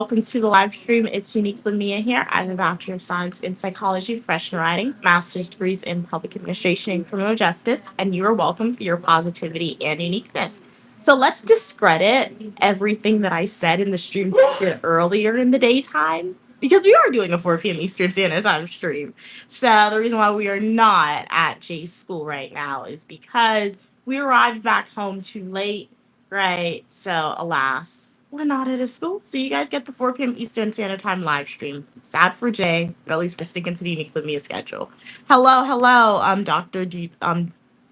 welcome to the live stream. It's Unique Lamia here. I'm a Bachelor of Science in Psychology, Professional Writing, Master's degrees in Public Administration and Criminal Justice, and you are welcome for your positivity and uniqueness. So let's discredit everything that I said in the stream earlier in the daytime because we are doing a 4 p.m. Eastern Standard Time stream. So the reason why we are not at Jay's school right now is because we arrived back home too late. Right. So, alas, we're not at a school. So, you guys get the 4 p.m. Eastern Standard Time live stream. Sad for Jay, but at least we're sticking to the unique Lumia schedule. Hello, hello,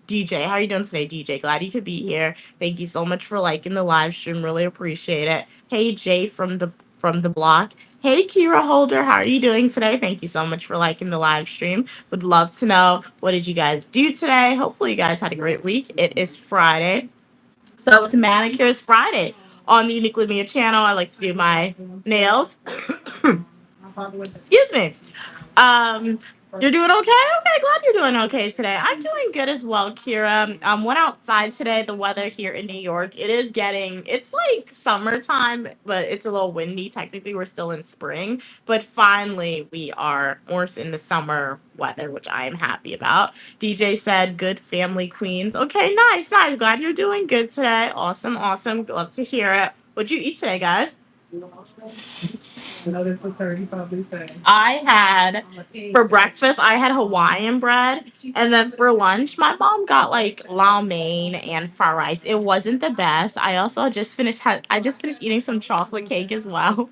DJ. How are you doing today, DJ? Glad you could be here. Thank you so much for liking the live stream. Really appreciate it. Hey, Jay from the block. Hey, Kira Holder. How are you doing today? Thank you so much for liking the live stream. Would love to know what did you guys do today. Hopefully, you guys had a great week. It is Friday. So it's Manicures Friday on the Uniquely Mia channel. I like to do my nails. Excuse me. Um, you're doing okay? Okay, glad you're doing okay today. I'm doing good as well, Kira. Went outside today. The weather here in New York, it's like summertime, but it's a little windy. Technically, we're still in spring, but finally we are more in the summer weather, which I am happy about. DJ said, good family queens. Okay, nice, nice. Glad you're doing good today. Awesome, awesome. Love to hear it. What'd you eat today, guys? I had for breakfast I had Hawaiian bread, and then for lunch my mom got like lo mein and fried rice. It wasn't the best. I just finished eating some chocolate cake as well.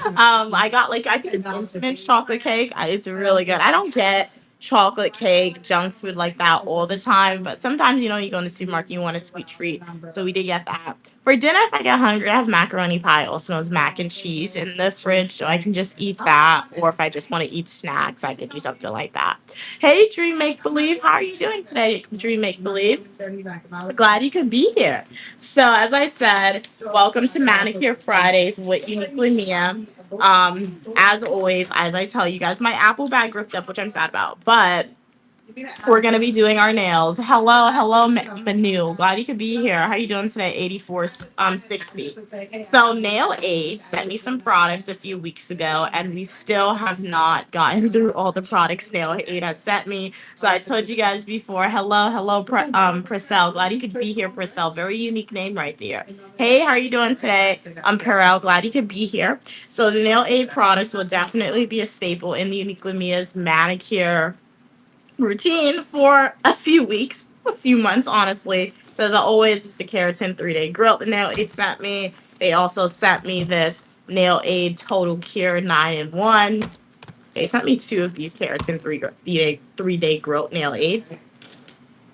I got like I think it's instant chocolate cake. It's really good. I don't get chocolate cake, junk food like that all the time, but sometimes you go in the supermarket, you want a sweet treat. So we did get that. For dinner, if I get hungry, I have macaroni pie, also known as mac and cheese, in the fridge, so I can just eat that. Or if I just want to eat snacks, I could do something like that. Hey, Dream Make Believe, how are you doing today, Dream Make Believe? Glad you could be here. So, as I said, welcome to Manicure Fridays with Uniquely Mia. As always, as I tell you guys, my Apple bag ripped up, which I'm sad about, but we're gonna be doing our nails. Hello, hello, Manu. Glad you could be here. How you doing today? 8460. So Nail Aid sent me some products a few weeks ago, and we still have not gotten through all the products Nail Aid has sent me. So I told you guys before. Hello, hello, Purcell. Glad you could be here, Purcell. Very unique name right there. Hey, how are you doing today? I'm Perel. Glad you could be here. So the Nail Aid products will definitely be a staple in the Unique Lamia's manicure routine for a few weeks, a few months, honestly. So as always, it's the Keratin 3-Day Grill the Nail Aid sent me. They also sent me this Nail Aid Total Cure 9-in-1. They sent me two of these Keratin 3-Day Grill Nail Aids.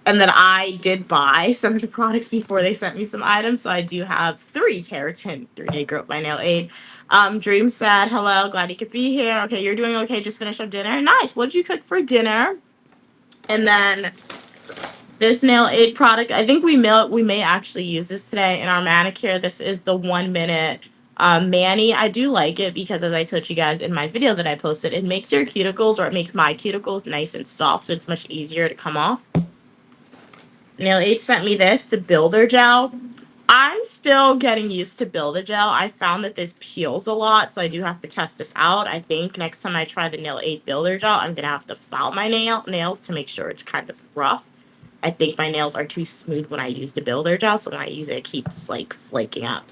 And then I did buy some of the products before they sent me some items. So I do have three Keratin 3-Day Grill by Nail Aid. Dream said, hello, glad you could be here. Okay, you're doing okay. Just finished up dinner. Nice. What did you cook for dinner? And then this Nail Aid product, I think we may actually use this today in our manicure. This is the 1 minute mani. I do like it because, as I told you guys in my video that I posted, it makes your cuticles, or it makes my cuticles nice and soft, so it's much easier to come off. Nail Aid sent me this, the Builder Gel. I'm still getting used to Builder Gel. I found that this peels a lot, so I do have to test this out. I think next time I try the Nail Aid Builder Gel, I'm going to have to file my nails to make sure it's kind of rough. I think my nails are too smooth when I use the Builder Gel, so when I use it, it keeps, like, flaking up.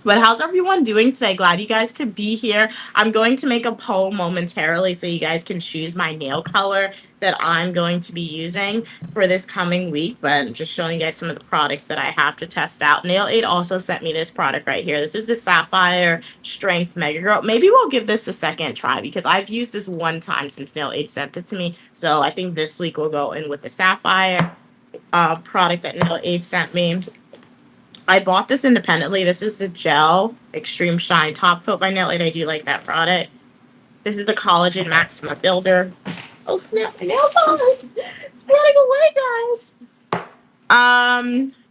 But how's everyone doing today? Glad you guys could be here. I'm going to make a poll momentarily so you guys can choose my nail color that I'm going to be using for this coming week. But I'm just showing you guys some of the products that I have to test out. Nail Aid also sent me this product right here. This is the Sapphire Strength Mega Grow. Maybe we'll give this a second try because I've used this one time since Nail Aid sent it to me. So I think this week we'll go in with the Sapphire product that Nail Aid sent me. I bought this independently. This is the Gel Extreme Shine Top Coat by Nail Aid. I do like that product. This is the Collagen Maxima Builder. Oh, snap. My nail polish. I gotta go away, guys.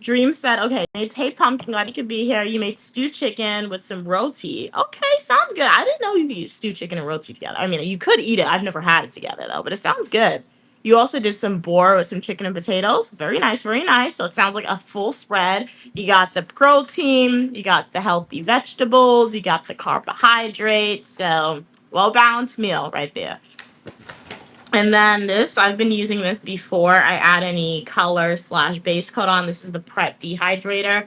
Dream said, okay, made Hey Pumpkin, glad you could be here. You made stew chicken with some roti. Okay, sounds good. I didn't know you could eat stew chicken and roti together. I mean, you could eat it. I've never had it together, though, but it sounds good. You also did some boar with some chicken and potatoes. Very nice, very nice. So it sounds like a full spread. You got the protein, you got the healthy vegetables, you got the carbohydrates. So well balanced meal right there. And then this, I've been using this before I add any color slash base coat on. This is the Prep Dehydrator.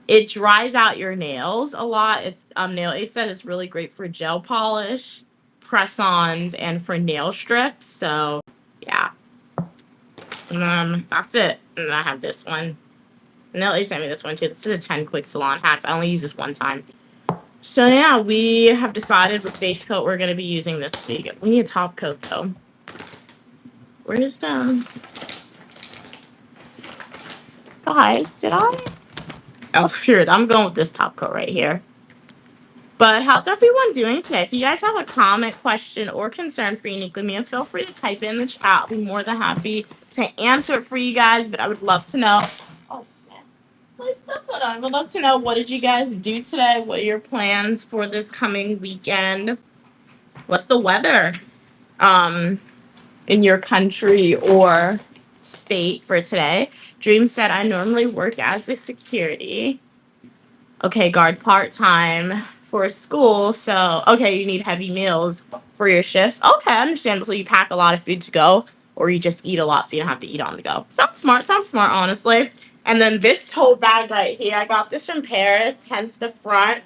It dries out your nails a lot. It's Nail Aid said it's really great for gel polish, press-ons, and for nail strips. So yeah. And then that's it. And then I have this one. Nail Aid sent me this one too. This is a 10 quick salon hacks. I only use this one time. So yeah, we have decided with base coat we're gonna be using this week. We need a top coat though. Where's the guys? Did I? Oh, sure. I'm going with this top coat right here. But how's everyone doing today? If you guys have a comment, question, or concern for Uniquely Mia, feel free to type it in the chat. I'll be more than happy to answer it for you guys. But I would love to know. Oh, snap. My stuff went on. I would love to know, what did you guys do today? What are your plans for this coming weekend? What's the weather in your country or state for today? Dream said, I normally work as a security. Okay, guard part-time for school. So, okay, you need heavy meals for your shifts. Okay, understandable. So you pack a lot of food to go, or you just eat a lot so you don't have to eat on the go. Sounds smart, honestly. And then this tote bag right here, I got this from Paris, hence the front.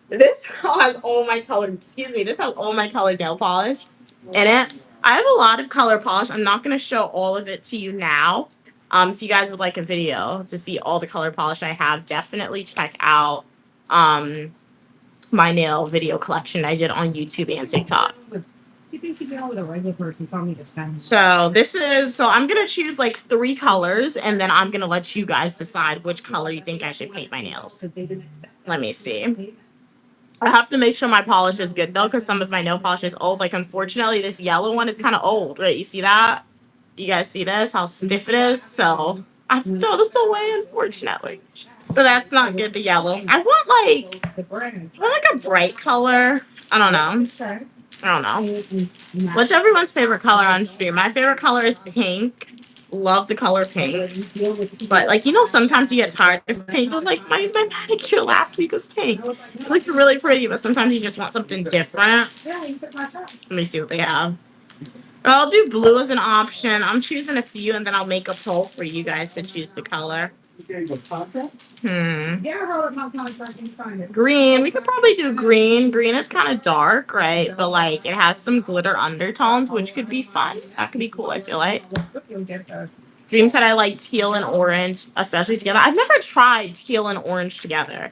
This has all my colored, this has all my colored nail polish in it. I have a lot of color polish. I'm not going to show all of it to you now. If you guys would like a video to see all the color polish I have, definitely check out my nail video collection I did on YouTube and TikTok. You think you know with a regular person? Tell me to send. So I'm gonna choose like 3 colors, and then I'm gonna let you guys decide which color you think I should paint my nails. Let me see. I have to make sure my polish is good though, because some of my nail polish is old. Like, unfortunately, this yellow one is kind of old, right? You see that? You guys see this? How stiff it is? So I have to throw this away, unfortunately. So that's not good, the yellow. I want like a bright color. I don't know. What's everyone's favorite color on stream? My favorite color is pink. Love the color pink. But like, sometimes you get tired of pink. It was like my manicure last week was pink. It looks really pretty, but sometimes you just want something different. Let me see what they have. I'll do blue as an option. I'm choosing a few, and then I'll make a poll for you guys to choose the color. Green. We could probably do green. Green is kind of dark, right? But like, it has some glitter undertones, which could be fun. That could be cool, I feel like. Dream said I like teal and orange, especially together. I've never tried teal and orange together.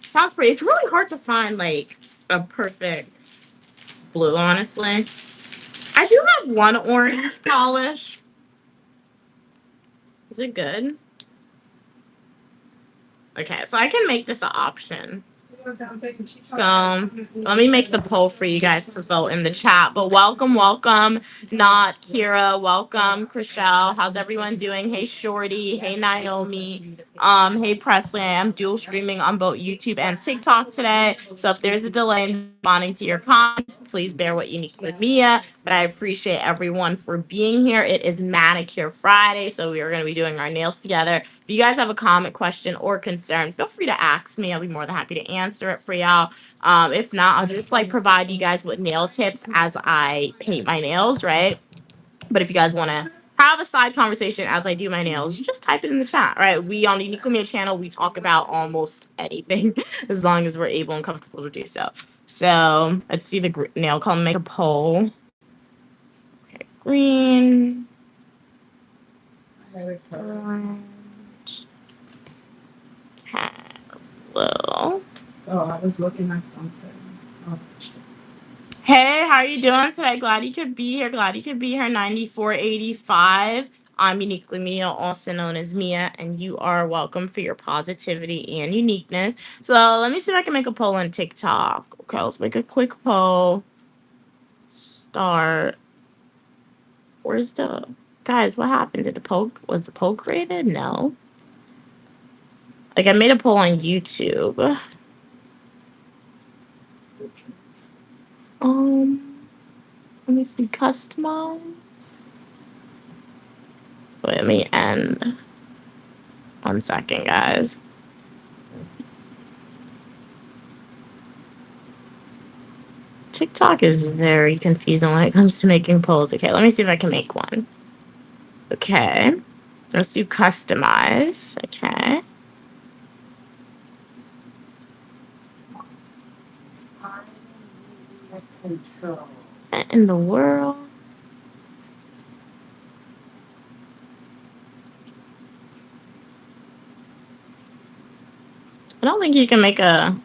Sounds pretty. It's really hard to find like a perfect blue, honestly. I do have one orange polish. Is it good? Okay, so I can make this an option. So let me make the poll for you guys to vote in the chat. But welcome, Not Kira, welcome, Chriselle. How's everyone doing? Hey, Shorty. Hey, Naomi. Hey, Presley. I am dual streaming on both YouTube and TikTok today. So if there's a delay in responding to your comments, please bear with Uniquely Mia. But I appreciate everyone for being here. It is Manicure Friday, so we are going to be doing our nails together. If you guys have a comment, question, or concern, feel free to ask me. I'll be more than happy to answer it for y'all. If not, I'll just like provide you guys with nail tips as I paint my nails, right? But if you guys want to have a side conversation as I do my nails, you just type it in the chat, right? We on the Uniquely Mia channel, we talk about almost anything as long as we're able and comfortable to do so. So let's see the nail color. Make a poll. Okay, green. Orange. Blue. Oh, I was looking at something. Oh. Hey, how are you doing today? Glad you could be here. 9485. I'm Uniquely Mia, also known as Mia, and you are welcome for your positivity and uniqueness. So let me see if I can make a poll on TikTok. Okay, let's make a quick poll. Start. Where's the... Guys, what happened? Was the poll created? No. Like, I made a poll on YouTube. Let me see. Customize. Let me end. 1 second, guys. TikTok is very confusing when it comes to making polls. Okay, let me see if I can make one. Okay. Let's do customize. Okay. What in the world? I don't think you can make a...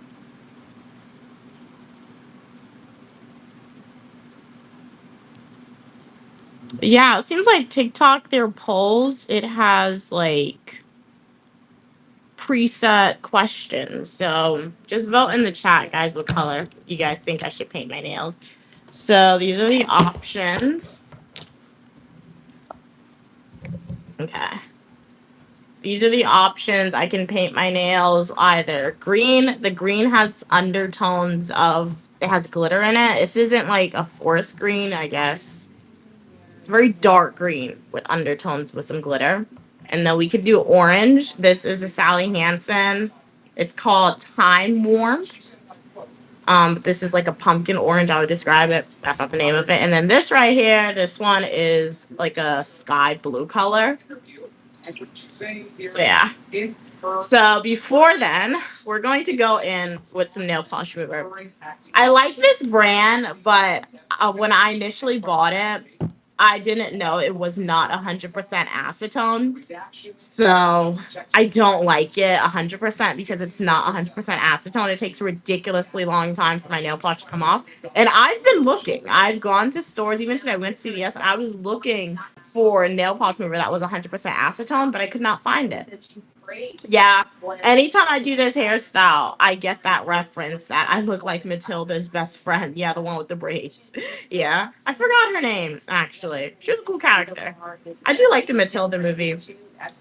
Yeah, it seems like TikTok, their polls, it has like preset questions. So just vote in the chat, guys, what color you guys think I should paint my nails. So these are the options. Okay. These are the options. I can paint my nails either green. The green has undertones of, it has glitter in it. This isn't like a forest green, I guess. It's very dark green with undertones with some glitter. And then we could do orange. This is a Sally Hansen. It's called Time Warmth. This is like a pumpkin orange, I would describe it. That's not the name of it. And then this right here, this one is like a sky blue color. So yeah. So before then, we're going to go in with some nail polish remover. I like this brand, but when I initially bought it, I didn't know it was not 100% acetone. So I don't like it 100% because it's not 100% acetone. It takes a ridiculously long time for my nail polish to come off. And I've been looking. I've gone to stores. Even today I went to CVS and I was looking for a nail polish remover that was 100% acetone, but I could not find it. Yeah. Anytime I do this hairstyle, I get that reference that I look like Matilda's best friend. Yeah, the one with the braids. Yeah. I forgot her name, actually. She was a cool character. I do like the Matilda movie.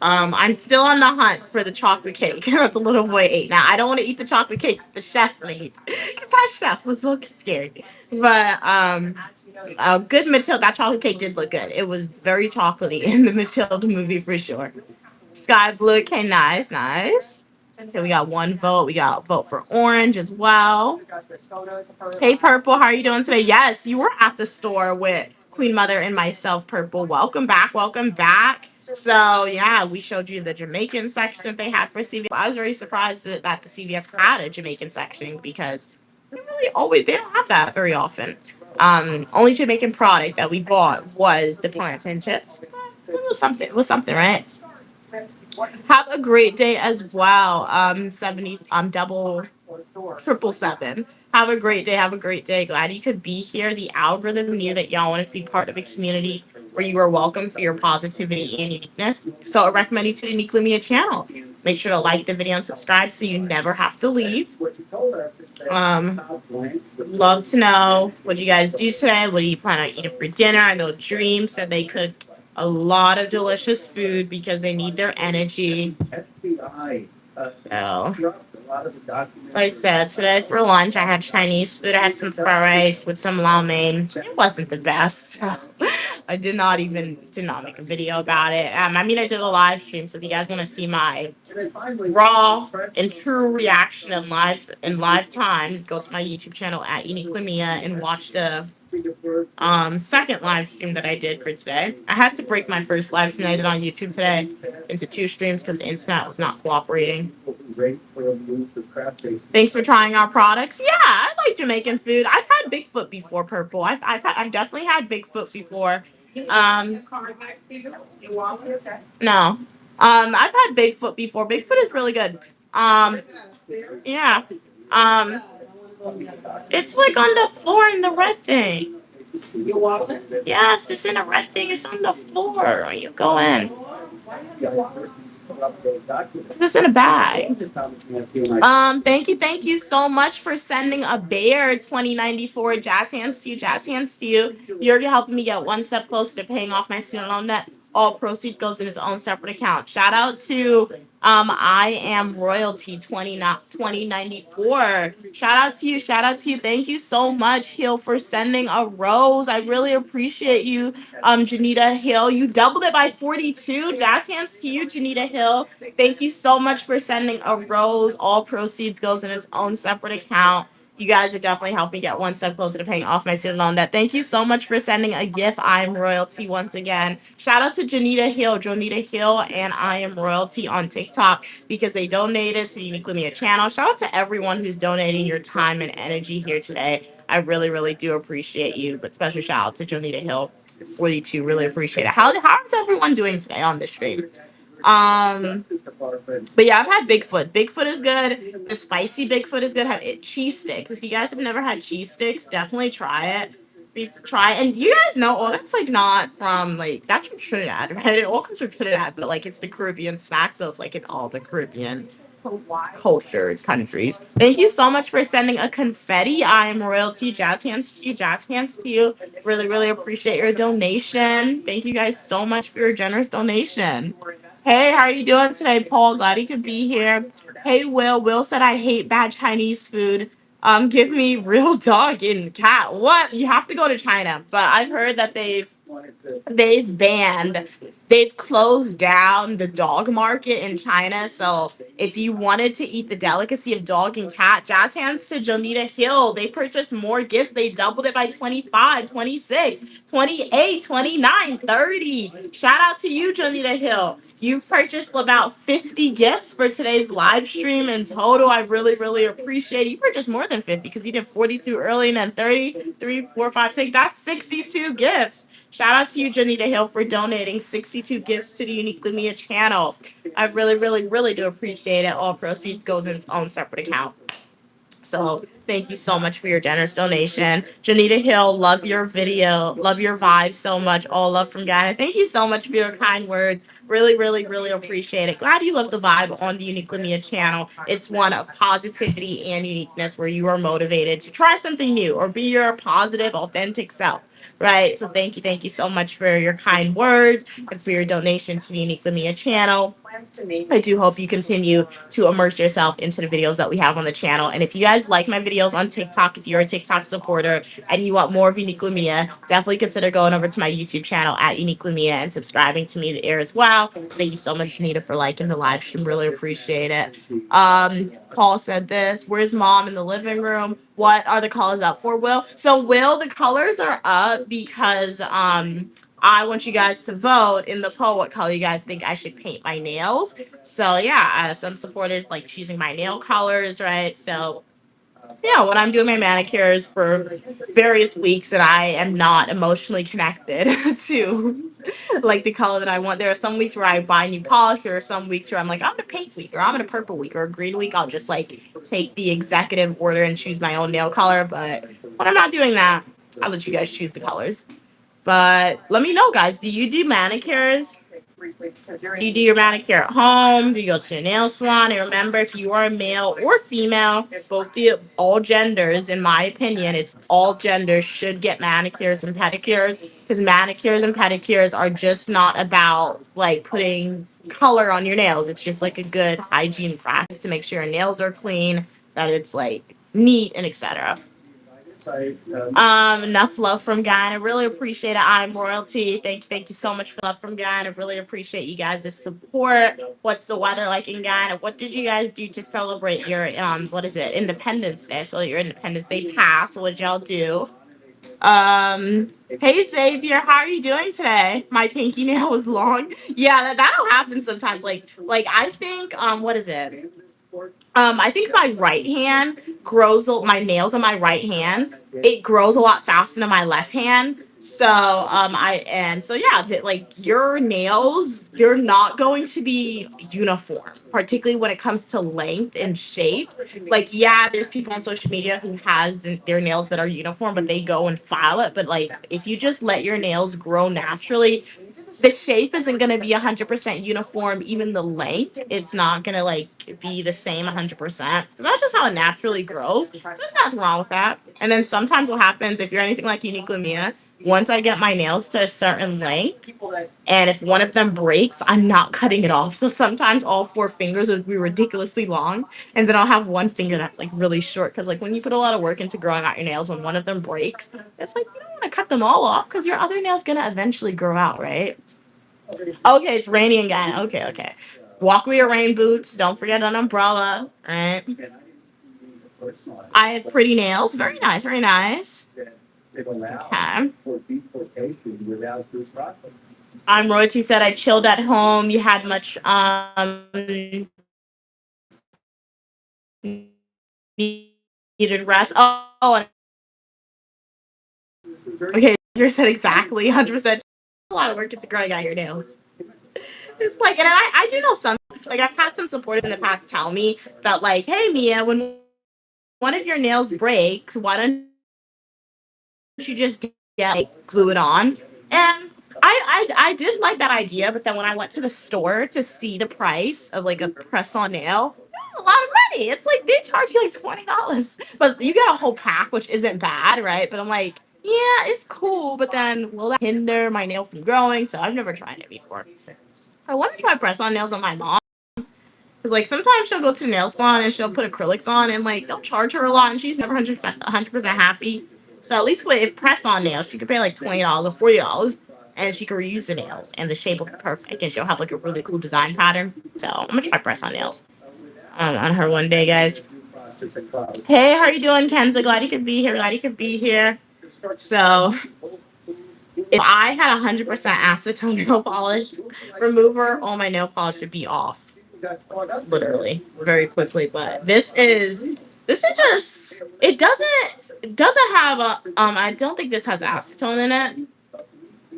I'm still on the hunt for the chocolate cake that the little boy ate. Now, I don't want to eat the chocolate cake the chef made. Because that chef was looking scary. But, a good Matilda, that chocolate cake did look good. It was very chocolatey in the Matilda movie for sure. Sky blue, okay, nice, nice. Okay, we got one vote. We got a vote for orange as well. Hey, Purple, how are you doing today? Yes, you were at the store with Queen Mother and myself, Purple. Welcome back, welcome back. So, yeah, we showed you the Jamaican section that they had for CVS. I was very surprised that the CVS had a Jamaican section because they don't have that very often. Only Jamaican product that we bought was the plantain chips. It was something, right? Have a great day as well. 70s, double, 777. Have a great day. Have a great day. Glad you could be here. The algorithm knew that y'all wanted to be part of a community where you are welcome for your positivity and uniqueness. So I recommend you to the Unique Lumia channel. Make sure to like the video and subscribe so you never have to leave. Love to know what you guys do today. What do you plan on eating for dinner? I know Dream said they cooked a lot of delicious food because they need their energy. So I said today for lunch I had Chinese food. I had some fried rice with some lo mein. It wasn't the best. I did not make a video about it. I mean, I did a live stream, so if you guys want to see my raw and true reaction in live time, go to my YouTube channel at Unique Lumia and watch the second live stream that I did for today. I had to break my first live stream I did on YouTube today into 2 streams because the internet was not cooperating. Thanks for trying our products. Yeah, I like Jamaican food. I've had Bigfoot before, Purple. I've definitely had Bigfoot before. No. I've had Bigfoot before. Bigfoot is really good. Yeah. It's like on the floor in the red thing. Yes, it's in a red thing. It's on the floor when you go in. It's in a bag. Thank you so much for sending a bear 2094. Jazz hands to you. You're helping me get one step closer to paying off my student loan debt. All proceeds goes in its own separate account. Shout out to I am royalty 2094. Shout out to you. Shout out to you. Thank you so much, Hill, for sending a rose. I really appreciate you, Janita Hill. You doubled it by 42. Jazz hands to you, Janita Hill. Thank you so much for sending a rose. All proceeds goes in its own separate account. You guys are definitely helping get one step closer to paying off my student loan debt. Thank you so much for sending a gift. I am royalty once again. Shout out to Janita Hill, and I am royalty on TikTok because they donated to the Unique Lumia channel. Shout out to everyone who's donating your time and energy here today. I really, really do appreciate you. But special shout out to Janita Hill 42. Really appreciate it. How is everyone doing today on this stream? But yeah, I've had Bigfoot. Bigfoot is good. The spicy Bigfoot is good. Have it cheese sticks. If you guys have never had cheese sticks, definitely try it. Try it. And you guys know, oh, that's like not from like that's from Trinidad, right? It all comes from Trinidad, but like it's the Caribbean snack, so it's like in all the Caribbean cultured countries. Thank you so much for sending a confetti. I am royalty. Jazz hands to you. Jazz hands to you. Really, really appreciate your donation. Thank you guys so much for your generous donation. Hey, how are you doing today, Paul? Glad you could be here. Hey, Will. Will said I hate bad Chinese food. Give me real dog and cat. What? You have to go to China. But I've heard that they've closed down the dog market in China. So if you wanted to eat the delicacy of dog and cat, jazz hands to Jonita Hill. They purchased more gifts. They doubled it by 25, 26, 28, 29, 30. Shout out to you, Jonita Hill. You've purchased about 50 gifts for today's live stream in total. I really, really appreciate it. You purchased more than 50 because you did 42 early and then 30, 3, 4, 5, 6. That's 62 gifts. Shout out to you, Janita Hill, for donating 62 gifts to the Unique Lumia channel. I really, really, really do appreciate it. All proceeds goes in its own separate account. So thank you so much for your generous donation. Janita Hill, love your video, love your vibe so much. All love from Ghana. Thank you so much for your kind words. Really, really, really appreciate it. Glad you love the vibe on the Unique Lumia channel. It's one of positivity and uniqueness where you are motivated to try something new or be your positive, authentic self. Right. So thank you so much for your kind words and for your donation to the Unique Lumia channel. I do hope you continue to immerse yourself into the videos that we have on the channel. And if you guys like my videos on TikTok, if you're a TikTok supporter and you want more of Unique Lumia, definitely consider going over to my YouTube channel at Unique Lumia and subscribing to me there as well. Thank you so much, Janita, for liking the live stream. Really appreciate it. Paul said this. Where's mom in the living room? What are the colors up for, Will? So, Will, the colors are up because I want you guys to vote in the poll what color you guys think I should paint my nails. So yeah, some supporters like choosing my nail colors, right? So yeah, when I'm doing my manicures for various weeks and I am not emotionally connected to like the color that I want, there are some weeks where I buy new polish, or some weeks where I'm like, I'm in a pink week, or I'm in a purple week, or a green week. I'll just like take the executive order and choose my own nail color. But when I'm not doing that, I'll let you guys choose the colors. But let me know, guys. Do you do manicures? Do you do your manicure at home? Do you go to the nail salon? And remember, if you are a male or female, all genders, in my opinion, it's all genders should get manicures and pedicures, because manicures and pedicures are just not about like putting color on your nails. It's just like a good hygiene practice to make sure your nails are clean, that it's like neat, and etc. Enough love from Guy. I really appreciate it. I'm royalty. Thank you so much for love from Guy. I really appreciate you guys' support. What's the weather like in Ghana? What did you guys do to celebrate your Independence Day? So your Independence Day passed. What did y'all do? Hey Xavier, how are you doing today? My pinky nail is long. Yeah, that'll happen sometimes. Like I think what is it? I think my right hand my nails on my right hand, it grows a lot faster than my left hand. So, like your nails, they're not going to be uniform, particularly when it comes to length and shape. Like, yeah, there's people on social media who has their nails that are uniform, but they go and file it. But like, if you just let your nails grow naturally, the shape isn't going to be 100% uniform. Even the length, it's not going to like be the same 100%. So that's just how it naturally grows. So there's nothing wrong with that. And then sometimes what happens, if you're anything like Unique Lumia, once I get my nails to a certain length, and if one of them breaks, I'm not cutting it off. So sometimes all four fingers would be ridiculously long, and then I'll have one finger that's like really short. Because like when you put a lot of work into growing out your nails, when one of them breaks, it's like you don't want to cut them all off because your other nail's gonna eventually grow out, right? Okay, it's raining again. Okay, okay. Walk with your rain boots. Don't forget an umbrella. Right. I have pretty nails. Very nice. Very nice. Okay. I'm Royalty said I chilled at home. You had much needed rest. Oh, okay. You said exactly 100%. A lot of work into growing out your nails. It's like, and I do know some, like I've had some support in the past tell me that like, hey Mia, when one of your nails breaks, why don't you just get like, glue it on? And I did like that idea, but then when I went to the store to see the price of like a press on nail, it was a lot of money. It's like they charge you like $20, but you get a whole pack, which isn't bad, right? But I'm like, yeah, it's cool, but then will that hinder my nail from growing? So I've never tried it before. I want to try press on nails on my mom. Because, like, sometimes she'll go to the nail salon and she'll put acrylics on and, like, they'll charge her a lot and she's never 100% happy. So, at least with press on nails, she could pay, like, $20 or $40 and she could reuse the nails and the shape will be perfect and she'll have, like, a really cool design pattern. So, I'm going to try press on nails on her one day, guys. Hey, how are you doing, Kenza? Glad you could be here. Glad you could be here. So, if I had 100% acetone nail polish remover, all my nail polish would be off. Literally, very quickly. But this is just it doesn't have a I don't think this has acetone in it.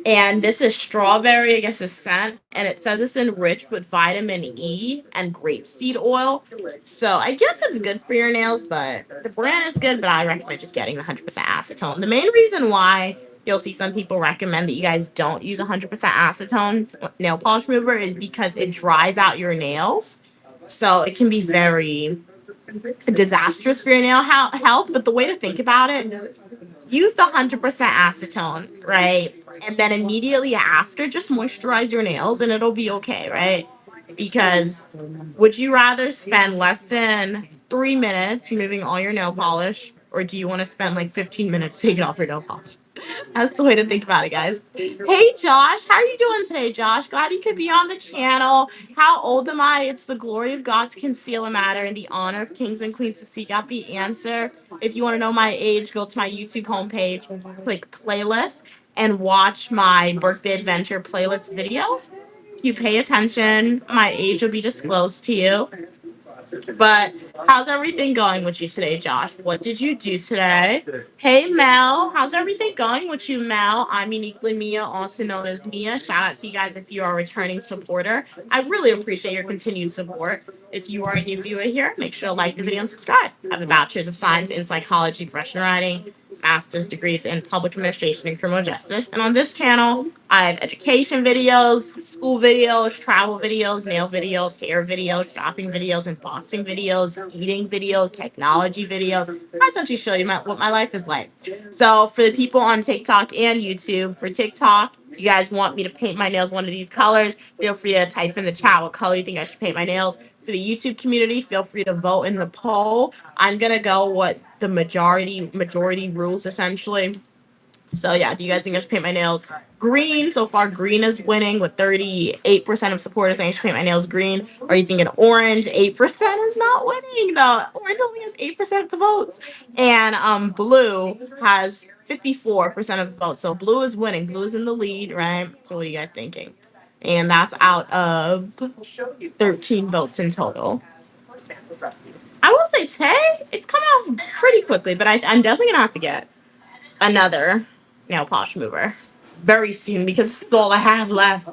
And this is strawberry, I guess, a scent, and it says it's enriched with vitamin E and grapeseed oil. So I guess it's good for your nails, but the brand is good, but I recommend just getting 100% acetone. The main reason why you'll see some people recommend that you guys don't use 100% acetone nail polish remover is because it dries out your nails. So it can be very disastrous for your nail health. But the way to think about it, use the 100% acetone, right? And then immediately after, just moisturize your nails and it'll be okay, right? Because would you rather spend less than 3 minutes removing all your nail polish, or do you want to spend like 15 minutes taking off your nail polish? That's the way to think about it, guys. Hey, Josh. How are you doing today, Josh? Glad you could be on the channel. How old am I? It's the glory of God to conceal a matter and the honor of kings and queens to seek out the answer. If you want to know my age, go to my YouTube homepage, click playlist, and watch my birthday adventure playlist videos. If you pay attention, my age will be disclosed to you. But how's everything going with you today, Josh? What did you do today? Hey, Mel. How's everything going with you, Mel? I'm Uniquely Mia, also known as Mia. Shout out to you guys if you are a returning supporter. I really appreciate your continued support. If you are a new viewer here, make sure to like the video and subscribe. I have a bachelor's of science in psychology, professional writing, master's degrees in public administration and criminal justice. And on this channel, I have education videos, school videos, travel videos, nail videos, hair videos, shopping videos, unboxing videos, eating videos, technology videos. I essentially show you what my life is like. So for the people on TikTok and YouTube, for TikTok, if you guys want me to paint my nails one of these colors, feel free to type in the chat what color you think I should paint my nails. For the YouTube community, feel free to vote in the poll. I'm gonna go what the majority rules essentially. So yeah, do you guys think I should paint my nails green? So far, green is winning with 38% of supporters saying I should paint my nails green. Or are you thinking orange? 8% is not winning though. Orange only has 8% of the votes, and blue has 54% of the votes. So blue is winning. Blue is in the lead, right? So what are you guys thinking? And that's out of 13 votes in total. I will say today it's coming off pretty quickly, but I'm definitely gonna have to get another nail polish remover very soon because this is all I have left.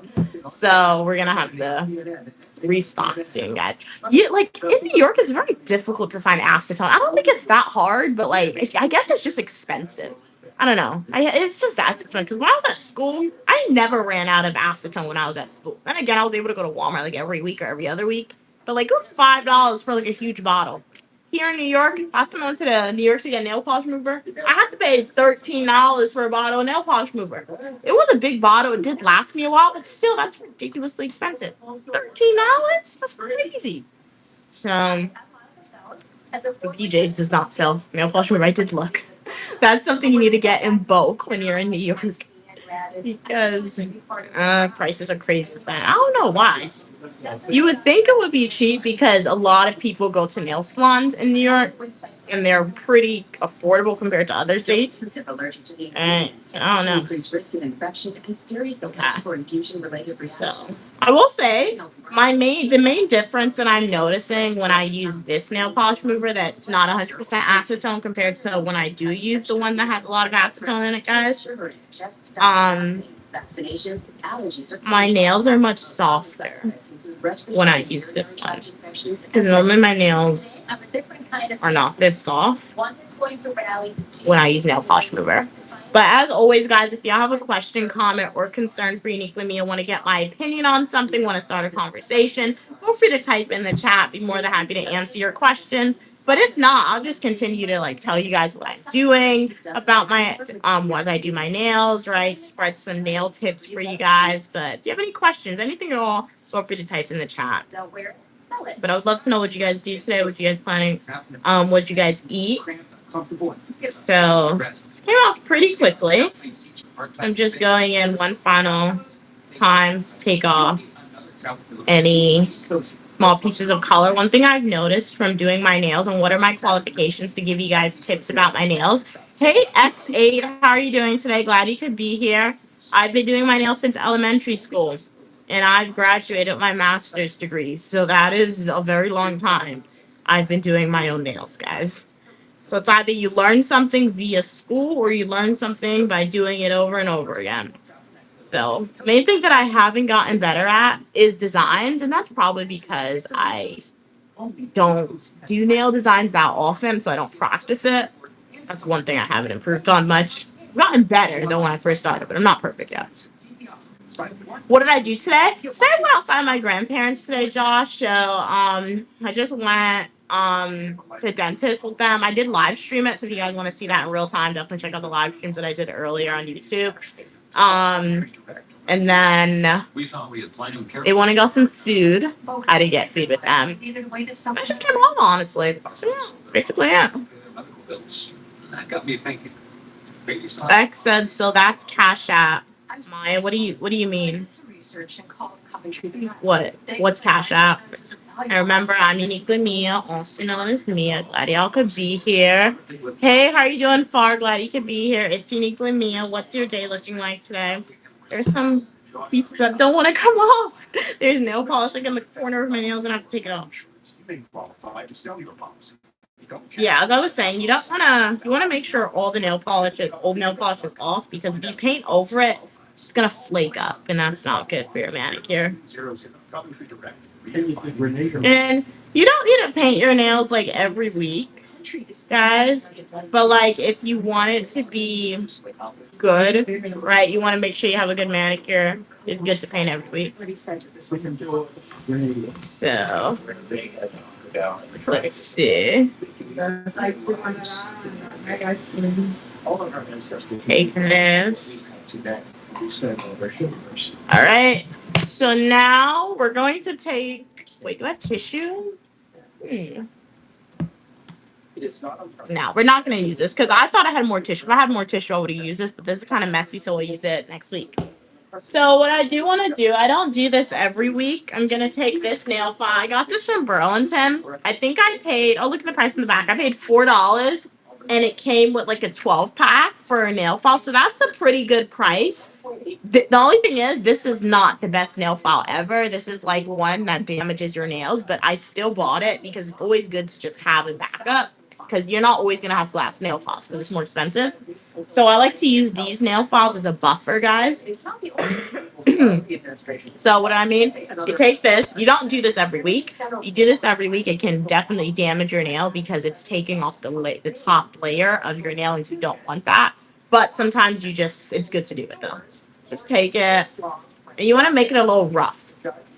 So we're gonna have to restock soon, guys. Yeah, like in New York, it's very difficult to find acetone. I don't think it's that hard, but like I guess it's just expensive. I don't know. It's just that expensive because when I was at school, I never ran out of acetone when I was at school. Then again, I was able to go to Walmart like every week or every other week, but like it was $5 for like a huge bottle. here in New York, last time I went to the New York to get a nail polish remover, I had to pay $13 for a bottle of nail polish remover. It was a big bottle. It did last me a while, but still, that's ridiculously expensive. $13? That's crazy. So, BJ's does not sell nail polish remover. I did look. That's something you need to get in bulk when you're in New York because prices are crazy with that. I don't know why. You would think it would be cheap because a lot of people go to nail salons in New York and they're pretty affordable compared to other states. And I don't know. Okay. So I will say the main difference that I'm noticing when I use this nail polish remover that's not 100% acetone compared to when I do use the one that has a lot of acetone in it, guys. My nails are much softer when I use this one because normally my nails are not this soft when I use nail polish remover. But as always, guys, if y'all have a question, comment, or concern for Uniquely Me, want to get my opinion on something, want to start a conversation, feel free to type in the chat. Be more than happy to answer your questions. But if not, I'll just continue to tell you guys what I'm doing about my as I do my nails, right? Spread some nail tips for you guys. But if you have any questions, anything at all, feel free to type in the chat. But I would love to know what you guys do today. What you guys planning? What you guys eat? So this came off pretty quickly. I'm just going in one final time to take off any small pieces of color. One thing I've noticed from doing my nails, and what are my qualifications to give you guys tips about my nails. Hey X8, how are you doing today? Glad you could be here. I've been doing my nails since elementary school. And I've graduated with my master's degree. So that is a very long time I've been doing my own nails, guys. So it's either you learn something via school or you learn something by doing it over and over again. So the main thing that I haven't gotten better at is designs. And that's probably because I don't do nail designs that often. So I don't practice it. That's one thing I haven't improved on much. I've gotten better than when I first started, but I'm not perfect yet. What did I do today? Today I went outside with my grandparents today, Josh. So I just went to dentist with them. I did live stream it, so if you guys want to see that in real time, definitely check out the live streams that I did earlier on YouTube. And then they want to go some food. I didn't get food with them. I just came home, honestly. So yeah, that's basically it. That got me thinking. Bex said, so that's Cash App. Maya, what do you mean? What's Cash App? I remember I'm Uniquely Mia, also known as Mia. Glad y'all could be here. Hey, how are you doing, Far? Glad you could be here. It's Uniquely Mia. What's your day looking like today? There's some pieces that don't want to come off. There's nail polish in the corner of my nails and I have to take it off. Yeah, as I was saying, you want to make sure all the old nail polish is off, because if you paint over it, it's gonna flake up, and that's not good for your manicure. And you don't need to paint your nails every week, guys. But if you want it to be good, right? You want to make sure you have a good manicure. It's good to paint every week. So let's see. Take this. All right. So now we're going to take. Wait, do I have tissue? No, we're not going to use this because I thought I had more tissue. If I had more tissue, I would have used this, but this is kind of messy, so we'll use it next week. So what I do want to do, I don't do this every week. I'm going to take this nail file. I got this from Burlington. I think I paid, look at the price in the back. I paid $4 and it came with a 12 pack for a nail file. So that's a pretty good price. The only thing is, this is not the best nail file ever. This is one that damages your nails, but I still bought it because it's always good to just have a backup. Because you're not always going to have glass nail files because it's more expensive. So I like to use these nail files as a buffer, guys. So what I mean, you take this. You don't do this every week. You do this every week, it can definitely damage your nail because it's taking off the top layer of your nail, and you don't want that. But sometimes it's good to do it, though. Just take it. And you want to make it a little rough.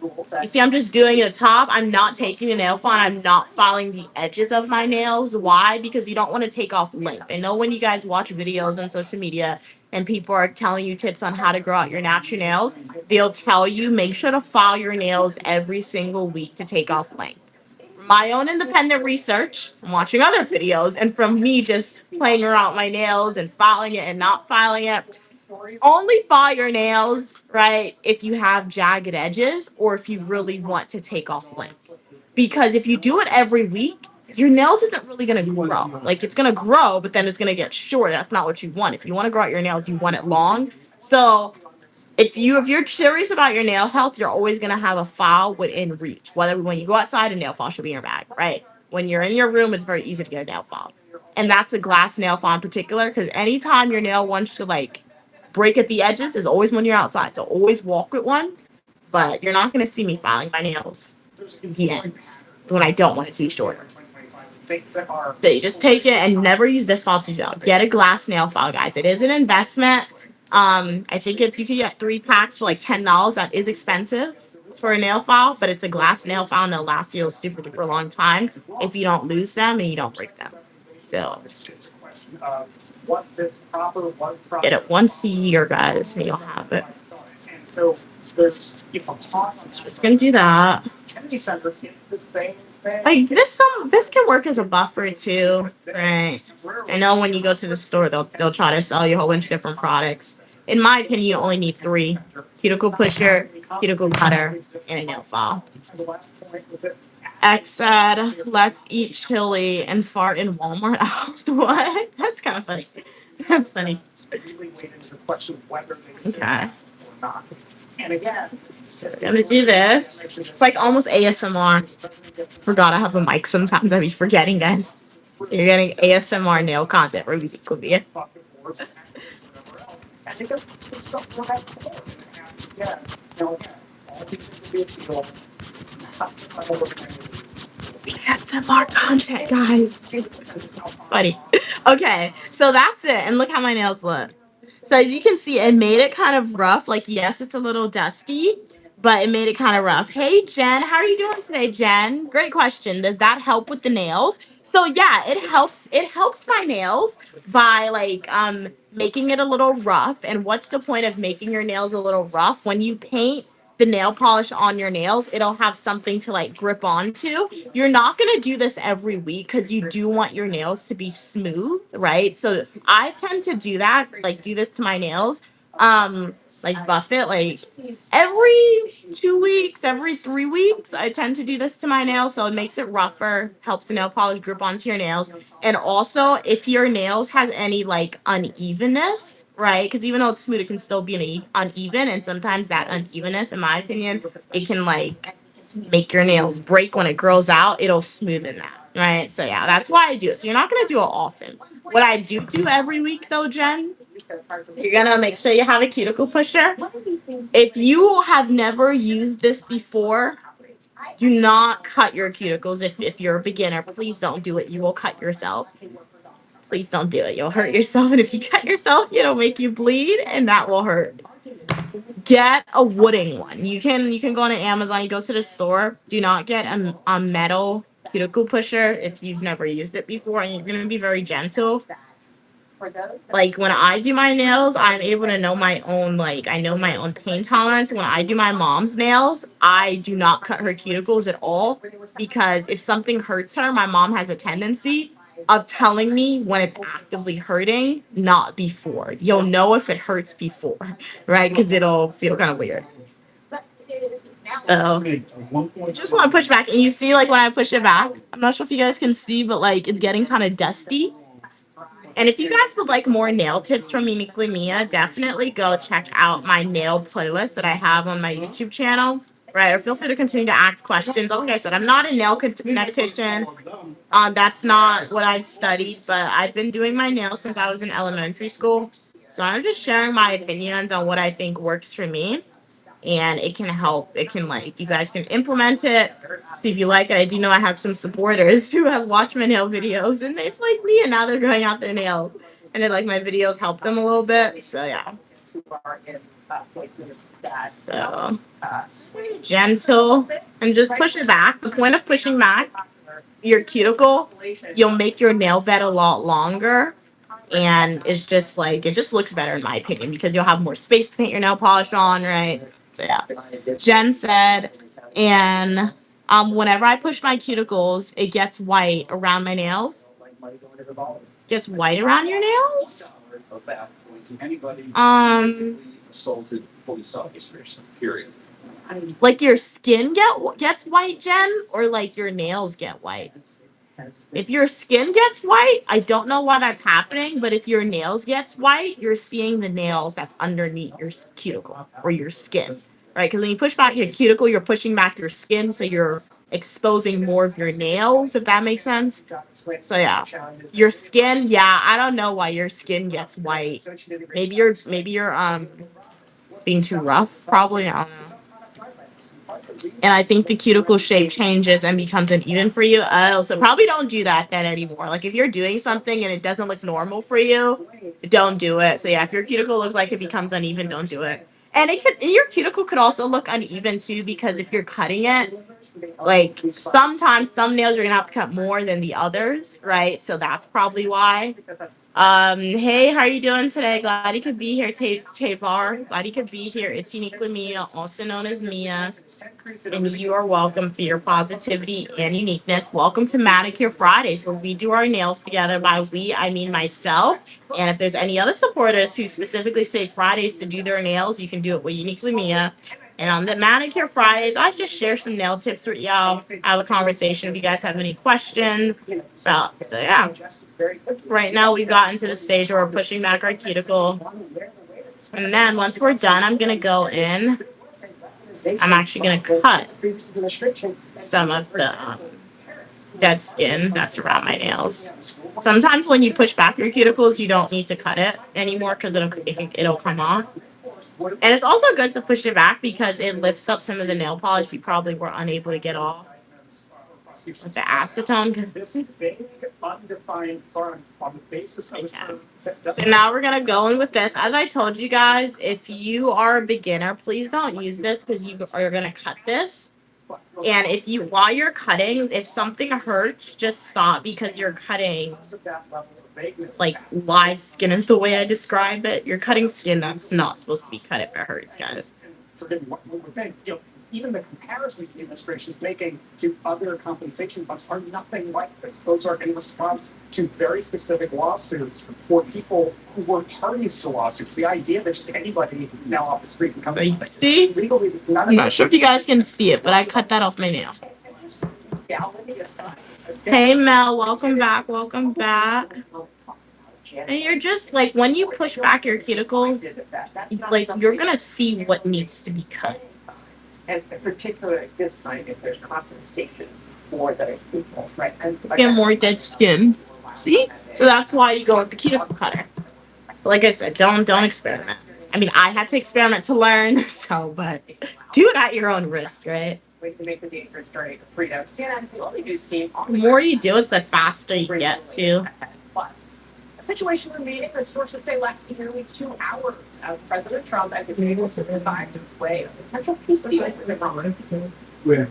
You see, I'm just doing the top. I'm not taking the nail file. I'm not filing the edges of my nails. Why? Because you don't want to take off length. I know when you guys watch videos on social media and people are telling you tips on how to grow out your natural nails, they'll tell you make sure to file your nails every single week to take off length. From my own independent research, from watching other videos, and from me just playing around with my nails and filing it and not filing it, only file your nails, right, if you have jagged edges or if you really want to take off length. Because if you do it every week, your nails isn't really going to grow. Like, it's going to grow, but then it's going to get short. That's not what you want. If you want to grow out your nails, you want it long. So if you're serious about your nail health, you're always gonna have a file within reach. Whether when you go outside, a nail file should be in your bag, right? When you're in your room, it's very easy to get a nail file, and that's a glass nail file in particular. Because anytime your nail wants to like break at the edges, is always when you're outside. So always walk with one. But you're not gonna see me filing my nails at the ends when I don't want it to be shorter. So you just take it and never use this file to do that. Get a glass nail file, guys. It is an investment. I think you can get 3 packs for like $10. That is expensive for a nail file, but it's a glass nail file and it'll last you a super duper long time if you don't lose them and you don't break them. So get it once a year, guys, and you'll have it. So there's just gonna do that. Like this can work as a buffer too, right? I know when you go to the store, they'll try to sell you a whole bunch of different products. In my opinion, you only need 3: cuticle pusher, cuticle cutter, and a nail file. X said, "Let's eat chili and fart in Walmart aisles." What? That's kind of funny. That's funny. Okay. So I'm gonna do this. It's like almost ASMR. Forgot I have a mic sometimes. I be forgetting, guys. You're getting ASMR nail content for Weekly. ASMR content, guys. Funny. Okay, so that's it. And look how my nails look. So as you can see, it made it kind of rough. Like, yes, it's a little dusty, but it made it kind of rough. Hey, Jen, how are you doing today, Jen? Great question. Does that help with the nails? So yeah, it helps. It helps my nails by like making it a little rough. And what's the point of making your nails a little rough? When you paint the nail polish on your nails, it'll have something to like grip onto. You're not going to do this every week because you do want your nails to be smooth, right? So I tend to do that, like do this to my nails, like buff it like every 2 weeks, every 3 weeks. I tend to do this to my nails, so it makes it rougher, helps the nail polish grip onto your nails. And also, if your nails has any like unevenness, right? Because even though it's smooth, it can still be uneven, and sometimes that unevenness, in my opinion, it can like make your nails break when it grows out. It'll smoothen that, right? So yeah, that's why I do it. So you're not gonna do it often. What I do every week though, Jen, you're gonna make sure you have a cuticle pusher. If you have never used this before, do not cut your cuticles. If you're a beginner, please don't do it. You will cut yourself. Please don't do it. You'll hurt yourself, and if you cut yourself, it'll make you bleed, and that will hurt. Get a wooden one. You can go on Amazon. You go to the store. Do not get a metal cuticle pusher if you've never used it before, and you're gonna be very gentle. Like when I do my nails, I'm able to know my own, like I know my own pain tolerance. When I do my mom's nails, I do not cut her cuticles at all because if something hurts her, my mom has a tendency of telling me when it's actively hurting, not before. You'll know if it hurts before, right? Because it'll feel kind of weird. So just want to push back, and you see like when I push it back, I'm not sure if you guys can see, but like it's getting kind of dusty. And if you guys would like more nail tips from Uniquely Mia, definitely go check out my nail playlist that I have on my YouTube channel. Right, or feel free to continue to ask questions. Like I said, I'm not a nail connectician. That's not what I've studied, but I've been doing my nails since I was in elementary school. So I'm just sharing my opinions on what I think works for me. And it can help. It can like you guys can implement it. See if you like it. I do know I have some supporters who have watched my nail videos and they've like me, and now they're growing out their nails. And then like my videos help them a little bit. So yeah. So gentle and just push it back. The point of pushing back your cuticle, you'll make your nail bed a lot longer. And it's just like, it just looks better in my opinion because you'll have more space to paint your nail polish on, right? So yeah. Jen said, and whenever I push my cuticles, it gets white around my nails. Gets white around your nails? Assaulted police officers, period. Like your skin gets white, Jen, or like your nails get white? If your skin gets white, I don't know why that's happening, but if your nails gets white, you're seeing the nails that's underneath your cuticle or your skin, right? Because when you push back your cuticle, you're pushing back your skin, so you're exposing more of your nails, if that makes sense. So yeah, your skin, yeah, I don't know why your skin gets white. Maybe you're being too rough, probably. I don't know. And I think the cuticle shape changes and becomes uneven for you. Oh, so probably don't do that then anymore. Like if you're doing something and it doesn't look normal for you, don't do it. So yeah, if your cuticle looks like it becomes uneven, don't do it. And your cuticle could also look uneven too because if you're cutting it, like sometimes some nails you're gonna have to cut more than the others, right? So that's probably why. Hey, how are you doing today? Glad you could be here, Tavar. Glad you could be here. It's Uniquely Mia, also known as Mia. And you are welcome for your positivity and uniqueness. Welcome to Manicure Fridays, where we do our nails together. By we, I mean myself. And if there's any other supporters who specifically say Fridays to do their nails, you can do it with Uniquely Mia. And on the Manicure Fridays, I just share some nail tips with y'all. Have a conversation if you guys have any questions about. So yeah, right now we've gotten to the stage where we're pushing back our cuticle. And then once we're done, I'm going to go in. I'm actually going to cut some of the dead skin that's around my nails. Sometimes when you push back your cuticles, you don't need to cut it anymore because it'll come off. And it's also good to push it back because it lifts up some of the nail polish you probably were unable to get off with the acetone. Okay. So now we're gonna go in with this. As I told you guys, if you are a beginner, please don't use this because you are gonna cut this. And while you're cutting, if something hurts, just stop because you're cutting like live skin is the way I describe it. You're cutting skin that's not supposed to be cut if it hurts, guys. Even the comparisons the administration is making to other compensation funds are nothing like this. Those are in response to very specific lawsuits for people who were parties to lawsuits. The idea that just anybody now off the street can come in. See? Legally, I'm not sure if you guys can see it, but I cut that off my nail. Hey Mel, welcome back. Welcome back. And you're just like when you push back your cuticles, like you're gonna see what needs to be cut. And particularly at this time, if there's compensation for those people, right? Get more dead skin. See? So that's why you go with the cuticle cutter. But like I said, don't experiment. I mean, I had to experiment to learn, but do it at your own risk, right? We can make the dangerous story of freedom. CNN's the only news team. The more you do it, the faster you get to. A situation remaining that sources say lasted nearly 2 hours as President Trump and his able to survive his way a potential peace deal with Iran. There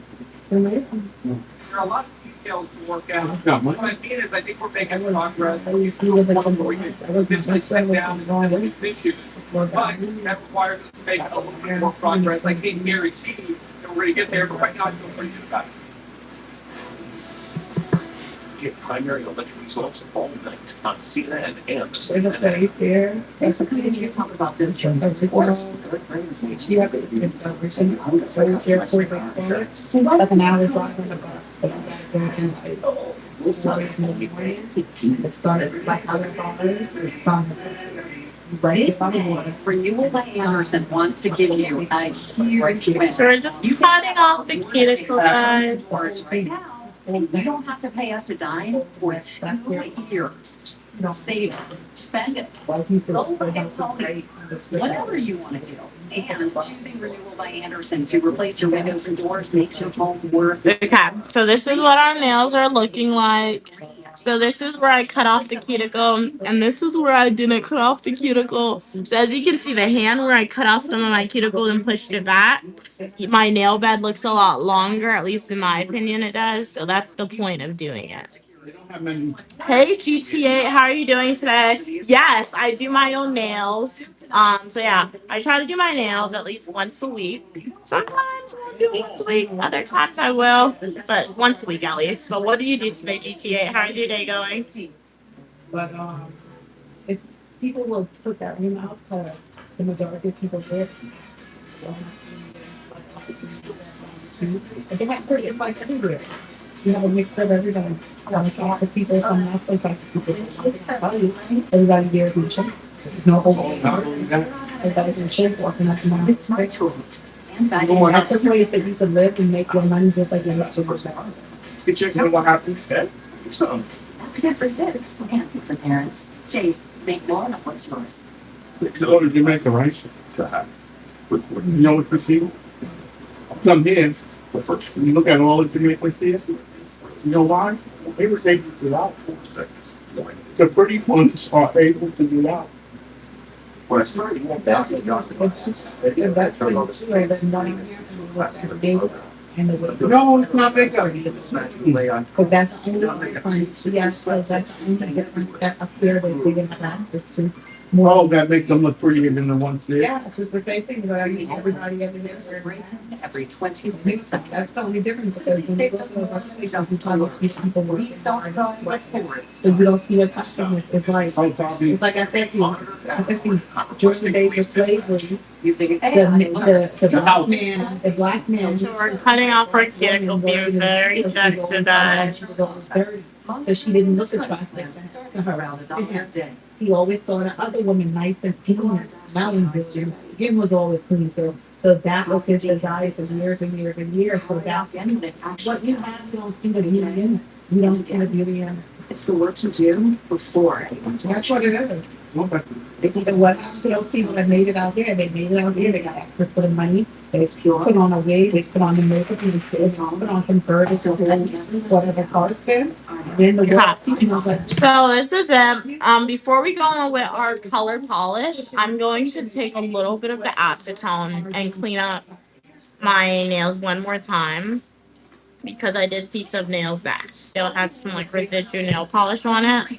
are a lot of details to work out. What I mean is, I think we're making progress. We can step down and see these issues, but that requires us to make a little bit more progress. I can't guarantee that we're going to get there, but right now I feel pretty good about it. Get primary election results all night on CNN and CNN. Thanks for coming here to talk about the show. Of course. You have like an hour plus on the bus. It started at like $100. The sun this man, Renewal by Anderson, wants to give you a huge win. So we're just cutting off the cuticle guys. Right now. You don't have to pay us a dime for 2 years. Save it, spend it, whatever you want to do. And choosing Renewal by Anderson to replace your windows and doors makes your home work. Okay, so this is what our nails are looking like. So this is where I cut off the cuticle, and this is where I didn't cut off the cuticle. So as you can see, the hand where I cut off some of my cuticle and pushed it back, my nail bed looks a lot longer, at least in my opinion it does. So that's the point of doing it. Hey GTA, how are you doing today? Yes, I do my own nails. So yeah, I try to do my nails at least once a week. Sometimes I won't do it once a week, other times I will, but once a week at least. But what do you do today, GTA? How's your day going? But it's people will put that in out for the majority of people there. But they have pretty it's like everywhere. You have a mixture of everybody. Some people, some not so types of people. Everybody there is in shape. There's no holding. Everybody's in shape, walking up and down. With smart tools. And that's just way that you should live and make your money just like your next person. Get your what happened? Yeah. Some. That's good for kids and for parents. Jace, make more of what's yours. In order to make the right. You know what you see? Come here. When you look at all the Jamaicans here, you know why? They were able to get out 4 seconds. The pretty ones are able to get out. Well, it's not even that's what it's just that's what you say that money and the way No, it's not big. but that's the only difference. Yes, so that's the only difference that up there that they didn't have access to. Oh, that make them look prettier than the ones there. Yeah, it's the same thing, but I mean, everybody every day. Every 26 seconds. That's the only difference because when you go to a restaurant, you try to see people working hard. forwards. So you don't see a customers. It's like I said to you, I said to you, during the days of slavery, Using the black man. So we're cutting off her cuticle being very sensitive. So she didn't look attractive to her. around $1 a day. He always saw the other woman nice and clean, smelling good. Her skin was always clean. So that was his desire for years and years and years. So that's what you have. You don't see the beauty in it. You don't see the beauty in it. It's the work you do before anyone's That's what it is. Okay. So what still see when I made it out there, they made it out there, they got access to the money, they It's pure. put on a wig, they put on the makeup, and they put on some birds, so whatever parts in. Then the Yeah. work, was like, So this is it. Before we go on with our color polish, I'm going to take a little bit of the acetone and clean up my nails one more time because I did see some nails that still had some like residual nail polish on it.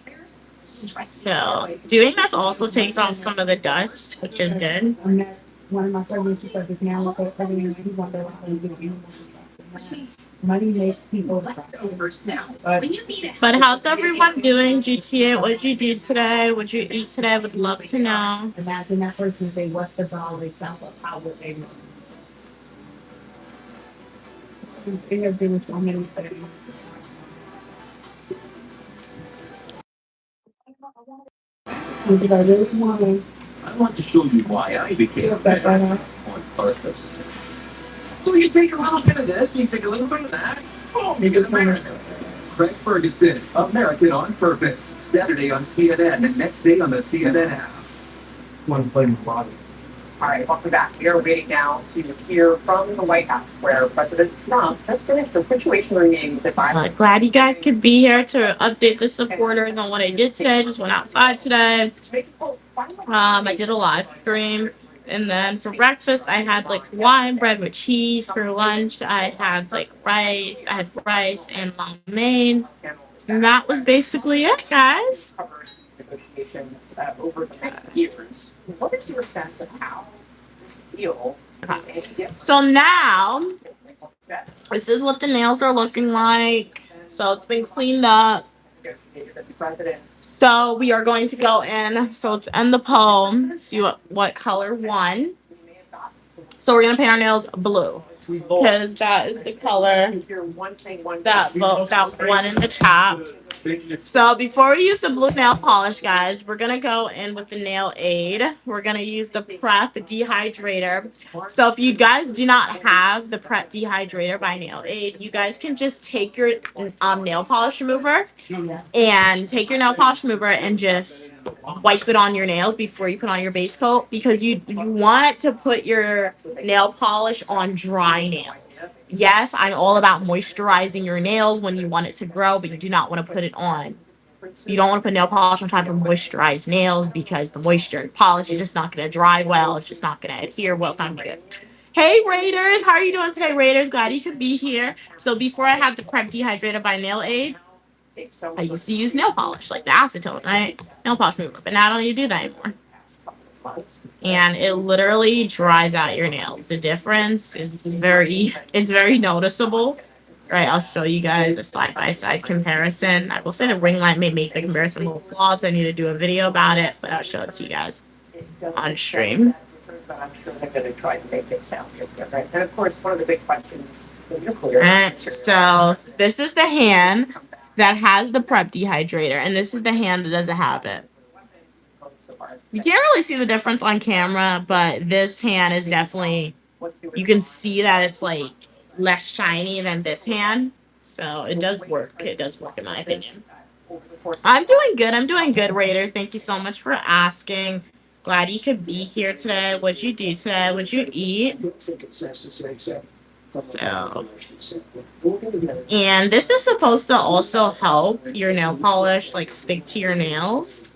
So doing this also takes off some of the dust, which is good. I met one of my friends, she said this now, so everything, he wondered how you get money. Money makes people, but But how's everyone doing? GTA, what'd you do today? What'd you eat today? Would love to know. imagine that person say, what's the ball, they found out how would they know? They are doing so many things. Because I really want to I want to show you why I became feel that right now. on purpose. So you take a little bit of this, you take a little bit of that. Oh, you get America. Craig Ferguson, American on Purpose. Saturday on CNN and next day on the CNN app. Want to play with body. All right, welcome back. We are waiting now to hear from the White House, where President Trump just finished a situation meeting with advisors. Glad you guys could be here to update the supporters on what I did today. Just went outside today. I did a live stream. And then for breakfast, I had like wine bread with cheese. For lunch, I had like rice. I had rice and lo mein. And that was basically it, guys. Negotiations over 3 years. What is your sense of how this deal is different? So now, this is what the nails are looking like. So it's been cleaned up. Negotiated that the president So we are going to go in. So let's end the poem. See what color won. may have gotten. So we're gonna paint our nails blue because that is the color Hear one thing, one that won in the top. So before we use the blue nail polish, guys, we're gonna go in with the nail aid. We're gonna use the Prep dehydrator. So if you guys do not have the Prep dehydrator by Nail Aid, you guys can just take your nail polish remover and just wipe it on your nails before you put on your base coat because you want to put your nail polish on dry nails. Yes, I'm all about moisturizing your nails when you want it to grow, but you do not want to put it on You don't want to put nail polish on top of moisturized nails because the moisture and polish is just not going to dry well. It's just not going to adhere well. It's not going to be good. Hey Raiders, how are you doing today, Raiders? Glad you could be here. So before I had the Prep Dehydrator by Nail Aid, I used to use nail polish, like the acetone, right? Nail polish remover, but now I don't need to do that anymore. And it literally dries out your nails. The difference is it's very noticeable. Right, I'll show you guys a side-by-side comparison. I will say the ring light may make the comparison a little flawed, so I need to do a video about it, but I'll show it to you guys on stream. But I'm sure they're going to try to make it sound different, right? And of course, one of the big questions in nuclear. And so this is the hand that has the Prep Dehydrator, and this is the hand that doesn't have it. You can't really see the difference on camera, but this hand is definitely, you can see that it's like less shiny than this hand. So it does work. It does work in my opinion. I'm doing good. I'm doing good, Raiders. Thank you so much for asking. Glad you could be here today. What'd you do today? What'd you eat? So, and this is supposed to also help your nail polish like stick to your nails.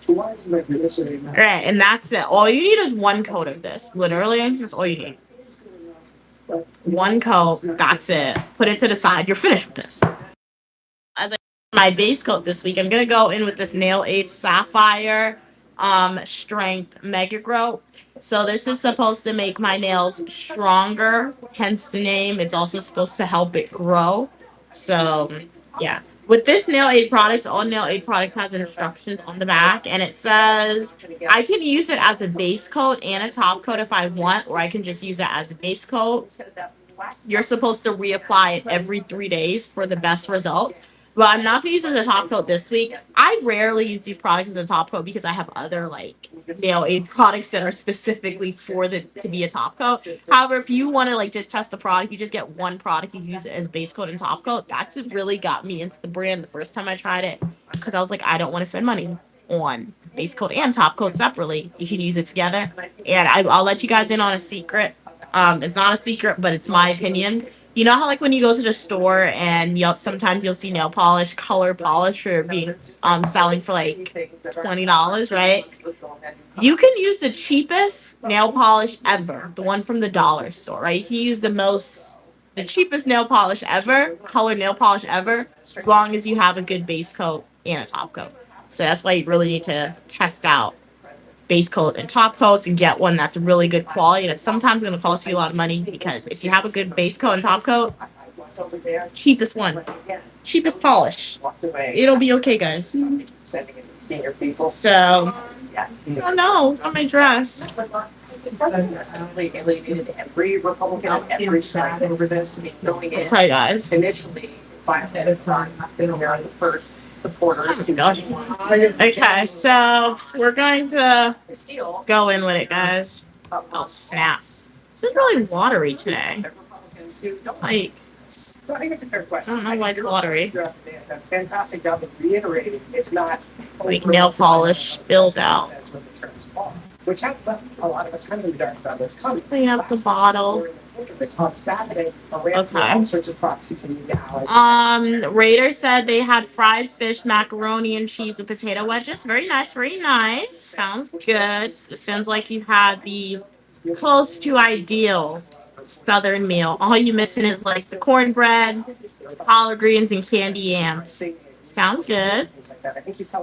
Right, and that's it. All you need is one coat of this. Literally, that's all you need. One coat, that's it. Put it to the side. You're finished with this. As I my base coat this week, I'm gonna go in with this Nail Aid Sapphire Strength Mega Grow. So this is supposed to make my nails stronger, hence the name. It's also supposed to help it grow. So yeah. With this Nail Aid products, all Nail Aid products has instructions on the back, and it says I can use it as a base coat and a top coat if I want, or I can just use it as a base coat. You're supposed to reapply it every 3 days for the best results. But I'm not going to use it as a top coat this week. I rarely use these products as a top coat because I have other like Nail Aid products that are specifically for to be a top coat. However, if you want to like just test the product, you just get one product, you use it as base coat and top coat. That's what really got me into the brand the first time I tried it, because I was like, I don't want to spend money on base coat and top coat separately. You can use it together. And I'll let you guys in on a secret. It's not a secret, but it's my opinion. You know how like when you go to the store and sometimes you'll see nail polish, color polish for being selling for like $20, right? You can use the cheapest nail polish ever, the one from the dollar store, right? You can use the cheapest nail polish ever, colored nail polish ever, as long as you have a good base coat and a top coat. So that's why you really need to test out base coat and top coats and get one that's really good quality. That's sometimes going to cost you a lot of money, because if you have a good base coat and top coat, cheapest one, cheapest polish, it'll be okay, guys. So, oh no, it's on my dress. The president essentially alienated every Republican on every side over this. I mean, going in Okay, guys. initially, they are the first supporters. Oh my gosh. Okay, so we're going to go in with it, guys. Oh, snap. This is really watery today. Like, I think it's a fair question. I don't know why it's watery. Fantastic job of reiterating it's not Like nail polish spilled out. That's what the terms are. Which has left a lot of us kind of in the dark about what's coming. Clean up the bottle. On Saturday, Okay. all sorts of proxies in the hours. Raider said they had fried fish, macaroni, and cheese with potato wedges. Very nice, very nice. Sounds good. It sounds like you had the close to ideal Southern meal. All you missing is like the cornbread, collard greens, and candy yams. Sounds good.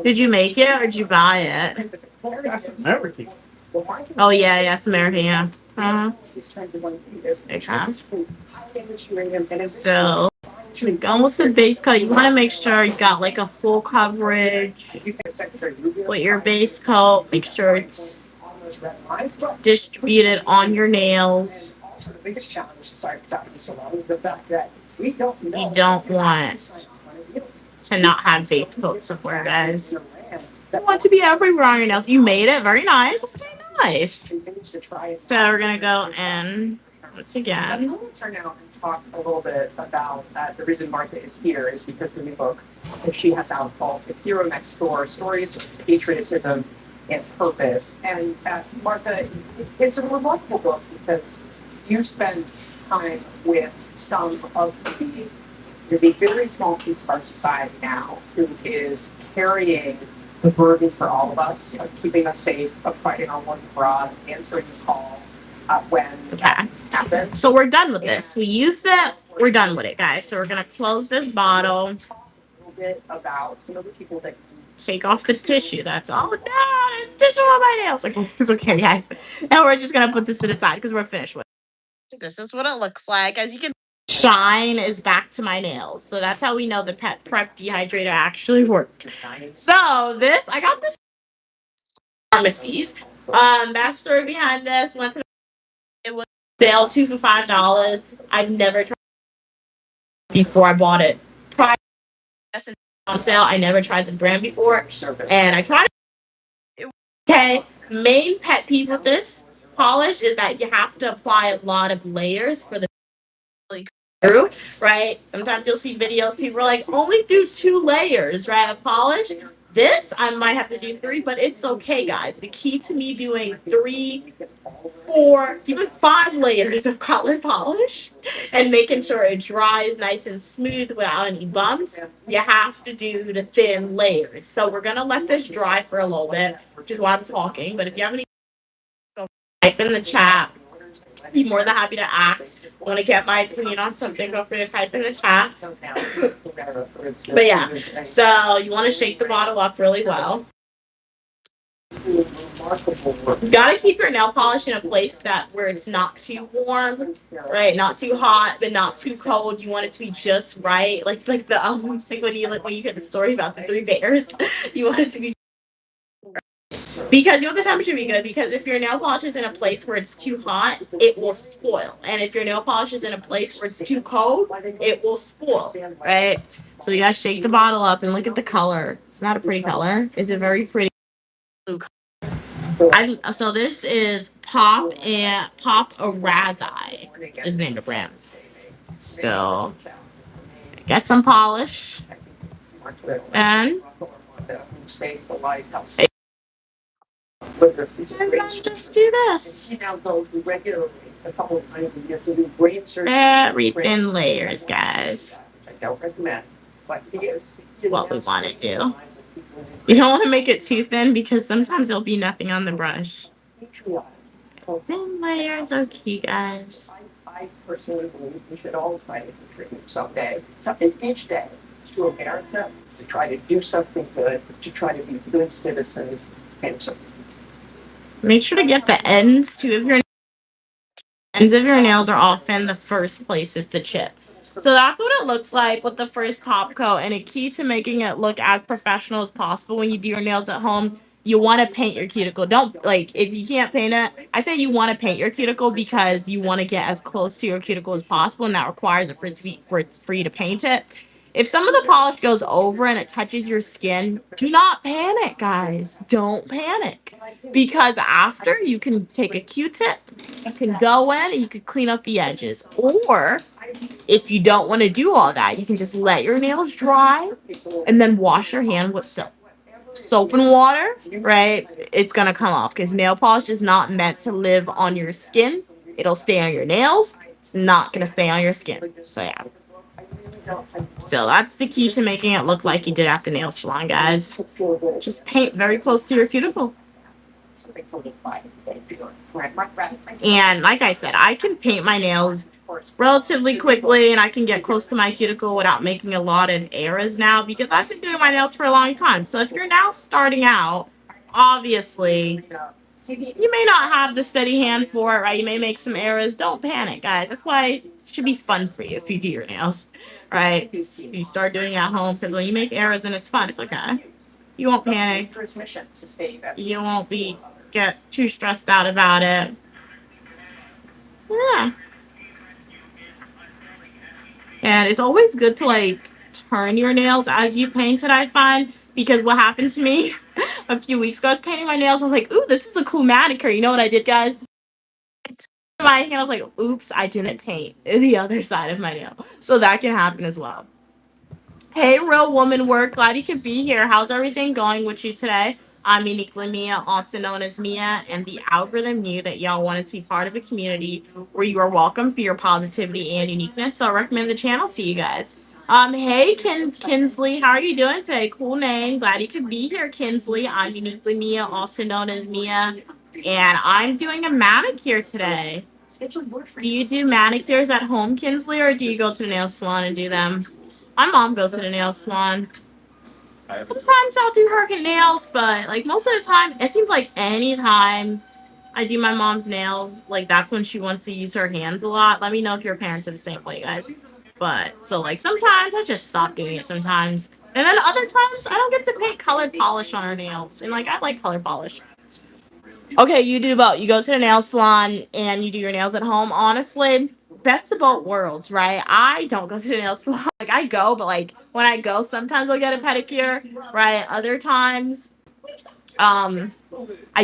Did you make it or did you buy it? That's American. Oh yeah, yes, American, yeah. So, going with the base coat, you want to make sure you got like a full coverage with your base coat. Make sure it's distributed on your nails. So the biggest challenge, sorry for talking so long, is the fact that we don't know. You don't want to not have base coat somewhere, guys. You want to be everywhere on your nails. You made it. Very nice. Okay, nice. So we're going to go in once again. I want to turn now and talk a little bit about the reason Martha is here is because the new book that she has out called It's Hero Next Door, Stories of Patriotism and Purpose. And Martha, it's a remarkable book because you spent time with some of the, there's a very small piece of our society now who is carrying the burden for all of us of keeping us safe, of fighting our war abroad, answering the call when Okay. happens. So we're done with this. We used it. We're done with it, guys. So we're gonna close this bottle. A little bit about some of the people that Take off the tissue. That's all. No, there's tissue on my nails. Okay, it's okay, guys. Now we're just gonna put this to the side because we're finished with it. This is what it looks like. As you can, shine is back to my nails. So that's how we know the Pet Prep dehydrator actually worked. So this, I got this pharmacies. Backstory behind this. Went to it was sale 2 for $5. I've never tried it before I bought it. Prior on sale, I never tried this brand before, and I tried it. Okay, main pet peeve with this polish is that you have to apply a lot of layers for the through, right? Sometimes you'll see videos, people are like, only do 2 layers, right, of polish. This, I might have to do 3, but it's okay, guys. The key to me doing 3, 4, even 5 layers of color polish and making sure it dries nice and smooth without any bumps, you have to do the thin layers. So we're going to let this dry for a little bit, which is why I'm talking. But if you have any, type in the chat. Be more than happy to ask. Want to get my opinion on something, feel free to type in the chat. But yeah, so you want to shake the bottle up really well. You gotta keep your nail polish in a place where it's not too warm, right? Not too hot, but not too cold. You want it to be just right, like when you hear the story about the 3 bears, you want it to be. Because you want the temperature to be good, because if your nail polish is in a place where it's too hot, it will spoil. And if your nail polish is in a place where it's too cold, it will spoil, right? So you gotta shake the bottle up and look at the color. It's not a pretty color. Is it very pretty? Blue color. So this is Pop Arazi is the name of the brand. So get some polish and just do this. Very thin layers, guys. This is what we want to do. You don't want to make it too thin because sometimes there'll be nothing on the brush. Thin layers are key, guys. I personally believe we should all try to contribute something each day to America, to try to do something good, to try to be good citizens, and so make sure to get the ends too. If your ends of your nails are often the first places to chip. So that's what it looks like with the first top coat. And a key to making it look as professional as possible when you do your nails at home, you want to paint your cuticle. Don't, like, if you can't paint it, I say you want to paint your cuticle because you want to get as close to your cuticle as possible, and that requires it for you to paint it. If some of the polish goes over and it touches your skin, do not panic, guys. Don't panic. Because after, you can take a Q-tip, you can go in and you can clean up the edges. Or if you don't want to do all that, you can just let your nails dry and then wash your hand with soap. Soap and water, right? It's going to come off because nail polish is not meant to live on your skin. It'll stay on your nails. It's not going to stay on your skin. So yeah. So that's the key to making it look like you did at the nail salon, guys. Just paint very close to your cuticle. And like I said, I can paint my nails relatively quickly and I can get close to my cuticle without making a lot of errors now because I've been doing my nails for a long time. So if you're now starting out, obviously, you may not have the steady hand for it, right? You may make some errors. Don't panic, guys. That's why it should be fun for you if you do your nails, right? You start doing it at home because when you make errors and it's fun, it's okay. You won't panic. You won't get too stressed out about it. Yeah. And it's always good to like turn your nails as you paint it, I find, because what happened to me a few weeks ago, I was painting my nails. I was like, ooh, this is a cool manicure. You know what I did, guys? My hand, I was like, oops, I didn't paint the other side of my nail. So that can happen as well. Hey, Real Woman Work. Glad you could be here. How's everything going with you today? I'm Uniquely Mia, also known as Mia, and the algorithm knew that y'all wanted to be part of a community where you are welcome for your positivity and uniqueness. So I recommend the channel to you guys. Hey Kinsley, how are you doing today? Cool name. Glad you could be here, Kinsley. I'm Uniquely Mia, also known as Mia, and I'm doing a manicure today. Do you do manicures at home, Kinsley, or do you go to the nail salon and do them? My mom goes to the nail salon. Sometimes I'll do her nails, but like most of the time, it seems like anytime I do my mom's nails, like that's when she wants to use her hands a lot. Let me know if your parents are the same way, guys. But so like sometimes I just stop doing it sometimes. And then other times I don't get to paint colored polish on her nails. And like I like color polish. Okay, you do both. You go to the nail salon and you do your nails at home. Honestly, best of both worlds, right? I don't go to the nail salon. Like I go, but like when I go, sometimes I'll get a pedicure, right? Other times, I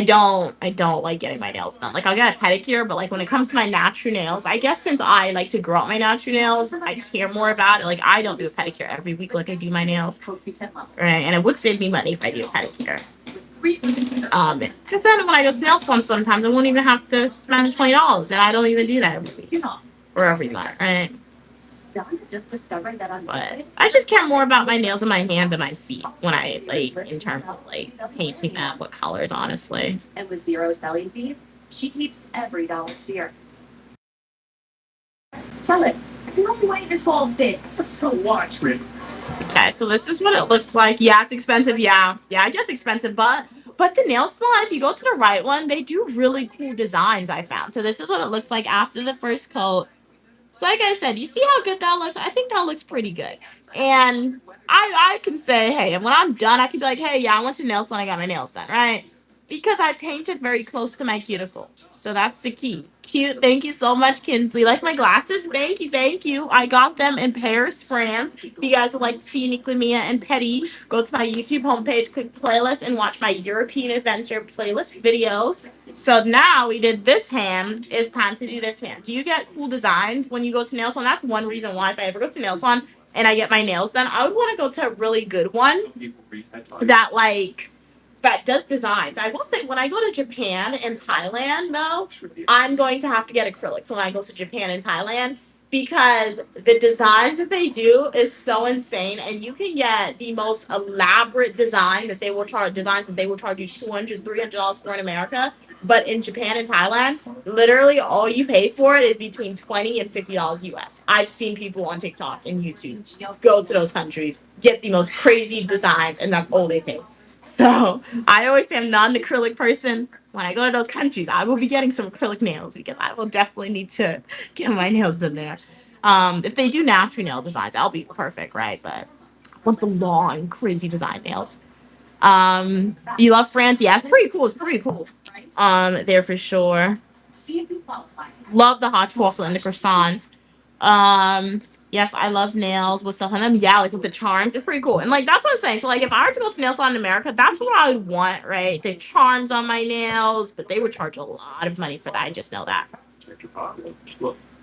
don't like getting my nails done. Like I'll get a pedicure, but like when it comes to my natural nails, I guess since I like to grow out my natural nails, I care more about it. Like I don't do a pedicure every week like I do my nails. Right. And it would save me money if I do a pedicure. Because then when I go to nail salon sometimes I won't even have to spend $20 and I don't even do that every week or every month, right? But I just care more about my nails and my hand than my feet when I like in terms of like painting them with colors, honestly. And with zero selling fees, she keeps every dollar she earns. Sell it. I love the way this all fits. So watch me. Okay, so this is what it looks like. Yeah, it's expensive. Yeah, it gets expensive, but the nail salon, if you go to the right one, they do really cool designs, I found. So this is what it looks like after the first coat. So like I said, you see how good that looks? I think that looks pretty good. And I can say, hey, and when I'm done, I can be like, hey, yeah, I went to nail salon, I got my nails done, right? Because I painted very close to my cuticle. So that's the key. Cute. Thank you so much, Kinsley. Like my glasses? Thank you. I got them in Paris, France. If you guys would like to see Uniquely Mia and Petty, go to my YouTube homepage, click playlist, and watch my European Adventure playlist videos. So now we did this hand. It's time to do this hand. Do you get cool designs when you go to nail salon? That's one reason why if I ever go to nail salon and I get my nails done, I would want to go to a really good one that does designs. I will say when I go to Japan and Thailand though, I'm going to have to get acrylics when I go to Japan and Thailand because the designs that they do is so insane and you can get the most elaborate designs that they will charge you $200-$300 for in America. But in Japan and Thailand, literally all you pay for it is between $20 and $50 US. I've seen people on TikTok and YouTube go to those countries, get the most crazy designs, and that's all they pay. So I always say I'm not an acrylic person. When I go to those countries, I will be getting some acrylic nails because I will definitely need to get my nails in there. If they do natural nail designs, that'll be perfect, right? But I want the long, crazy design nails. You love France? Yeah, it's pretty cool. There for sure. Love the hot chocolate and the croissants. Yes, I love nails with stuff on them. Yeah, like with the charms, it's pretty cool. And like that's what I'm saying. So like if I were to go to nail salon in America, that's what I would want, right? The charms on my nails, but they would charge a lot of money for that. I just know that.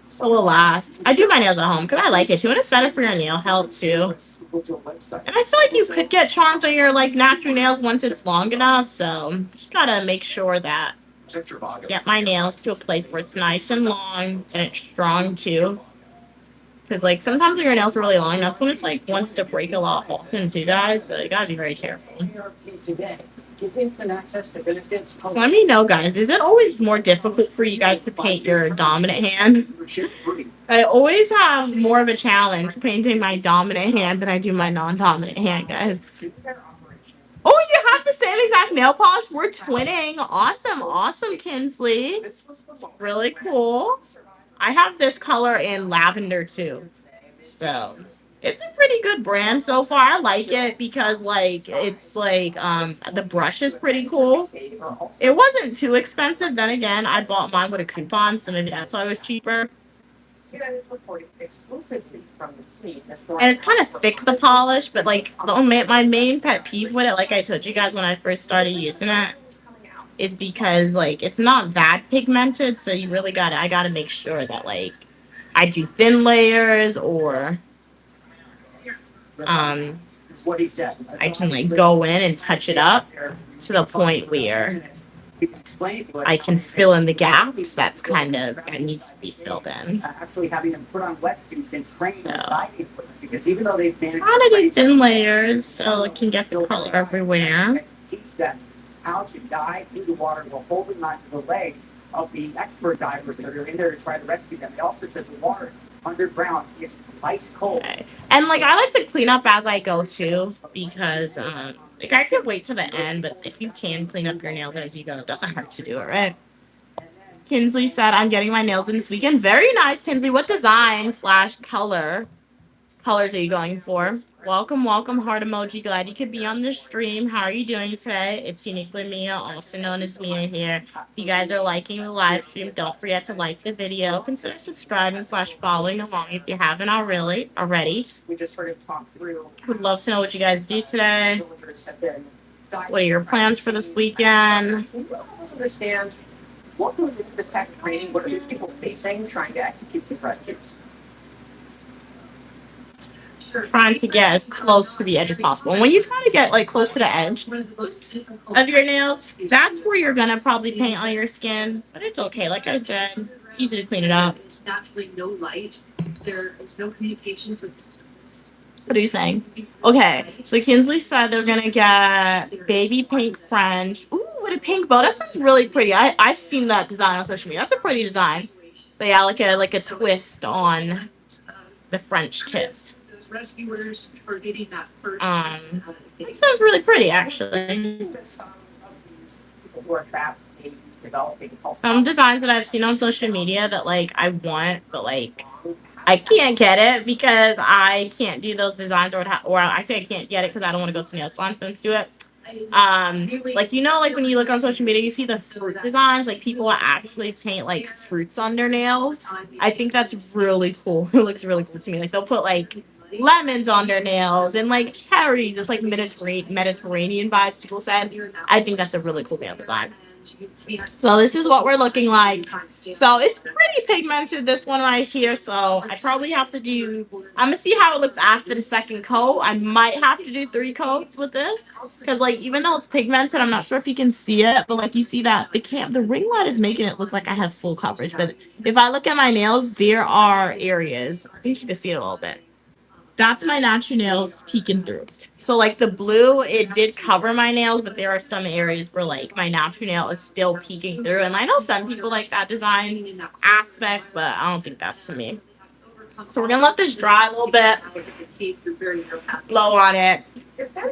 So alas, I do my nails at home because I like it too, and it's better for your nail health too. And I feel like you could get charms on your like natural nails once it's long enough. So just gotta make sure that get my nails to a place where it's nice and long and it's strong too. Because like sometimes when your nails are really long, that's when it's like wants to break a lot often too, guys. So you gotta be very careful. Let me know, guys. Is it always more difficult for you guys to paint your dominant hand? I always have more of a challenge painting my dominant hand than I do my non-dominant hand, guys. Oh, you have the same exact nail polish? We're twinning. Awesome, Kinsley. Really cool. I have this color in lavender too. So it's a pretty good brand so far. I like it because like it's like the brush is pretty cool. It wasn't too expensive. Then again, I bought mine with a coupon, so maybe that's why it was cheaper. And it's kind of thick, the polish, but like my main pet peeve with it, like I told you guys when I first started using it, is because like it's not that pigmented, so you really I gotta make sure that like I do thin layers or That's what he said. I can like go in and touch it up to the point where I can fill in the gaps. That's kind of that needs to be filled in. Actually having them put on wetsuits and train So, their diving equipment, because even though they've managed kind of do thin layers so it can get the color everywhere. teach them how to dive into water while holding onto the legs of the expert divers that are in there to try to rescue them. They also said the water underground is ice cold. Okay. And like I like to clean up as I go too because like I could wait to the end, but if you can clean up your nails as you go, it doesn't hurt to do it, right? Kinsley said, I'm getting my nails in this weekend. Very nice, Kinsley. What design / colors are you going for? Welcome, welcome, heart emoji. Glad you could be on the stream. How are you doing today? It's Uniquely Mia, also known as Mia here. If you guys are liking the live stream, don't forget to like the video. Consider subscribing / following along if you haven't already. We just sort of talked through. Would love to know what you guys do today. Villagers have been diving. What are your plans for this weekend? Can you help us understand what goes into this type of training? What are these people facing trying to execute these rescues? Trying to get as close to the edge as possible. And when you try to get like close to the edge of your nails, that's where you're gonna probably paint on your skin. But it's okay, like I said, easy to clean it up. There's naturally no light. There is no communications with the surface. What are you saying? Okay, so Kinsley said they're gonna get baby pink French. Ooh, with a pink bow. That sounds really pretty. I've seen that design on social media. That's a pretty design. So yeah, like a twist on the French tip. Those rescuers are getting that first. It sounds really pretty, actually. Some of these people who are trapped in developing Some designs that I've seen on social media that like I want, but like I can't get it because I can't do those designs, or I say I can't get it because I don't want to go to nail salon for them to do it. Like you know, like when you look on social media, you see the fruit designs. Like people actually paint like fruits on their nails. I think that's really cool. It looks really cool to me. Like they'll put like lemons on their nails and like cherries. It's like Mediterranean vibes. People said. I think that's a really cool nail design. So this is what we're looking like. So it's pretty pigmented, this one right here. So I probably have to do, I'm gonna see how it looks after the second coat. I might have to do 3 coats with this. Because like even though it's pigmented, I'm not sure if you can see it, but like you see that the ring light is making it look like I have full coverage. But if I look at my nails, there are areas. I think you can see it a little bit. That's my natural nails peeking through. So like the blue, it did cover my nails, but there are some areas where like my natural nail is still peeking through. And I know some people like that design aspect, but I don't think that's to me. So we're gonna let this dry a little bit, blow on it,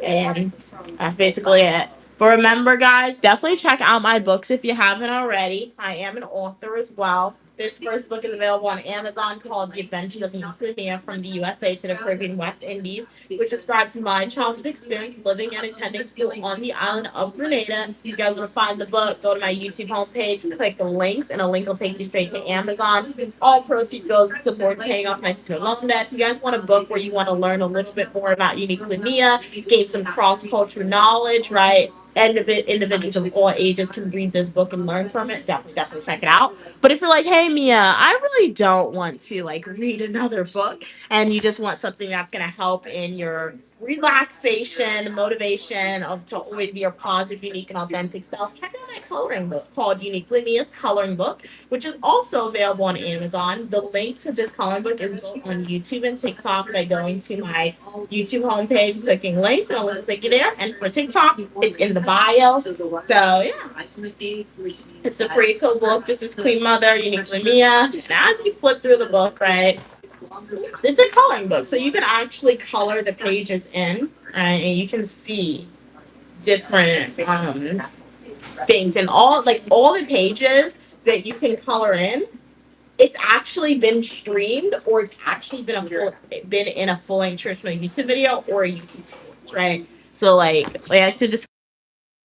and that's basically it. But remember, guys, definitely check out my books if you haven't already. I am an author as well. This first book is available on Amazon called The Adventures of Uniquely Mia from the USA to the Caribbean West Indies, which describes my childhood experience living and attending school on the island of Grenada. If you guys want to find the book, go to my YouTube homepage, click the links, and a link will take you straight to Amazon. All proceeds go to support paying off my student loan debt. If you guys want a book where you want to learn a little bit more about Uniquely Mia, gain some cross-cultural knowledge, right? Individuals of all ages can read this book and learn from it. Definitely check it out. But if you're like, hey Mia, I really don't want to like read another book, and you just want something that's gonna help in your relaxation, motivation of to always be your positive, unique, and authentic self, check out my coloring book called Uniquely Mia's Coloring Book, which is also available on Amazon. The link to this coloring book is both on YouTube and TikTok by going to my YouTube homepage, clicking links, and I'll take you there. And for TikTok, it's in the bio. So yeah, it's a pretty cool book. This is Queen Mother, Uniquely Mia. And as you flip through the book, right, it's a coloring book, so you can actually color the pages in, right, and you can see different things, and all the pages that you can color in. It's actually been streamed, or it's actually been in a full-length traditional YouTube video or a YouTube Shorts, right? So I like to just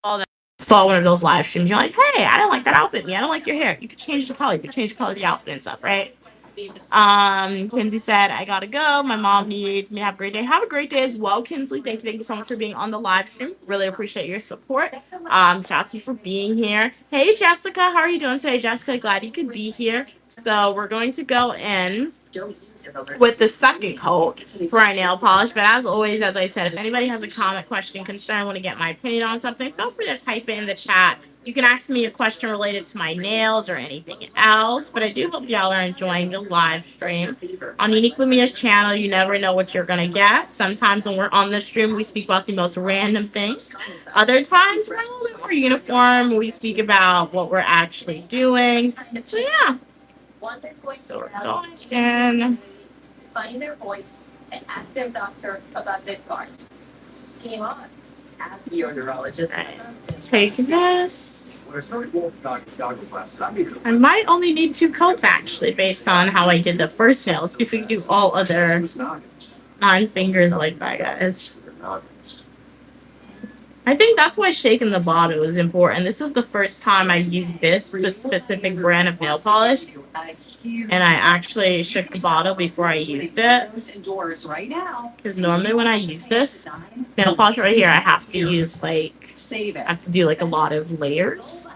all that. Saw one of those live streams. You're like, hey, I don't like that outfit. I don't like your hair. You could change the color. You could change the color of the outfit and stuff, right? Kinsley said, I gotta go. My mom needs me to have a great day. Have a great day as well, Kinsley. Thank you so much for being on the live stream. Really appreciate your support. Shout out to you for being here. Hey, Jessica, how are you doing today, Jessica? Glad you could be here. So we're going to go in don't use it over. with the second coat for our nail polish. But as always, as I said, if anybody has a comment, question, concern, want to get my opinion on something, feel free to type it in the chat. You can ask me a question related to my nails or anything else. But I do hope y'all are enjoying the live stream. On Uniquely Mia's channel, you never know what you're going to get. Sometimes when we're on the stream, we speak about the most random things. Other times, we're a little bit more uniform. We speak about what we're actually doing. So, yeah. So we're going in. Find their voice and ask their doctor about their card. Game on. Ask your neurologist. Right. Let's take this. When I started walking doctor's goggles glasses, I needed I might only need 2 coats actually, based on how I did the first nail. Let's see if we can do all other noggins. 9 fingers like that, guys. They're noggins. I think that's why shaking the bottle is important. This is the first time I used this specific brand of nail polish, and I actually shook the bottle before I used it. Indoors right now. Because normally when I use this nail polish right here, I have to use like, Save I it. have to do like a lot of layers.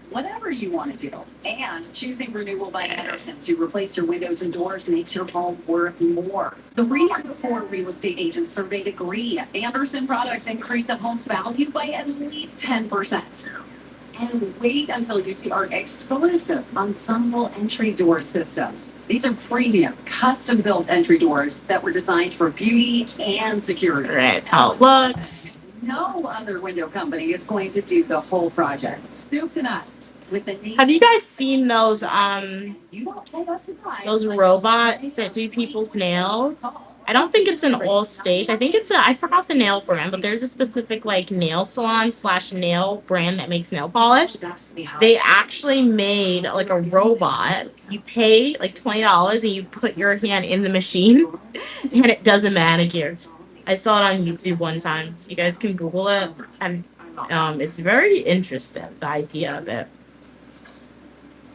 Whatever you want to do. And choosing Renewal by Anderson to replace your windows and doors makes your home worth more. 3 out of 4 real estate agents surveyed agree. Anderson products increase a home's value by at least 10%. And wait until you see our exclusive ensemble entry door systems. These are premium, custom-built entry doors that were designed for beauty and security. Alright, that's how it looks. No other window company is going to do the whole project. Soup to nuts. With the Have you guys seen those You don't pay us a dime. those robots that do people's nails? I don't think it's in all states. I think it's I forgot the nail brand, but there's a specific like nail salon / nail brand that makes nail polish. They actually made like a robot. You pay like $20 and you put your hand in the machine and it does a manicure. I saw it on YouTube one time. You guys can Google it. And it's very interesting, the idea of it.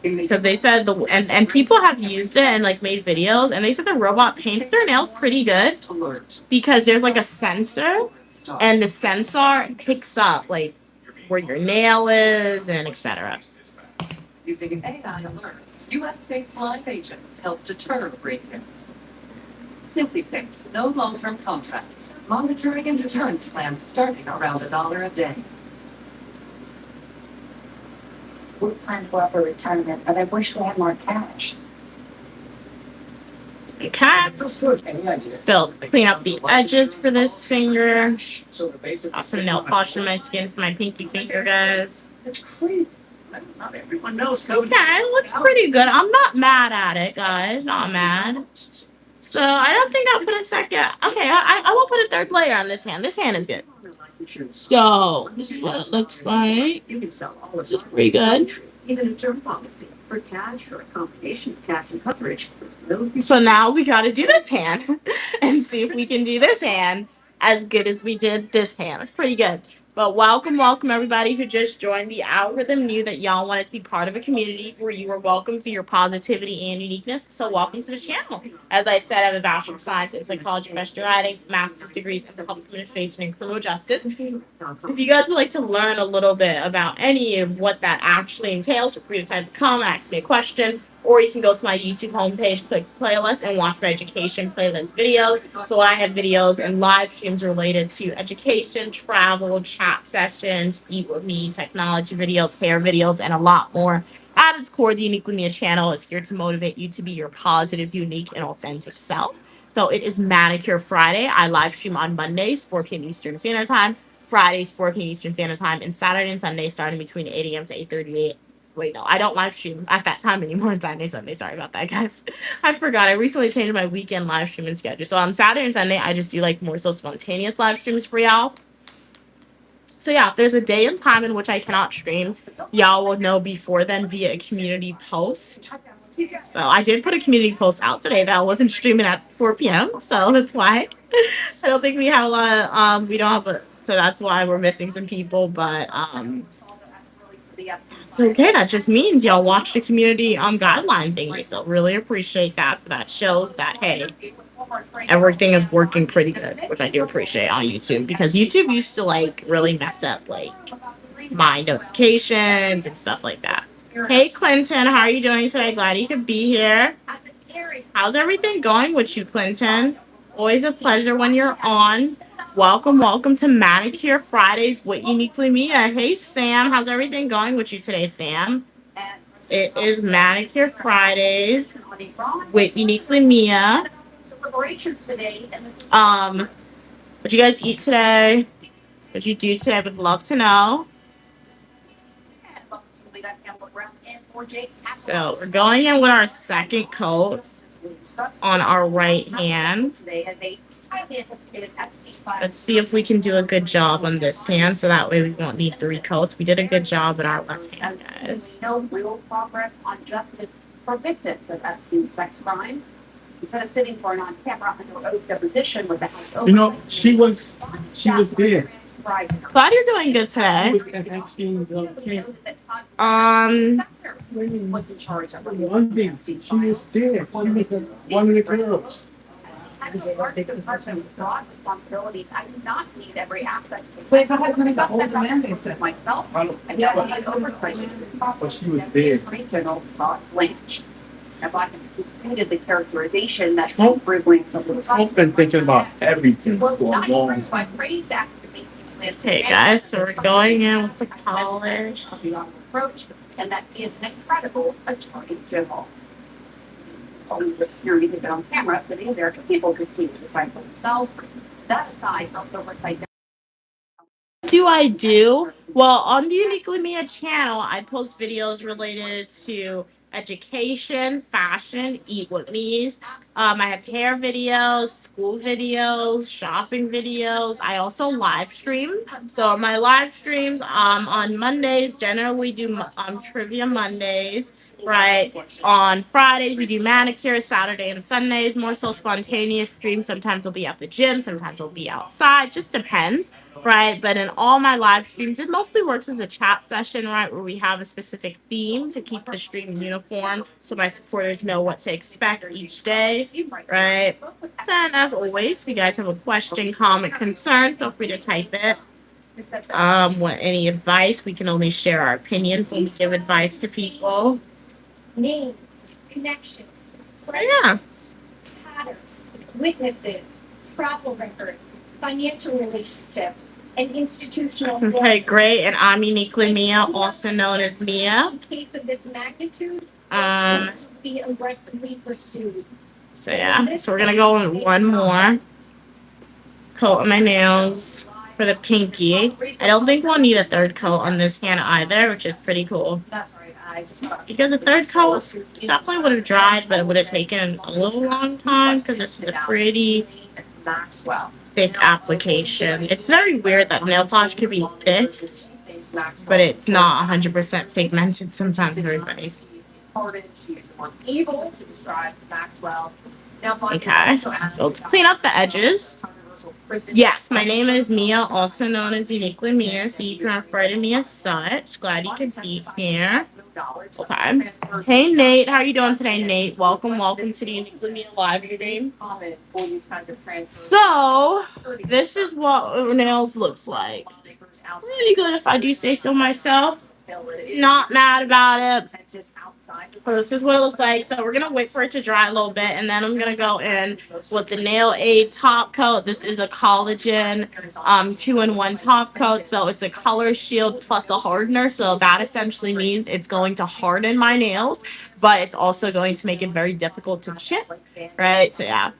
Because they said and people have used it and like made videos, and they said the robot paints their nails pretty good because there's like a sensor, and the sensor picks up like where your nail is and etc. Using AI alerts, US-based live agents help deter break-ins. Simply Safe, no long-term contracts. Monitoring and deterrence plans starting around $1 a day. We plan well for retirement, but I wish we had more cash. Okay. Still clean up the edges for this finger. Got some nail polish in my skin for my pinky finger, guys. It's crazy. Not everyone knows code. Okay, it looks pretty good. I'm not mad at it, guys. Not mad. So I don't think I'll put a second. Okay, I won't put a third layer on this hand. This hand is good. So this is what it looks like. You can sell all of This is pretty good. Even a term policy for cash or a combination of cash and coverage. So now we got to do this hand and see if we can do this hand as good as we did this hand. It's pretty good. But welcome everybody who just joined. The algorithm knew that y'all wanted to be part of a community where you were welcome for your positivity and uniqueness. So welcome to the channel. As I said, I have a Bachelor of Science in Psychology, Professional Writing, Master's degrees in Public Administration and Criminal Justice. If you guys would like to learn a little bit about any of what that actually entails, feel free to type a comment, ask me a question, or you can go to my YouTube homepage, click playlist, and watch my education playlist videos. So I have videos and live streams related to education, travel, chat sessions, eat with me, technology videos, hair videos, and a lot more. At its core, the Uniquely Mia channel is here to motivate you to be your positive, unique, and authentic self. So it is Manicure Friday. I live stream on Mondays, 4 p.m. Eastern Standard Time, Fridays, 4 p.m. Eastern Standard Time, and Saturday and Sunday starting between 8 a.m. to 8:38. Wait, no, I don't live stream at that time anymore on Saturday, Sunday. Sorry about that, guys. I forgot. I recently changed my weekend live streaming schedule. So on Saturday and Sunday, I just do like more so spontaneous live streams for y'all. So yeah, if there's a day and time in which I cannot stream, y'all will know before then via a community post. So I did put a community post out today that I wasn't streaming at 4 p.m. So that's why. I don't think we have a lot of, we don't have a, so that's why we're missing some people, but it's okay. That just means y'all watch the community guideline thingy. So really appreciate that. So that shows that, hey, everything is working pretty good, which I do appreciate on YouTube, because YouTube used to like really mess up like my notifications and stuff like that. Hey Clinton, how are you doing today? Glad you could be here. How's everything going with you, Clinton? Always a pleasure when you're on. Welcome, welcome to Manicure Fridays with Uniquely Mia. Hey, Sam. How's everything going with you today, Sam? It is Manicure Fridays with Uniquely Mia. What'd you guys eat today? What'd you do today? I would love to know. So we're going in with our second coat on our right hand. Let's see if we can do a good job on this hand, so that way we won't need 3 coats. We did a good job with our left hand, guys. No real progress on justice for victims of Epstein sex crimes. Instead of sitting for an on-camera under oath deposition with the House You know, she was there. Glad you're doing good She today. was at Epstein's camp. Was in charge of One thing, she was there. One of the girls. responsibilities. I do not need every aspect of this. But if her husband is an older man, they said. Myself. I don't- And yeah, has oversight of this process. But she was there. Attorney General Todd Blanche. Now, Biden disputed the characterization that Trump- Blanche of the Trump been thinking about everything for was a not long encouraged by time. praised activity. Okay, guys, so we're going in with the polish. Approach, and that he is an incredible attorney general. Only this hearing had been on camera, so the American people could see the decide for themselves. That aside, House Oversight. Do I do? Well, on the Uniquely Mia channel, I post videos related to education, fashion, eat with me. I have hair videos, school videos, shopping videos. I also live stream. So my live streams on Mondays generally we do trivia Mondays, right? On Fridays we do manicure, Saturday and Sundays more so spontaneous streams. Sometimes we'll be at the gym, sometimes we'll be outside, just depends. Right, but in all my live streams, it mostly works as a chat session, right, where we have a specific theme to keep the stream uniform so my supporters know what to expect each day, right? Then, as always, if you guys have a question, comment, concern, feel free to type it. Want any advice? We can only share our opinions when we give advice to people. Names, connections, Yeah. patterns, witnesses, travel records, financial relationships, and institutional. Okay, great. And I'm Uniquely Mia, also known as Mia. In case of this magnitude, Um, to be aggressively pursued. So yeah, so we're gonna go with one more coat on my nails for the pinky. I don't think we'll need a third coat on this hand either, which is pretty cool. That's right. I just Because a third coat definitely would have dried, but it would have taken a little long time because this is a pretty Maxwell. thick application. It's very weird that nail polish could be thick, but it's not 100% pigmented sometimes, everybody. She's able to describe Maxwell. Okay, so to clean up the edges, yes, my name is Mia, also known as Uniquely Mia, so you can refer to me as such. Glad you could be here. Okay. Hey, Nate. How are you doing today, Nate? Welcome, welcome to the Uniquely Mia live stream. So, this is what our nails looks like. Pretty good if I do say so myself. Not mad about it. So this is what it looks like. So we're gonna wait for it to dry a little bit, and then I'm gonna go in with the Nail Aid top coat. This is a collagen 2-in-1 top coat. So it's a color shield plus a hardener. So that essentially means it's going to harden my nails, but it's also going to make it very difficult to chip. Right? So yeah.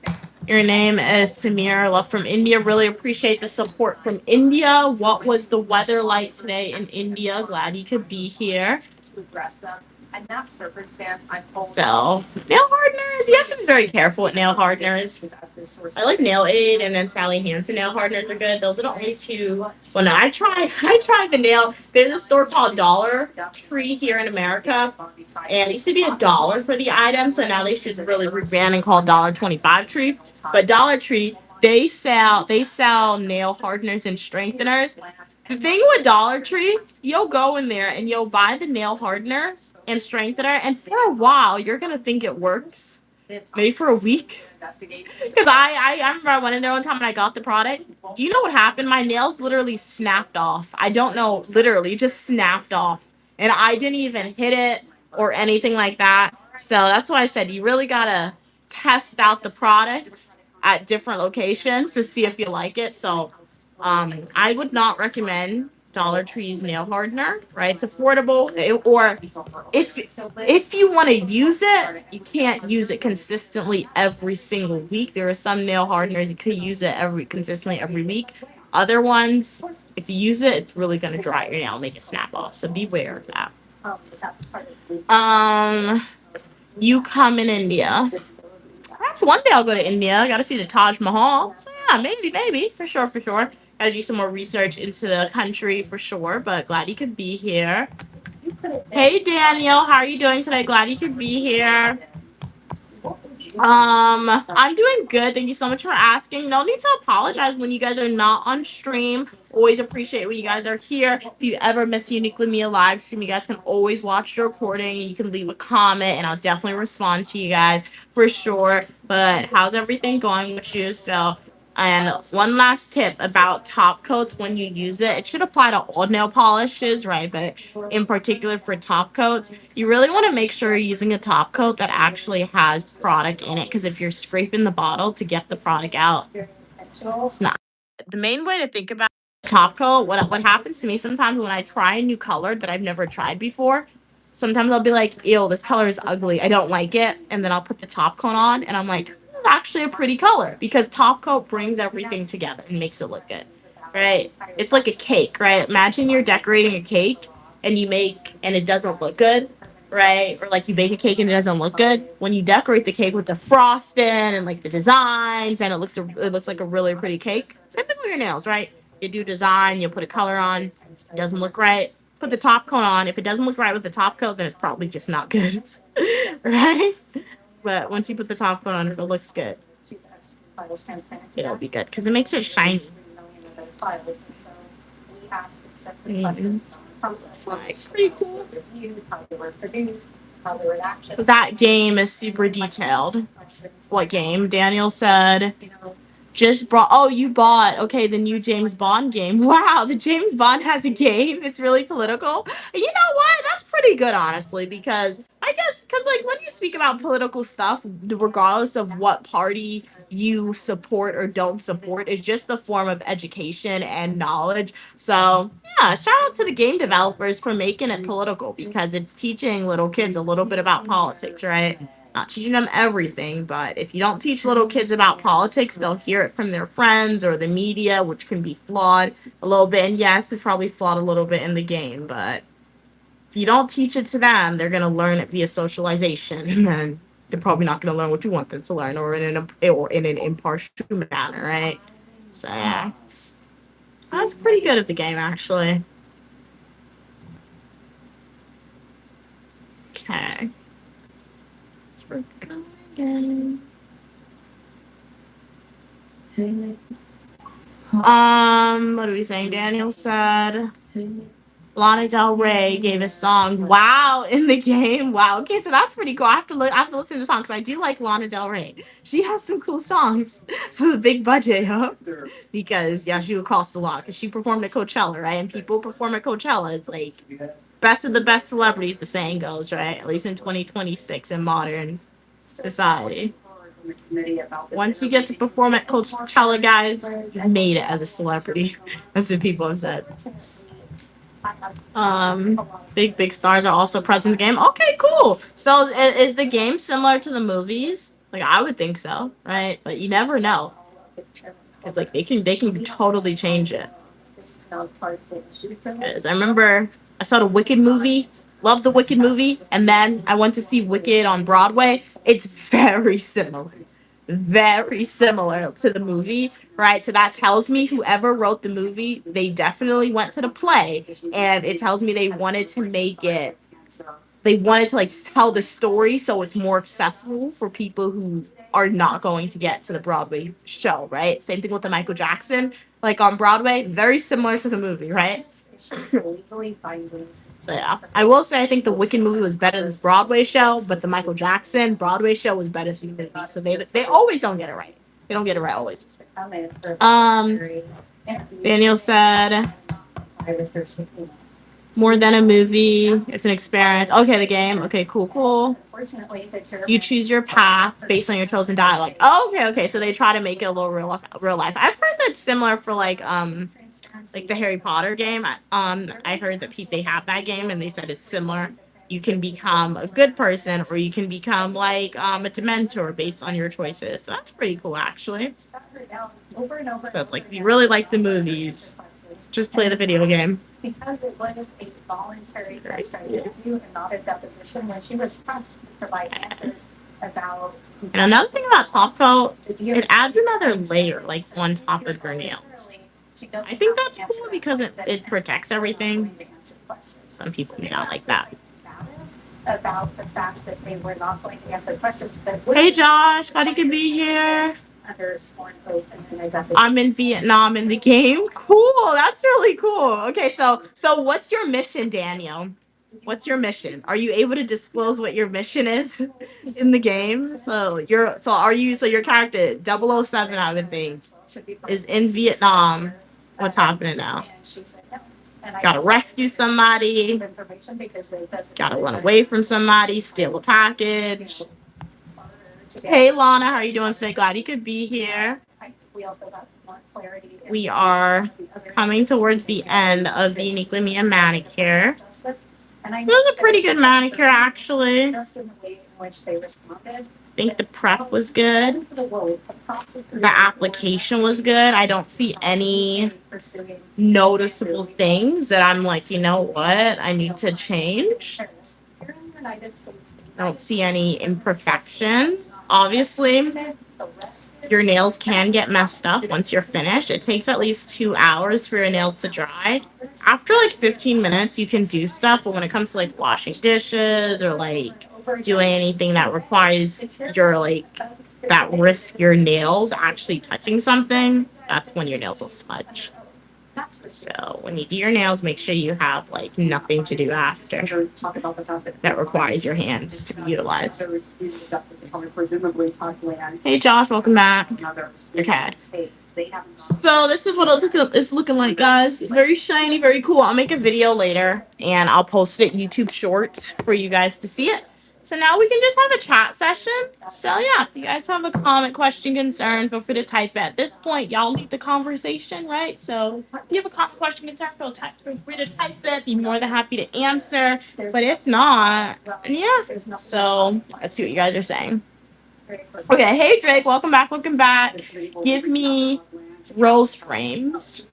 Your name is Samir, love from India. Really appreciate the support from India. What was the weather like today in India? Glad you could be here. In that circumstance, I told So, nail hardeners. You have to be very careful with nail hardeners. I like Nail Aid and then Sally Hansen nail hardeners are good. Those are the only two. When I tried the nail. There's a store called Dollar Tree here in America, and it used to be $1 for the item. So now they should really rebrand and call $1.25 Tree. But Dollar Tree, they sell nail hardeners and strengtheners. The thing with Dollar Tree, you'll go in there and you'll buy the nail hardener and strengthener, and for a while you're gonna think it works, maybe for a week. Because I remember I went in there one time and I got the product. Do you know what happened? My nails literally snapped off. I don't know, literally just snapped off, and I didn't even hit it or anything like that. So that's why I said you really gotta test out the products at different locations to see if you like it. So I would not recommend Dollar Tree's nail hardener, right? It's affordable, or if you want to use it, you can't use it consistently every single week. There are some nail hardeners you could use it consistently every week. Other ones, if you use it, it's really gonna dry your nail, make it snap off. So beware of that. You come in India. Perhaps one day I'll go to India. I gotta see the Taj Mahal. So yeah, maybe. For sure. Gotta do some more research into the country for sure, but glad you could be here. Hey Daniel, how are you doing today? Glad you could be here. I'm doing good. Thank you so much for asking. No need to apologize when you guys are not on stream. Always appreciate when you guys are here. If you ever miss Uniquely Mia live stream, you guys can always watch the recording and you can leave a comment and I'll definitely respond to you guys for sure. But how's everything going with you? So, and one last tip about top coats when you use it. It should apply to all nail polishes, right? But in particular for top coats, you really want to make sure you're using a top coat that actually has product in it. Because if you're scraping the bottle to get the product out, it's not. The main way to think about top coat, what happens to me sometimes when I try a new color that I've never tried before, sometimes I'll be like, ew, this color is ugly. I don't like it. And then I'll put the top coat on and I'm like, this is actually a pretty color because top coat brings everything together and makes it look good, right? It's like a cake, right? Imagine you're decorating a cake and it doesn't look good, right? Or like you bake a cake and it doesn't look good. When you decorate the cake with the frosting and like the designs and it looks like a really pretty cake. Same thing with your nails, right? You do design, you put a color on, it doesn't look right. Put the top coat on. If it doesn't look right with the top coat, then it's probably just not good, right? But once you put the top coat on, if it looks good, it'll be good because it makes it shiny. It's pretty cool. That game is super detailed. What game? Daniel said just brought. Oh, you bought. Okay, the new James Bond game. Wow, the James Bond has a game. It's really political. You know what? That's pretty good, honestly, because I guess like when you speak about political stuff, regardless of what party you support or don't support, is just a form of education and knowledge. So yeah, shout out to the game developers for making it political because it's teaching little kids a little bit about politics, right? Not teaching them everything, but if you don't teach little kids about politics, they'll hear it from their friends or the media, which can be flawed a little bit. And yes, it's probably flawed a little bit in the game, but if you don't teach it to them, they're gonna learn it via socialization, and then they're probably not gonna learn what you want them to learn, or in an impartial manner, right? So yeah, that's pretty good at the game, actually. Okay. We're going again. What are we saying? Daniel said Lana Del Rey gave a song. Wow, in the game. Wow. Okay, so that's pretty cool. I have to listen to the song because I do like Lana Del Rey. She has some cool songs. So the big budget, huh? Because yeah, she would cost a lot because she performed at Coachella, right? And people perform at Coachella is like best of the best celebrities, the saying goes, right? At least in 2026 in modern society. Once you get to perform at Coachella, guys, you've made it as a celebrity. That's what people have said. Big stars are also present in the game. Okay, cool. So is the game similar to the movies? Like I would think so, right? But you never know. Cause like they can totally change it. 'Cause I remember I saw the Wicked movie. Loved the Wicked movie, and then I went to see Wicked on Broadway. It's very similar to the movie, right? So that tells me whoever wrote the movie, they definitely went to the play, and it tells me they wanted to like tell the story so it's more accessible for people who are not going to get to the Broadway show, right? Same thing with the Michael Jackson, like on Broadway, very similar to the movie, right? So yeah, I will say I think the Wicked movie was better than the Broadway show, but the Michael Jackson Broadway show was better than the movie. So they always don't get it right. They don't get it right always. Daniel said More than a movie. It's an experience. Okay, the game. Okay, cool. Unfortunately, the German. You choose your path based on your chosen dialogue. Oh, okay. So they try to make it a little real life. I've heard that's similar for like the Harry Potter game. I heard that they have that game and they said it's similar. You can become a good person or you can become like a Dementor based on your choices. So that's pretty cool actually. So it's like if you really like the movies, just play the video game. Because it was a voluntary transcribed interview and not a deposition, when she was pressed to provide answers about. And another thing about top coat, it adds another layer like on top of your nails. I think that's cool because it protects everything. Some people may not like that. About the fact that they were not going to answer questions that. Hey Josh, glad you could be here. Under sworn oath and then a deposition. I'm in Vietnam in the game. Cool. That's really cool. Okay, so what's your mission, Daniel? What's your mission? Are you able to disclose what your mission is in the game? So your character 007, I would think, is in Vietnam. What's happening now? Gotta rescue somebody. Gotta run away from somebody. Steal a package. Hey Lana, how are you doing today? Glad you could be here. We are coming towards the end of the Uniquely Mia manicure. It was a pretty good manicure actually. I think the prep was good. The application was good. I don't see any noticeable things that I'm like, you know what, I need to change. I don't see any imperfections. Obviously, your nails can get messed up once you're finished. It takes at least 2 hours for your nails to dry. After like 15 minutes, you can do stuff, but when it comes to like washing dishes or like doing anything that requires that risk your nails actually touching something, that's when your nails will smudge. So when you do your nails, make sure you have like nothing to do after that requires your hands to be utilized. Hey Josh, welcome back. Okay. So this is what it's looking like, guys. Very shiny, very cool. I'll make a video later and I'll post it YouTube Shorts for you guys to see it. So now we can just have a chat session. So yeah, if you guys have a comment, question, concern, feel free to type it. At this point, y'all lead the conversation, right? So if you have a comment, question, concern, feel free to type it. Be more than happy to answer. But if not, yeah. So let's see what you guys are saying. Okay, hey Drake, welcome back. Give me rose frames.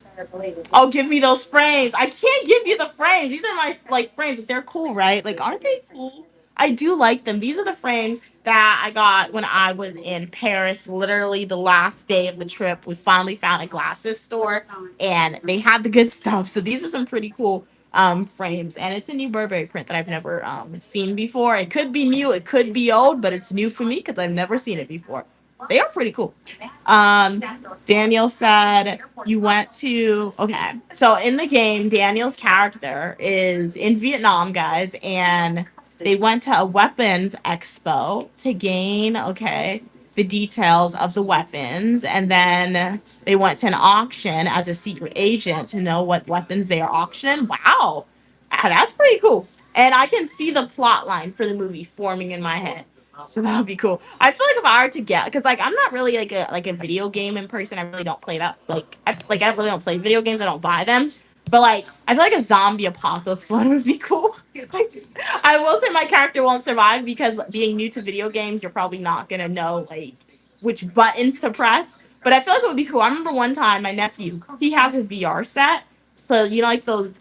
Oh, give me those frames. I can't give you the frames. These are my frames. They're cool, right? Like, aren't they cool? I do like them. These are the frames that I got when I was in Paris. Literally the last day of the trip, we finally found a glasses store and they had the good stuff. So these are some pretty cool frames, and it's a new Burberry print that I've never seen before. It could be new, it could be old, but it's new for me because I've never seen it before. They are pretty cool. Daniel said you went to, okay, so in the game, Daniel's character is in Vietnam, guys, and they went to a weapons expo to gain, the details of the weapons, and then they went to an auction as a secret agent to know what weapons they are auctioning. Wow, that's pretty cool. And I can see the plot line for the movie forming in my head. So that would be cool. I feel like if I were to get, because I'm not really like a video game in person. I really don't play that. I really don't play video games. I don't buy them. But I feel like a zombie apocalypse one would be cool. I will say my character won't survive because being new to video games, you're probably not gonna know which buttons to press. But I feel like it would be cool. I remember one time my nephew, he has a VR set. So those,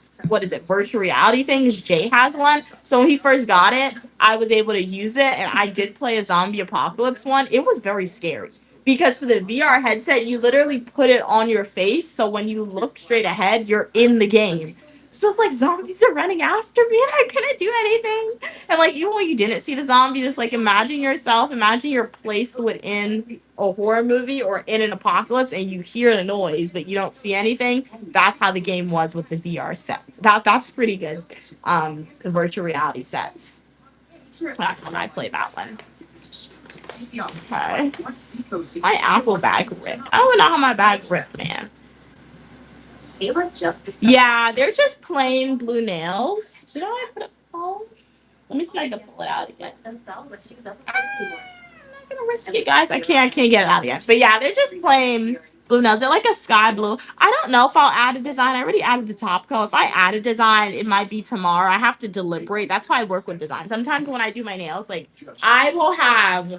virtual reality things? Jay has one. So when he first got it, I was able to use it, and I did play a zombie apocalypse one. It was very scary because for the VR headset, you literally put it on your face, so when you look straight ahead, you're in the game. So it's like zombies are running after me, and I couldn't do anything. And even when you didn't see the zombie, just imagine you're placed within a horror movie or in an apocalypse, and you hear the noise, but you don't see anything. That's how the game was with the VR sets. That's pretty good. The virtual reality sets. That's when I play that one. Okay. My Apple bag ripped. I don't know how my bag ripped, man. They look just as Yeah, they're just plain blue nails. Should I put a phone? Let me see if I can pull it out again. but she doesn't I'm not gonna risk it, guys. I can't get it out yet. But yeah, they're just plain blue nails. They're like a sky blue. I don't know if I'll add a design. I already added the top coat. If I add a design, it might be tomorrow. I have to deliberate. That's why I work with design. Sometimes when I do my nails, like I will have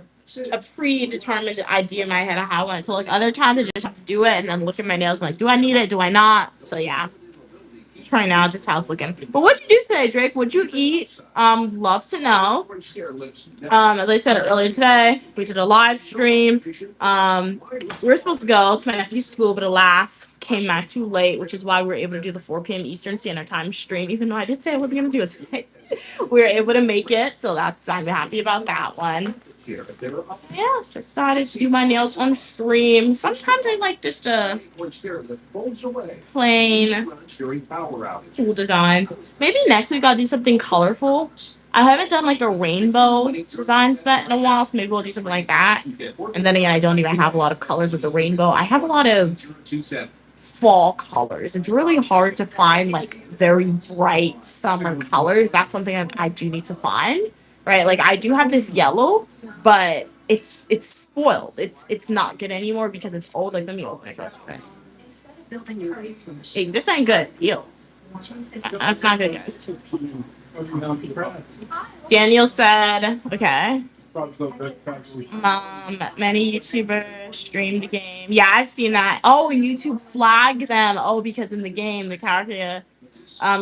a predetermined idea in my head of how I want it. So like other times I just have to do it and then look at my nails. I'm like, do I need it? Do I not? So yeah. Right now, just how it's looking. But what'd you do today, Drake? What'd you eat? Love to know. As I said earlier today, we did a live stream. We were supposed to go to my nephew's school, but alas, came back too late, which is why we were able to do the 4 p.m. Eastern Standard Time stream, even though I did say I wasn't gonna do it today. We were able to make it, so I'm happy about that one. Yeah, just decided to do my nails on stream. Sometimes I like just a plain cool design. Maybe next week I'll do something colorful. I haven't done like a rainbow design set in a while, so maybe we'll do something like that. And then again, I don't even have a lot of colors with the rainbow. I have a lot of fall colors. It's really hard to find like very bright summer colors. That's something I do need to find. Right, like I do have this yellow, but it's spoiled. It's not good anymore because it's old. Like let me open it first. Hey, this ain't good. Ew. That's not good, guys. Daniel said, okay. Many YouTubers streamed the game. Yeah, I've seen that. Oh, and YouTube flagged them. Oh, because in the game the character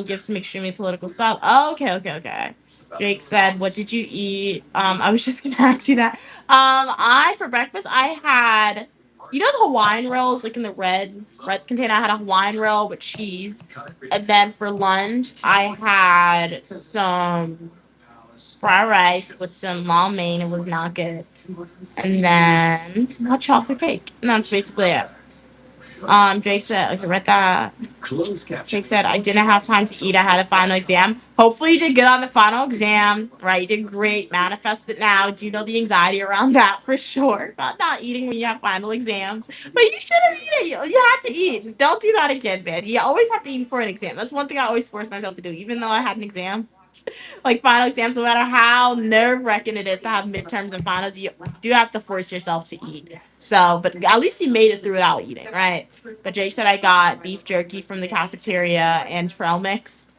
gives some extremely political stuff. Oh, okay. Jake said, what did you eat? I was just gonna ask you that. For breakfast I had, you know, the Hawaiian rolls, like in the red container. I had a Hawaiian roll with cheese. And then for lunch I had some fried rice with some lo mein. It was not good. And then hot chocolate cake. And that's basically it. Drake said, okay, read that. Drake said, I didn't have time to eat. I had a final exam. Hopefully you did good on the final exam, right? You did great. Manifest it now. Do you know the anxiety around that for sure? About not eating when you have final exams. But you should have eaten. You have to eat. Don't do that again, man. You always have to eat before an exam. That's one thing I always force myself to do, even though I had an exam. Like final exams, no matter how nerve-wracking it is to have midterms and finals, you do have to force yourself to eat. So, but at least you made it through without eating, right? But Jake said I got beef jerky from the cafeteria and trail mix.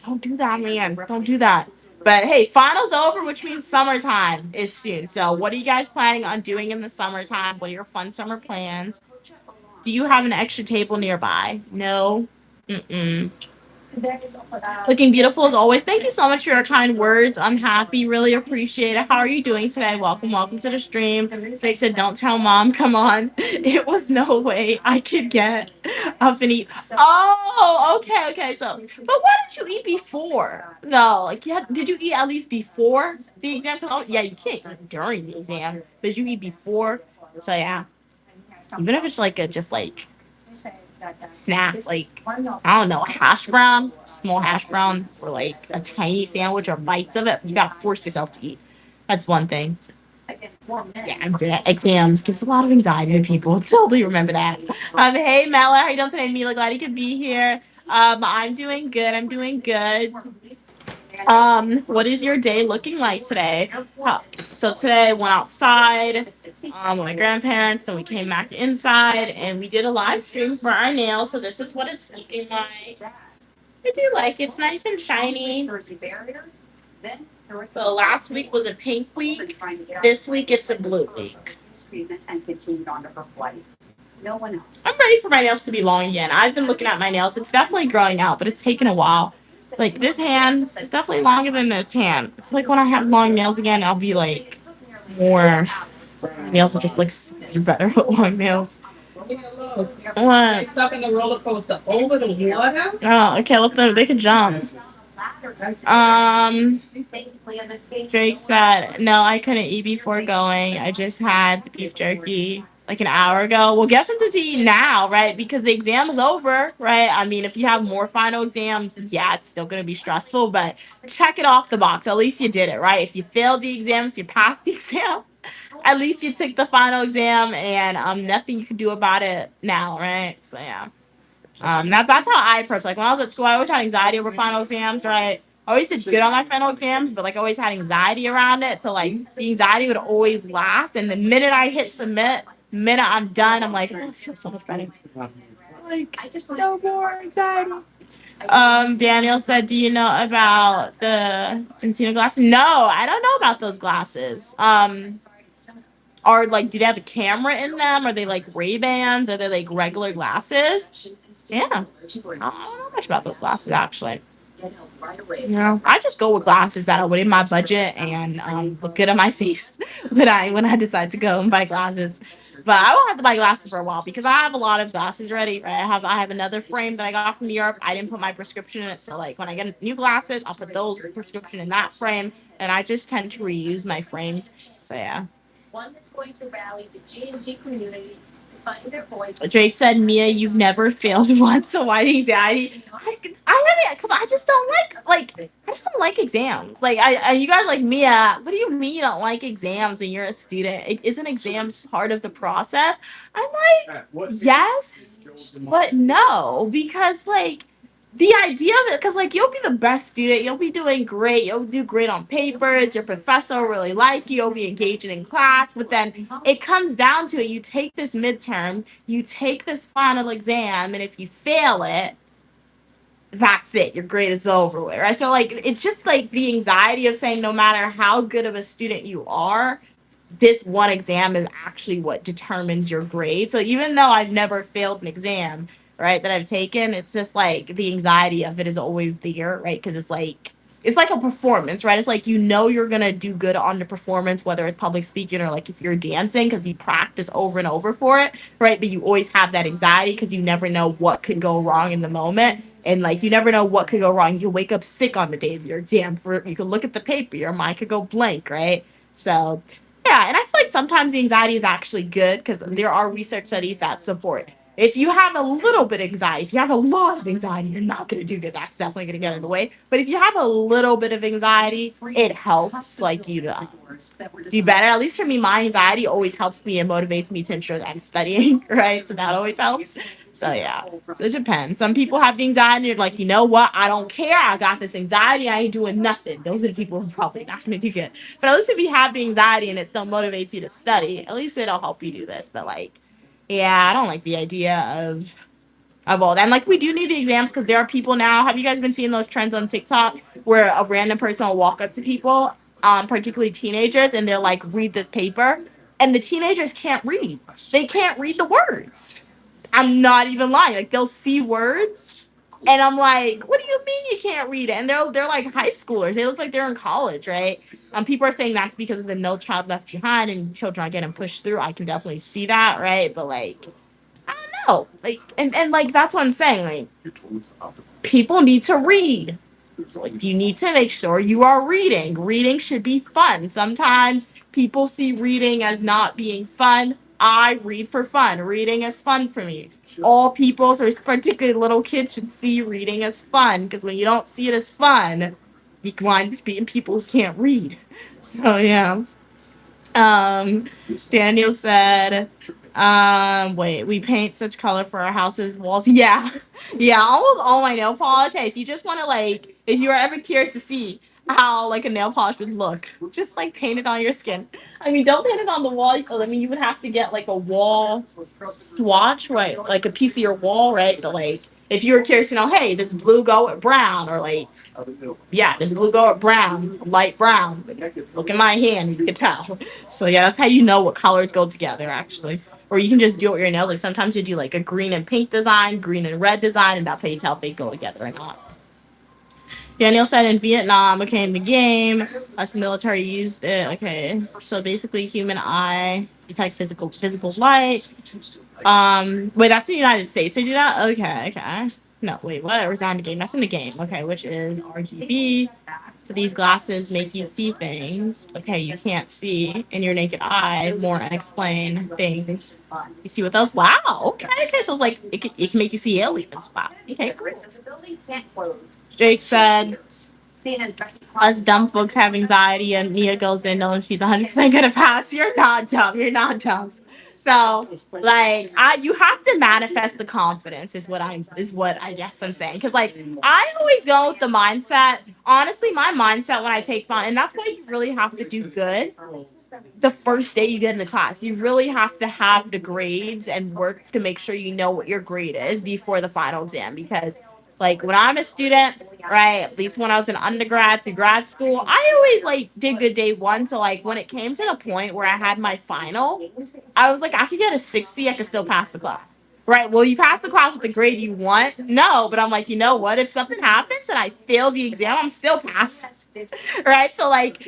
Don't do that, man. Don't do that. But hey, finals over, which means summertime is soon. So what are you guys planning on doing in the summertime? What are your fun summer plans? Do you have an extra table nearby? No? Looking beautiful as always. Thank you so much for your kind words. I'm happy. Really appreciate it. How are you doing today? Welcome to the stream. Jake said, don't tell mom. Come on. It was no way I could get up and eat. Oh, okay. So, but why didn't you eat before? No, like, yeah, did you eat at least before the exam? Yeah, you can't eat during the exam. Did you eat before? So, yeah. Even if it's like a, just like, snack, like, I don't know, a hash brown, small hash brown, or like a tiny sandwich or bites of it, you gotta force yourself to eat. That's one thing. Yeah, exams gives a lot of anxiety to people. Totally remember that. Hey Mela, how you doing today? Mila, glad you could be here. I'm doing good. What is your day looking like today? So today I went outside with my grandparents, then we came back inside and we did a live stream for our nails. So this is what it's looking like. I do like it. It's nice and shiny. So last week was a pink week. This week it's a blue week. No one else. I'm ready for my nails to be long again. I've been looking at my nails. It's definitely growing out, but it's taken a while. Like this hand is definitely longer than this hand. I feel like when I have long nails again, I'll be like more. My nails will just look better with long nails. What? Stuck in the roller coaster over the water. Oh, okay. Look, they can jump. Drake said, no, I couldn't eat before going. I just had the beef jerky like an hour ago. Well, guess something to eat now, right? Because the exam is over, right? I mean, if you have more final exams, yeah, it's still going to be stressful, but check it off the box. At least you did it, right? If you failed the exam, if you passed the exam, at least you took the final exam and nothing you can do about it now, right? So, yeah. That's how I approach. Like when I was at school, I always had anxiety over final exams, right? I always did good on my final exams, but like I always had anxiety around it. So like the anxiety would always last. And the minute I hit submit, minute I'm done, I'm like, oh, I feel so much better. Like no more anxiety. Daniel said, "Do you know about the Encino glasses?" No, I don't know about those glasses. Are like, do they have a camera in them? Are they like Ray-Bans? Are they like regular glasses? Yeah, I don't know much about those glasses actually. You know, I just go with glasses that are within my budget and look good on my face when I decide to go and buy glasses. But I won't have to buy glasses for a while because I have a lot of glasses ready. Right? I have another frame that I got from Europe. I didn't put my prescription in it, so like when I get new glasses, I'll put those prescription in that frame, and I just tend to reuse my frames. So yeah. One that's going to rally the G&G community to find their voice. Drake said, "Mia, you've never failed once, so why the anxiety?" I haven't, because I just don't I just don't like exams. Like you guys like, "Mia, what do you mean you don't like exams and you're a student? Isn't exams part of the process?" I'm like, yes, but no, because like the idea of it, because like you'll be the best student, you'll be doing great, you'll do great on papers, your professor will really like you, you'll be engaging in class, but then it comes down to it. You take this midterm, you take this final exam, and if you fail it, that's it. Your grade is over with, right? So like it's just like the anxiety of saying no matter how good of a student you are, this one exam is actually what determines your grade. So even though I've never failed an exam, right, that I've taken, it's just like the anxiety of it is always there, right? Because it's like a performance, right? It's like you know you're gonna do good on the performance, whether it's public speaking or like if you're dancing, because you practice over and over for it, right? But you always have that anxiety because you never know what could go wrong in the moment, and like you never know what could go wrong. You can wake up sick on the day of your exam. You can look at the paper, your mind could go blank, right? So yeah, and I feel like sometimes the anxiety is actually good because there are research studies that support. If you have a little bit of anxiety, if you have a lot of anxiety, you're not going to do good. That's definitely going to get in the way. But if you have a little bit of anxiety, it helps like you to do better. At least for me, my anxiety always helps me and motivates me to ensure that I'm studying, right? So that always helps. So yeah, so it depends. Some people have the anxiety. You're like, you know what? I don't care. I got this anxiety. I ain't doing nothing. Those are the people who are probably not going to do good. But at least if you have the anxiety and it still motivates you to study, at least it'll help you do this. But like, yeah, I don't like the idea of all that. And like we do need the exams because there are people now. Have you guys been seeing those trends on TikTok where a random person will walk up to people, particularly teenagers, and they're like, read this paper, and the teenagers can't read. They can't read the words. I'm not even lying. Like they'll see words, and I'm like, what do you mean you can't read it? And they're like high schoolers. They look like they're in college, right? People are saying that's because of the No Child Left Behind and children are getting pushed through. I can definitely see that, right? But like, I don't know. Like and like that's what I'm saying. Like people need to read. So like you need to make sure you are reading. Reading should be fun. Sometimes people see reading as not being fun. I read for fun. Reading is fun for me. All people, so particularly little kids, should see reading as fun because when you don't see it as fun, you wind up being people who can't read. So yeah. Daniel said, wait, we paint such color for our houses walls. Yeah. Yeah, almost all my nail polish. Hey, if you just want to like, if you are ever curious to see how like a nail polish would look, just like paint it on your skin. I mean, don't paint it on the wall because I mean you would have to get like a wall swatch, right? Like a piece of your wall, right? But like if you were curious to know, hey, does blue go with brown? Or like, yeah, does blue go with brown? Light brown. Look at my hand, you can tell. So yeah, that's how you know what colors go together actually. Or you can just do it with your nails. Like sometimes you do like a green and pink design, green and red design, and that's how you tell if they go together or not. Daniel said in Vietnam became the game. Us military used it. Okay. So basically human eye detect visible light. Wait, that's in the United States. They do that? Okay. No, wait, what? Or is that in the game? That's in the game. Okay, which is RGB. So these glasses make you see things. Okay, you can't see in your naked eye more unexplained things. You see with those? Wow. Okay. So it's like it can make you see aliens. Wow. Okay, great. The building can't close. Jake said, CNN's us dumb folks have anxiety, and Mia goes there knowing she's 100% gonna pass. You're not dumb. So like you have to manifest the confidence is what I guess I'm saying. Cause like I always go with the mindset. Honestly, my mindset when I take fun, and that's why you really have to do good the first day you get in the class. You really have to have the grades and work to make sure you know what your grade is before the final exam. Because like when I'm a student, right, at least when I was in undergrad through grad school, I always like did good day one. So like when it came to the point where I had my final, I was like, I could get a 60, I could still pass the class. Right. Well, you pass the class with the grade you want. No, but I'm like, you know what? If something happens and I fail the exam, I'm still passing. Right. So like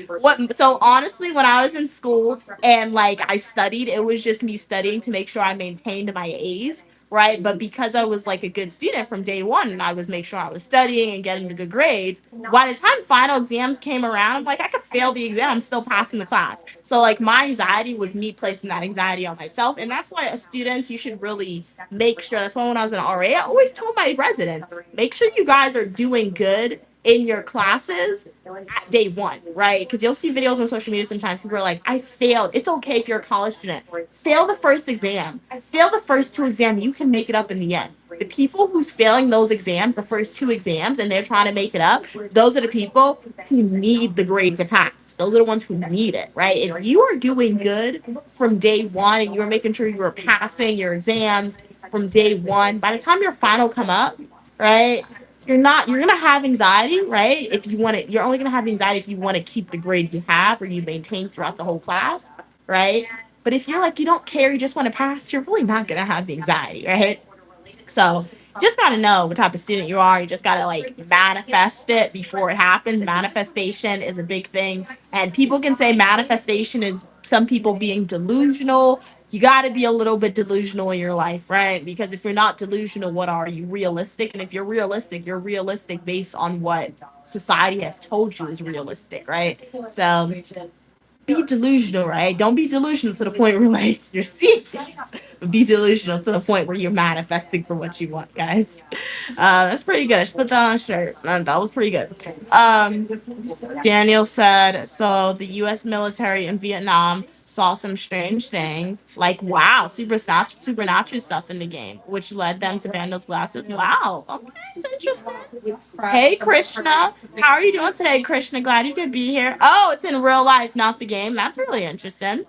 so honestly, when I was in school and like I studied, it was just me studying to make sure I maintained my A's. Right. But because I was like a good student from day one and I was make sure I was studying and getting the good grades, by the time final exams came around, I'm like, I could fail the exam, I'm still passing the class. So like my anxiety was me placing that anxiety on myself. And that's why as students, you should really make sure. That's why when I was an RA, I always told my residents, make sure you guys are doing good in your classes at day one, right? Because you'll see videos on social media sometimes people are like, I failed. It's okay if you're a college student. Fail the first exam. Fail the first two exams. You can make it up in the end. The people who's failing those exams, the first two exams, and they're trying to make it up, those are the people who need the grade to pass. Those are the ones who need it, right? If you are doing good from day one and you're making sure you're passing your exams from day one, by the time your final come up, right? You're gonna have anxiety, right? If you want to, you're only gonna have anxiety if you want to keep the grade you have or you maintain throughout the whole class, right? But if you're like you don't care, you just want to pass, you're really not gonna have the anxiety, right? So just gotta know what type of student you are. You just gotta like manifest it before it happens. Manifestation is a big thing. And people can say manifestation is some people being delusional. You gotta be a little bit delusional in your life, right? Because if you're not delusional, what are you? Realistic. And if you're realistic based on what society has told you is realistic, right? So be delusional, right? Don't be delusional to the point where like you're seeing things, but be delusional to the point where you're manifesting for what you want, guys. That's pretty good. I should put that on a shirt. That was pretty good. Daniel said, so the U.S. military in Vietnam saw some strange things, like wow, supernatural stuff in the game, which led them to ban those glasses. Wow, okay, that's interesting. Hey, Krishna. How are you doing today, Krishna? Glad you could be here. Oh, it's in real life, not the game. That's really interesting.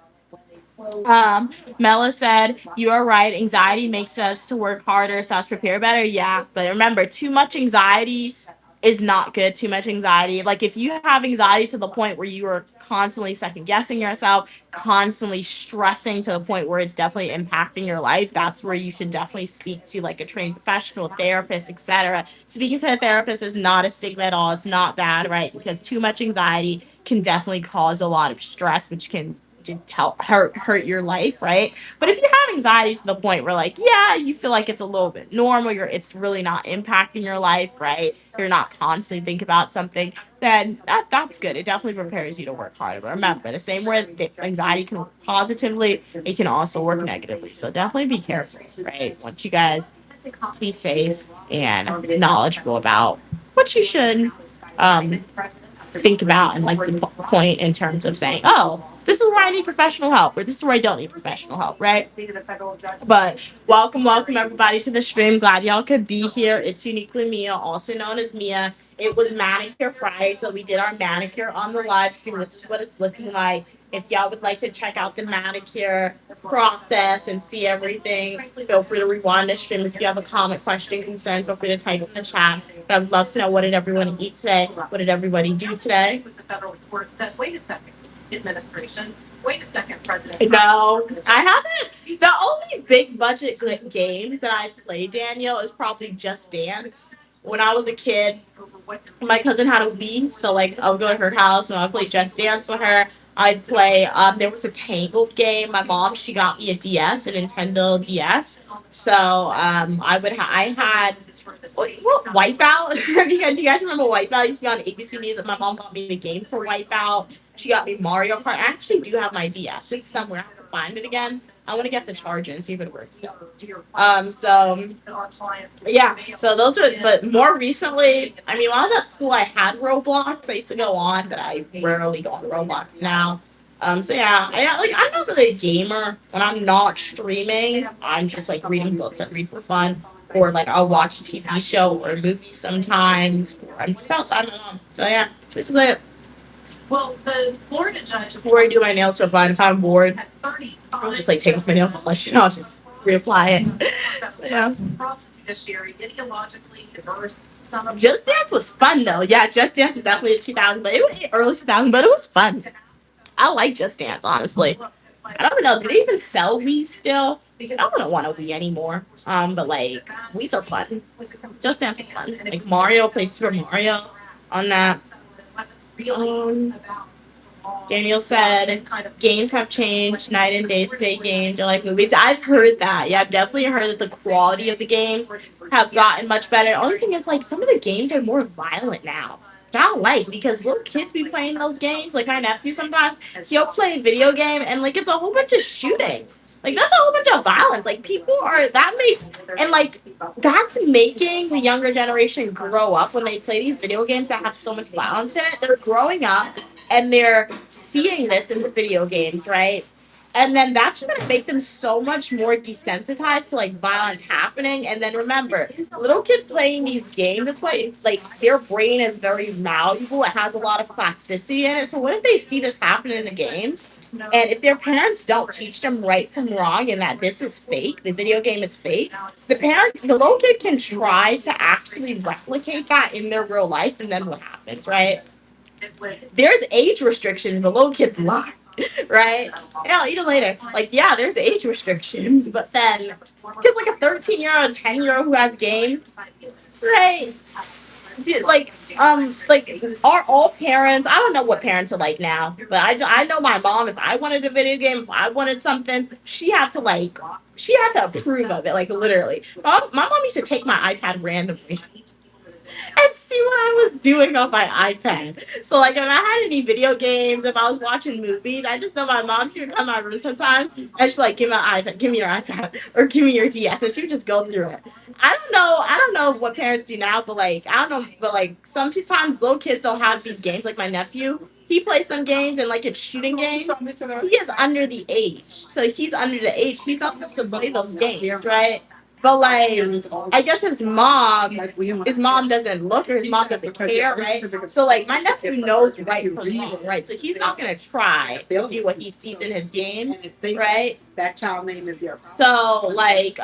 Mela said, you are right. Anxiety makes us to work harder, so us prepare better. Yeah, but remember, too much anxiety is not good. Too much anxiety. Like if you have anxiety to the point where you are constantly second guessing yourself, constantly stressing to the point where it's definitely impacting your life, that's where you should definitely speak to like a trained professional, therapist, etc. Speaking to a therapist is not a stigma at all. It's not bad, right? Because too much anxiety can definitely cause a lot of stress, which can help hurt your life, right? But if you have anxiety to the point where like yeah you feel like it's a little bit normal, it's really not impacting your life, right? You're not constantly thinking about something, then that's good. It definitely prepares you to work harder. But remember, the same way the anxiety can work positively, it can also work negatively, so definitely be careful, right? Want you guys to be safe and knowledgeable about what you should think about and like the point in terms of saying, oh, this is where I need professional help or this is where I don't need professional help, right? But welcome everybody to the stream. Glad y'all could be here. It's Uniquely Mia, also known as Mia. It was Manicure Friday, so we did our manicure on the live stream. This is what it's looking like. If y'all would like to check out the manicure process and see everything, feel free to rewind the stream. If you have a comment, question, concern, feel free to type in the chat. But I'd love to know, what did everyone eat today? What did everybody do today? The federal court said, wait a second, administration. Wait a second, President. No, I haven't. The only big budget games that I've played, Daniel, is probably Just Dance. When I was a kid, my cousin had a Wii, so like I would go to her house and I'd play Just Dance with her. I'd play. There was a Tangles game. My mom, she got me a DS, a Nintendo DS. So I had Wipeout. Do you guys remember Wipeout? It used to be on ABC News. My mom got me the game for Wipeout. She got me Mario Kart. I actually do have my DS. It's somewhere. I have to find it again. I want to get the charger and see if it works. So yeah, so those are, but more recently, I mean, when I was at school, I had Roblox. I used to go on, but I rarely go on Roblox now. So yeah, I'm not really a gamer. When I'm not streaming, I'm just like reading books. I read for fun, or like I'll watch a TV show or a movie sometimes, or I'm just outside my mom. So yeah, that's basically it. Well, the Florida judge Before I do my nails for fun, if I'm bored, I'll just like take off my nail polish and I'll just reapply it. So, yeah. across the judiciary, ideologically diverse. Some of Just Dance was fun though. Yeah, Just Dance is definitely a 2000, but it was early 2000, but it was fun. I like Just Dance, honestly. I don't even know. Do they even sell Wii still? I don't want a Wii anymore. But like Wii's are fun. Just Dance is fun. Like Mario, played Super Mario on that. Daniel said games have changed night and day. Today games are like movies. I've heard that. Yeah, I've definitely heard that the quality of the games have gotten much better. The only thing is like some of the games are more violent now. Which I don't like because little kids be playing those games. Like my nephew sometimes he'll play a video game and like it's a whole bunch of shooting. Like that's a whole bunch of violence. Like people are that makes and like that's making the younger generation grow up when they play these video games that have so much violence in it. They're growing up and they're seeing this in the video games, right? And then that's going to make them so much more desensitized to like violence happening. And then remember, little kids playing these games, that's why it's like their brain is very malleable. It has a lot of plasticity in it. So what if they see this happen in a game? And if their parents don't teach them right from wrong and that this is fake, the video game is fake, the little kid can try to actually replicate that in their real life. And then what happens, right? There's age restrictions. The little kids lie, right? Yeah, I'll eat it later. Like, yeah, there's age restrictions, but then because like a 13-year-old, 10-year-old who has game, right? Dude, like are all parents? I don't know what parents are like now, but I know my mom. If I wanted a video game, if I wanted something, she had to approve of it, like literally. My mom used to take my iPad randomly and see what I was doing on my iPad. So like if I had any video games, if I was watching movies, I just know my mom, she would come to my room sometimes and she'd like, give me my iPad, give me your iPad, or give me your DS, and she would just go through it. I don't know what parents do now, but like I don't know, but like sometimes little kids don't have these games. Like my nephew, he plays some games and like it's shooting games. He is under the age. So he's under the age. He's not supposed to play those games, right? But like, I guess his mom doesn't look or his mom doesn't care, right? So like, my nephew knows right from wrong, right? So he's not gonna try to do what he sees in his game, right? That child name is your. So like,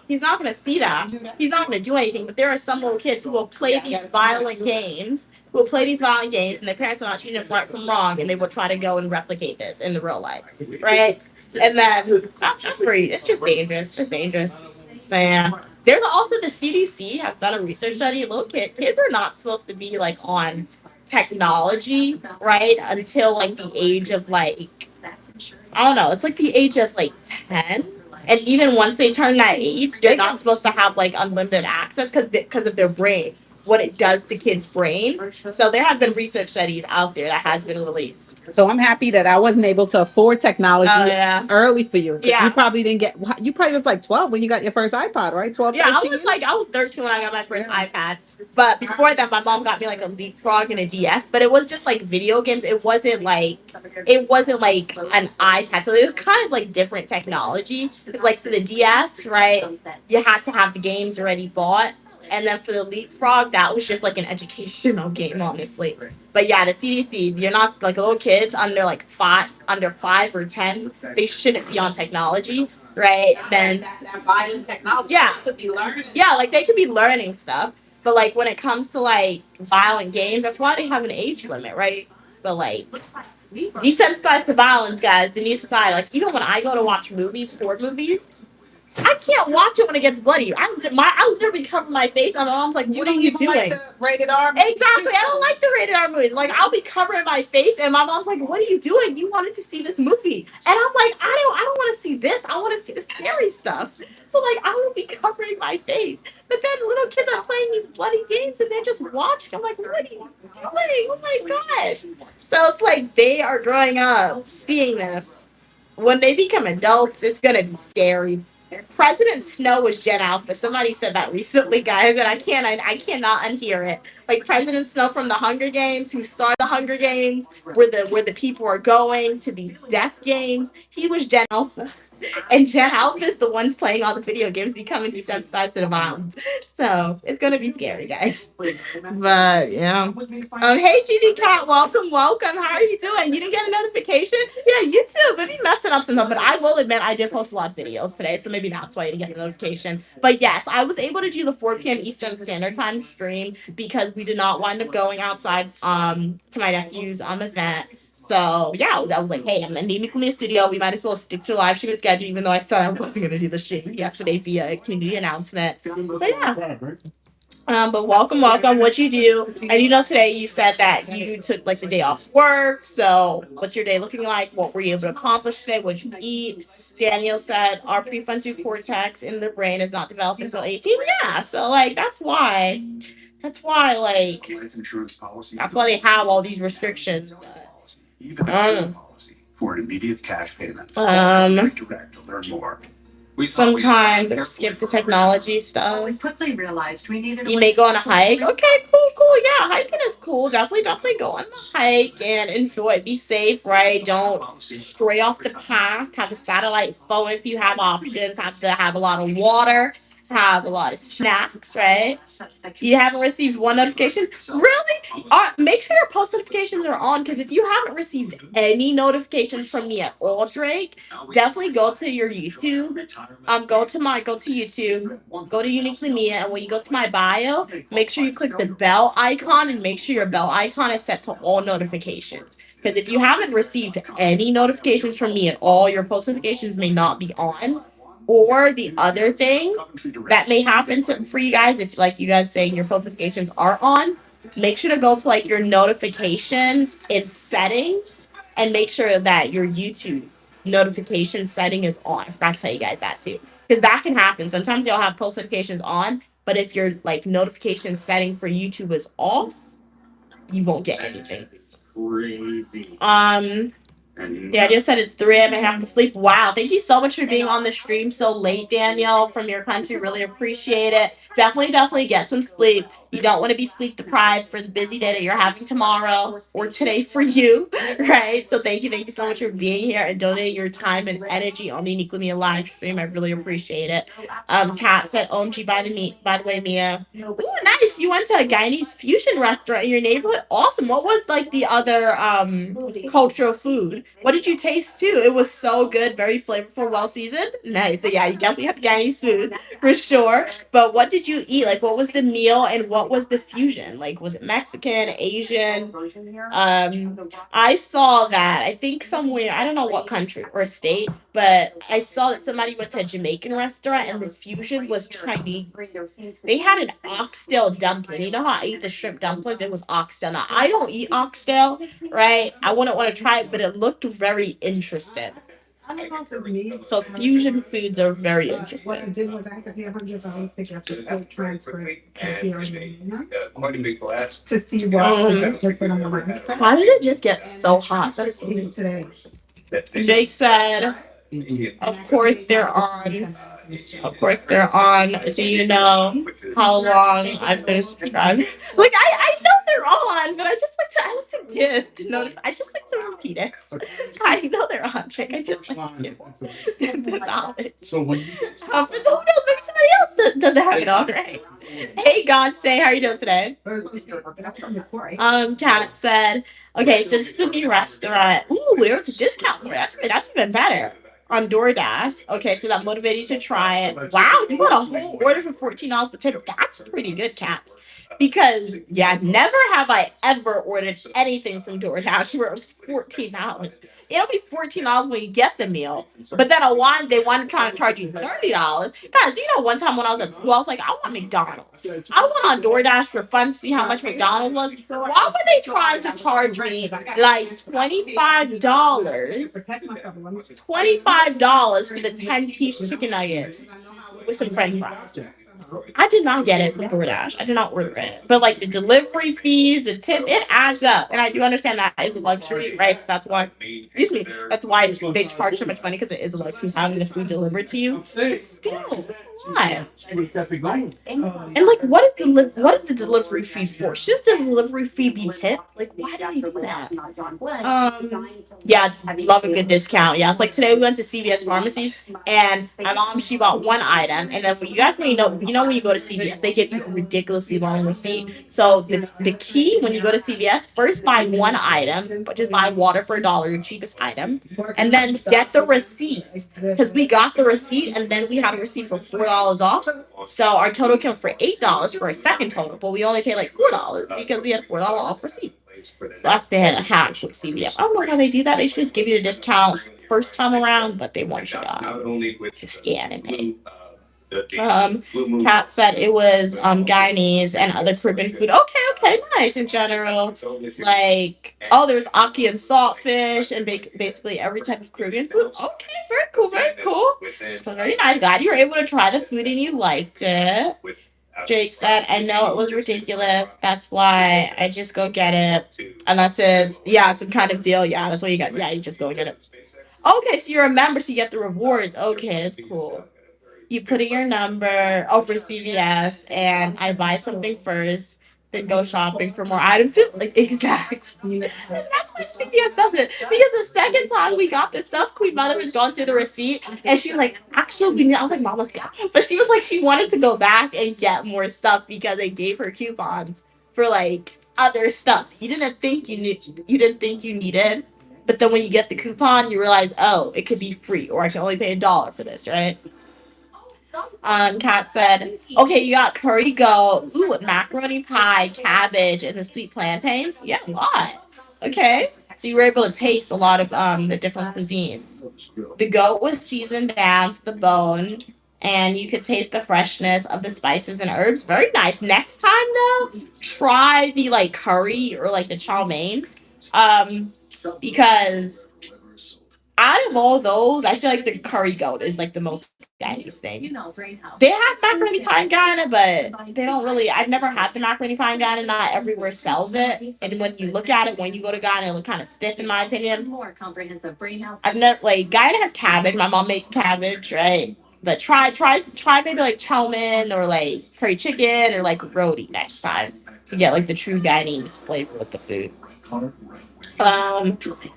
he's not gonna see that. He's not gonna do anything. But there are some little kids who will play these violent games. And their parents are not teaching them right from wrong, and they will try to go and replicate this in the real life, right? And then it's just dangerous. So yeah. There's also the CDC has done a research study. Little kids are not supposed to be like on technology, right? Until like the age of like, I don't know, it's like the age of like 10. And even once they turn that age, they're not supposed to have like unlimited access because of their brain, what it does to kids' brain. So there have been research studies out there that has been released. So I'm happy that I wasn't able to afford technology early for you. Yeah. You probably didn't get, you probably was like 12 when you got your first iPod, right? 12, Yeah, 13? I was 13 when I got my first iPad. But before that, my mom got me like a Leapfrog and a DS. But it was just like video games. It wasn't like an iPad. So it was kind of like different technology. Because like for the DS, right, you had to have the games already bought. And then for the Leapfrog, that was just like an educational game, honestly. But yeah, the CDC, you're not like little kids under 5 or 10, they shouldn't be on technology, right? Then technology. Yeah. Could be learning. Yeah, like they could be learning stuff. But like when it comes to like violent games, that's why they have an age limit, right? But like desensitize to violence, guys, the new society. Like even when I go to watch horror movies, I can't watch it when it gets bloody. I literally cover my face, and my mom's like, "What are you doing?" Like the rated R movies? Exactly. I don't like the rated R movies. Like I'll be covering my face, and my mom's like, "What are you doing? You wanted to see this movie?" And I'm like, "I don't want to see this. I want to see the scary stuff." So like I will be covering my face, but then little kids are playing these bloody games, and they're just watching. I'm like, "What are you doing? Oh my gosh!" So it's like they are growing up seeing this. when they become adults, it's gonna be scary. President Snow was Gen Alpha. Somebody said that recently, guys, and I cannot unhear it. Like President Snow from the Hunger Games, who started the Hunger Games, where the people are going to these death games. He was Gen Alpha. And Gen Alpha is the ones playing all the video games becoming desensitized to the violence. So it's gonna be scary, guys. But yeah. Hey GD Cat, welcome, welcome. How are you doing? You didn't get a notification? Yeah, you too. But be messing up some stuff. But I will admit I did post a lot of videos today, so maybe that's why you didn't get the notification. But yes, I was able to do the 4 p.m. Eastern Standard Time stream because we did not wind up going outside to my nephew's event. So yeah, I was like, hey, I'm in the studio. We might as well stick to the live stream schedule, even though I said I wasn't gonna do the stream yesterday via a community announcement. But yeah. But welcome, welcome. What you do? And you know, today you said that you took like the day off work. So what's your day looking like? What were you able to accomplish today? What did you eat? Daniel said our prefrontal cortex in the brain is not developed until 18. Yeah. So like that's why like Life insurance policy. that's why they have all these restrictions. Even a policy for an immediate cash payment. Direct to learn more. Sometimes skip the technology stuff. We quickly realized we needed. You may go on a hike. Okay, cool. Yeah, hiking is cool. Definitely go on the hike and enjoy. Be safe, right? Don't stray off the path. Have a satellite phone if you have options. Have to have a lot of water. Have a lot of snacks, right? You haven't received one notification? Really? Make sure your post notifications are on, because if you haven't received any notifications from me at all, Drake, definitely go to your YouTube. Go to YouTube. Go to Uniquely Mia, and when you go to my bio, make sure you click the bell icon and make sure your bell icon is set to all notifications. Because if you haven't received any notifications from me at all, your post notifications may not be on. Or the other thing that may happen for you guys, if like you guys saying your notifications are on, make sure to go to like your notifications in settings and make sure that your YouTube notification setting is on. I forgot to tell you guys that too. Because that can happen. Sometimes you'll have post notifications on, but if your like notification setting for YouTube is off, you won't get anything. Crazy. Daniel said it's 3 a.m. I have to sleep. Wow. Thank you so much for being on the stream so late, Daniel, from your country. Really appreciate it. Definitely get some sleep. You don't want to be sleep deprived for the busy day that you're having tomorrow or today for you, right? So thank you so much for being here and donating your time and energy on the Uniquely Mia live stream. I really appreciate it. Kat said, OMG, by the way, Mia. Ooh, nice. You went to a Guyanese fusion restaurant in your neighborhood. Awesome. What was like the other cultural food? What did you taste too? It was so good, very flavorful, well seasoned. Nice. So yeah, you definitely have Guyanese food for sure. But what did you eat? Like, what was the meal and what was the fusion? Like, was it Mexican, Asian? I saw that. I think somewhere, I don't know what country or state, but I saw that somebody went to a Jamaican restaurant and the fusion was Chinese. They had an oxtail dumpling. You know how I eat the shrimp dumplings? It was oxtail. Now, I don't eat oxtail, right? I wouldn't want to try it, but it looked very interesting. So fusion foods are very interesting. Quite a big blast. To see what How did it just get so hot? That is so weird. today. Jake said, of course they're on. Of course they're on. Do you know how long I've been subscribed? Like I know they're on, but I like to give I just like to repeat it. So I know they're on, Jake. I just like to give the knowledge. So when you But who knows? Maybe somebody else doesn't have it on, right? Hey, God, say, how are you doing today? Kat said, okay, since it's a new restaurant, ooh, there's a discount for it. That's even better. On DoorDash. Okay, so that motivated you to try it. Wow, you got a whole order for $14 per tip. That's pretty good, Cats. Because, yeah, never have I ever ordered anything from DoorDash where it was $14. It'll be $14 when you get the meal. But then they want to try to charge you $30. Guys, you know, one time when I was at school, I was like, I want McDonald's. I went on DoorDash for fun to see how much McDonald's was. Why were they trying to charge me like $25? $25 for the 10-piece chicken nuggets with some French fries. I did not get it from DoorDash. I did not order it. But like the delivery fees, the tip, it adds up. And I do understand that is a luxury, right? So that's why, excuse me, that's why they charge so much money because it is a luxury having the food delivered to you. But still, it's a lot. And like, what is the delivery fee for? Should the delivery fee be tipped? Like, why do they do that? Yeah, love a good discount. Yeah, it's like today we went to CVS Pharmacy, and my mom she bought one item, and then when you guys may know, when you go to CVS, they give you a ridiculously long receipt. So the key when you go to CVS, first buy one item, but just buy water for $1, your cheapest item, and then get the receipt because we got the receipt, and then we had a receipt for $4 off. So our total came for $8 for a second total, but we only paid like $4 because we had $4 off receipt. So that's the hack with CVS. I don't know why they do that. They should just give you the discount first time around, but they want you to scan and pay. Kat said it was Guyanese and other Caribbean food. Okay, nice in general. Like, oh, there's ackee and saltfish and basically every type of Caribbean food. Okay, very cool. So very nice. Glad you were able to try the food and you liked it. Jake said, I know it was ridiculous. That's why I just go get it. Unless it's, some kind of deal. Yeah, that's what you got. Yeah, you just go get it. Okay, so you're a member, so you get the rewards. Okay, that's cool. You put in your number for CVS, and I buy something first, then go shopping for more items. Like, exactly. And that's why CVS does it. Because the second time we got this stuff, Queen Mother was going through the receipt, and she was like, actually, I was like, Mom, let's go. But she was like, she wanted to go back and get more stuff because they gave her coupons for, like, other stuff. You didn't think you needed. But then when you get the coupon, you realize, oh, it could be free, or I can only pay $1 for this, right? Kat said, okay, you got curry goat, macaroni pie, cabbage, and the sweet plantains. Yeah, a lot. Okay. So you were able to taste a lot of the different cuisines. The goat was seasoned down to the bone, and you could taste the freshness of the spices and herbs. Very nice. Next time though, try the like curry or like the chow mein. Because out of all those, I feel like the curry goat is like the most Guyanese thing. They have macaroni pie in Guyana, but they don't really. I've never had the macaroni pie in Guyana. Not everywhere sells it, and when you look at it, when you go to Guyana, it looks kind of stiff in my opinion. More comprehensive brain health. I've never Guyana has cabbage. My mom makes cabbage, right? But try maybe like chow mein or like curry chicken or like roti next time to get like the true Guyanese flavor with the food.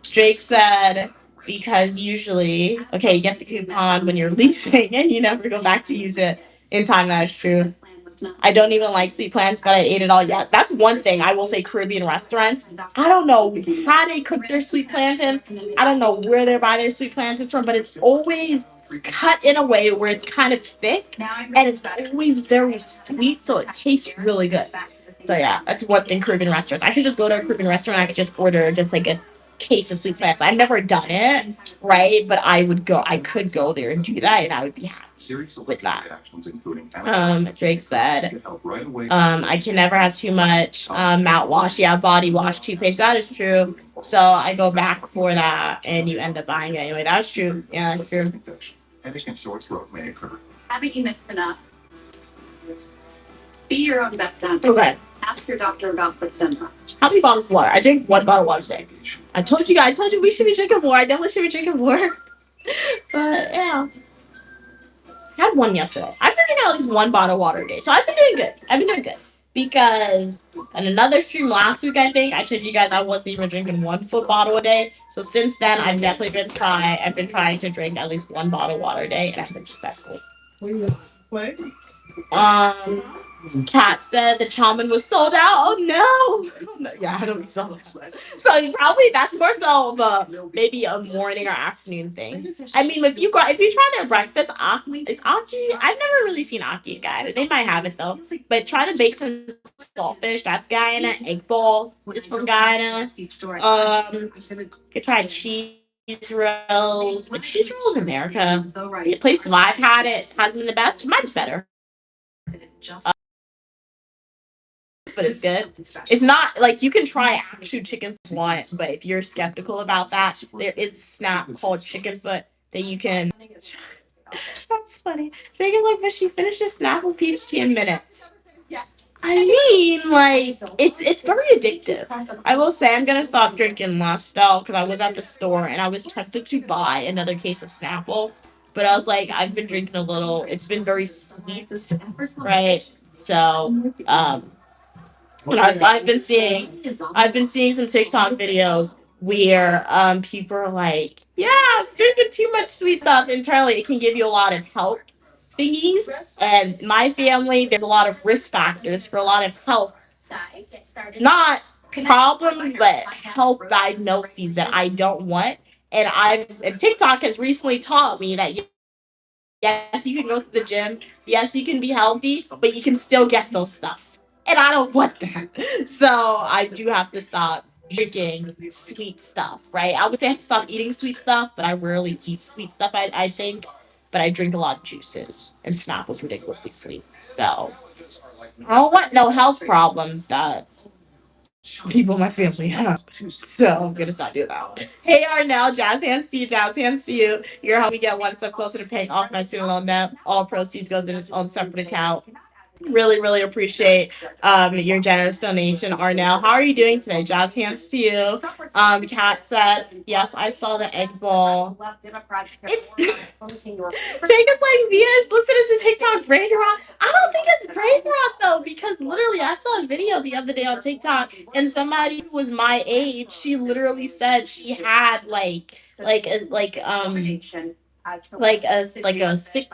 Drake said, because usually, you get the coupon when you're leaving and you never go back to use it in time. That is true. I don't even like sweet plants, but I ate it all. Yeah, that's one thing I will say. Caribbean restaurants, I don't know how they cook their sweet plantains. I don't know where they buy their sweet plantains from, but it's always cut in a way where it's kind of thick and it's always very sweet, so it tastes really good. So yeah, that's one thing. Caribbean restaurants. I could just go to a Caribbean restaurant. I could just order just like a case of sweet plants. I've never done it, right? But I could go there and do that, and I would be happy with that. Drake said, I can never have too much mouthwash. Yeah, body wash, toothpaste. That is true. So I go back for that, and you end up buying it anyway. That's true. Yeah, that's true. Headache and sore throat may occur. Haven't you missed enough? Be your own best advocate. Okay. Ask your doctor about the syndrome. How many bottles of water? I drink 1 bottle of water today. I told you we should be drinking more. I definitely should be drinking more. But yeah. I had one yesterday. I've been drinking at least 1 bottle of water a day. So I've been doing good. Because in another stream last week, I think, I told you guys I wasn't even drinking 1 full bottle a day. So since then, I've definitely been trying to drink at least 1 bottle of water a day, and I've been successful. What? Kat said the chow mein was sold out. Oh no! Yeah, I don't be sold out. So probably that's more so of maybe a morning or afternoon thing. I mean, if you try their breakfast, it's ackee. I've never really seen ackee in Guyana. They might have it though. But try to bake some saltfish. That's Guyana. Egg bowl is from Guyana. You could try cheese rolls. But cheese rolls in America. The place I've had it hasn't been the best. Might be better. But it's good. It's not like you can try actual chicken foot, but if you're skeptical about that, there is a snack called chicken foot that you can. That's funny. Megan's like, but she finishes Snapple Peach tea in minutes. I mean, like, it's very addictive. I will say I'm gonna stop drinking less though, because I was at the store and I was tempted to buy another case of Snapple, but I was like, I've been drinking a little. It's been very sweet, right? So, but I've been seeing some TikTok videos where people are like, yeah, I'm drinking too much sweet stuff. Internally, it can give you a lot of health thingies. And my family, there's a lot of risk factors for a lot of health, not problems, but health diagnoses that I don't want. And TikTok has recently taught me that yes, you can go to the gym, yes, you can be healthy, but you can still get those stuff. And I don't want that. So I do have to stop drinking sweet stuff, right? I would say I have to stop eating sweet stuff, but I rarely eat sweet stuff, I think. But I drink a lot of juices, and Snap was ridiculously sweet. So I don't want no health problems that people in my family have. So I'm gonna stop doing that. Hey Arnell, jazz hands to you, jazz hands to you. You're helping me get one step closer to paying off my student loan debt. All proceeds goes in its own separate account. Really appreciate your generous donation, Arnell. How are you doing today? Jazz hands to you. Kat said, yes, I saw the egg ball. It's Jake is like, Via is listening to TikTok brain rot. I don't think it's brain rot though, because literally I saw a video the other day on TikTok and somebody who was my age, she literally said she had a sick,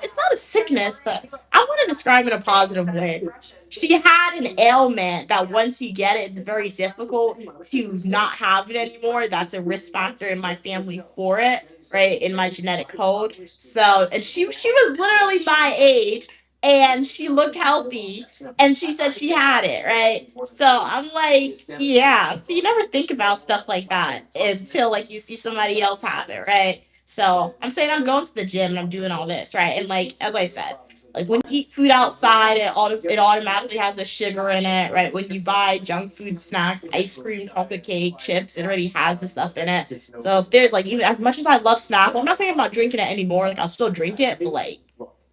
it's not a sickness, but I want to describe it in a positive way. She had an ailment that once you get it, it's very difficult to not have it anymore. That's a risk factor in my family for it, right? In my genetic code. So, and she was literally my age. And she looked healthy, and she said she had it, right? So I'm like, yeah. So you never think about stuff like that until like you see somebody else have it, right? So I'm saying I'm going to the gym and I'm doing all this, right? And like as I said, like when you eat food outside, it automatically has a sugar in it, right? When you buy junk food, snacks, ice cream, chocolate cake, chips, it already has the stuff in it. So if there's like, even as much as I love Snapple, I'm not saying I'm not drinking it anymore. Like I'll still drink it, but like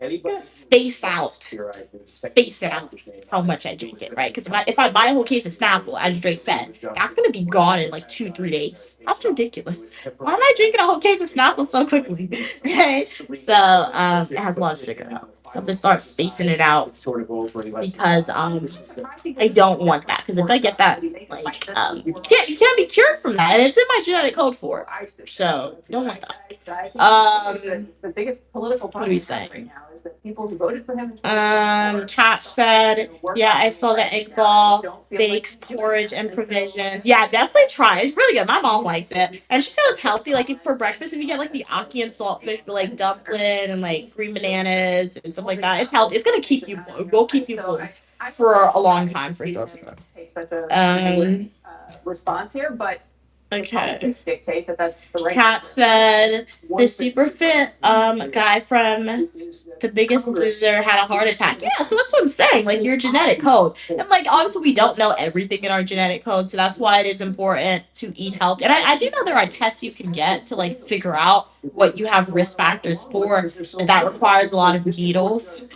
I'm gonna space it out how much I drink it, right? Because if I buy a whole case of Snapple, as Drake said, that's gonna be gone in like 2-3 days. That's ridiculous. Why am I drinking a whole case of Snapple so quickly? Right? So it has a lot of sugar. So I have to start spacing it out because I don't want that. Because if I get that, like you can't be cured from that, and it's in my genetic code for it. So don't want that. The biggest political What are we saying? right now is that people who voted for him. Kat said, yeah, I saw the egg ball, bakes, porridge, and provisions. Yeah, definitely try. It's really good. My mom likes it. And she said it's healthy. Like if for breakfast, if you get like the Aki and saltfish, but like dumpling and like green bananas and stuff like that, it's healthy. It's gonna keep you full. It will keep you full for a long time for sure. Take such a response here, but okay. Politics dictate that that's the right. Kat said the super fit guy from The Biggest Loser had a heart attack. Yeah, so that's what I'm saying. Like your genetic code, and like obviously we don't know everything in our genetic code, so that's why it is important to eat healthy. And I do know there are tests you can get to like figure out what you have risk factors for, and that requires a lot of needles.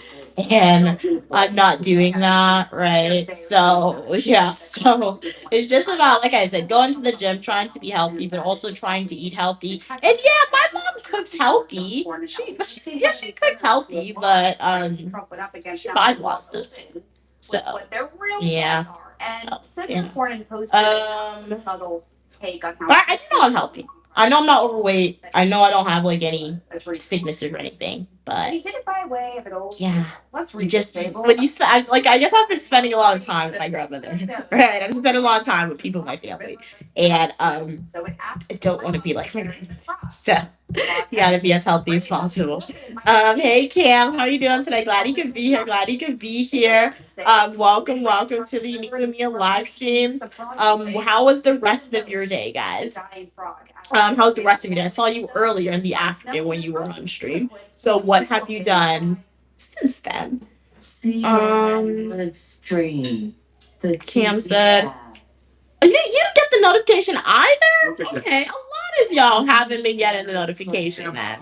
And I'm not doing that, right? So yeah, so it's just about, like I said, going to the gym, trying to be healthy, but also trying to eat healthy. And yeah, my mom cooks healthy. She cooks healthy, but she buys a lot of stuff too. So yeah. But I do know I'm healthy. I know I'm not overweight. I know I don't have like any sicknesses or anything. But yeah, you just when you spend, like I guess I've been spending a lot of time with my grandmother, right? I've spent a lot of time with people in my family, and I don't want to be like my grandmother. So you gotta be as healthy as possible. Hey Cam, how are you doing today? Glad you could be here. Welcome to the Uniquely Mia live stream. How was the rest of your day, guys? How's the rest of your day? I saw you earlier in the afternoon when you were on stream. So what have you done since then? live stream. Cam said, you didn't get the notification either? Okay, a lot of y'all haven't been getting the notification then.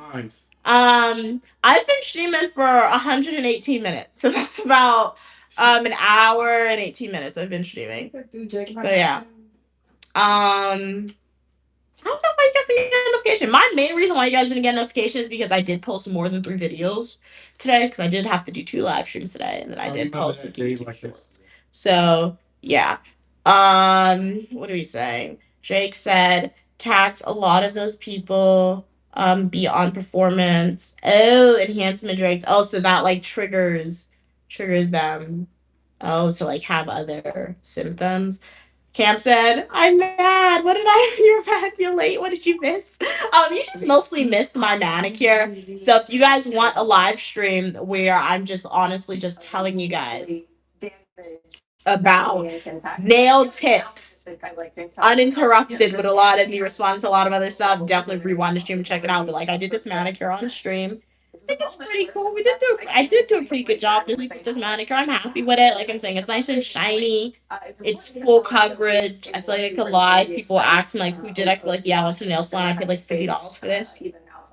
I've been streaming for 118 minutes, so that's about an hour and 18 minutes I've been streaming. So yeah. I don't know why you guys didn't get a notification. My main reason why you guys didn't get a notification is because I did post more than 3 videos today, because I did have to do 2 live streams today, and then I did post the YouTube shorts. So yeah. What are we saying? Drake said, Cats, a lot of those people be on performance. Oh, enhancement drugs. Oh, so that like triggers them. Oh, to like have other symptoms. Cam said, I'm mad. What did I you're mad? You're late. What did you miss? You just mostly missed my manicure. So if you guys want a live stream where I'm just honestly just telling you guys about nail tips uninterrupted with a lot of me responding to a lot of other stuff, definitely rewind the stream and check it out. But like I did this manicure on stream. I think it's pretty cool. I did do a pretty good job this week with this manicure. I'm happy with it. Like I'm saying, it's nice and shiny. It's full coverage. I feel like I could lie. People ask me like who did. I feel like yeah, I went to a nail salon. I paid like $50 for this.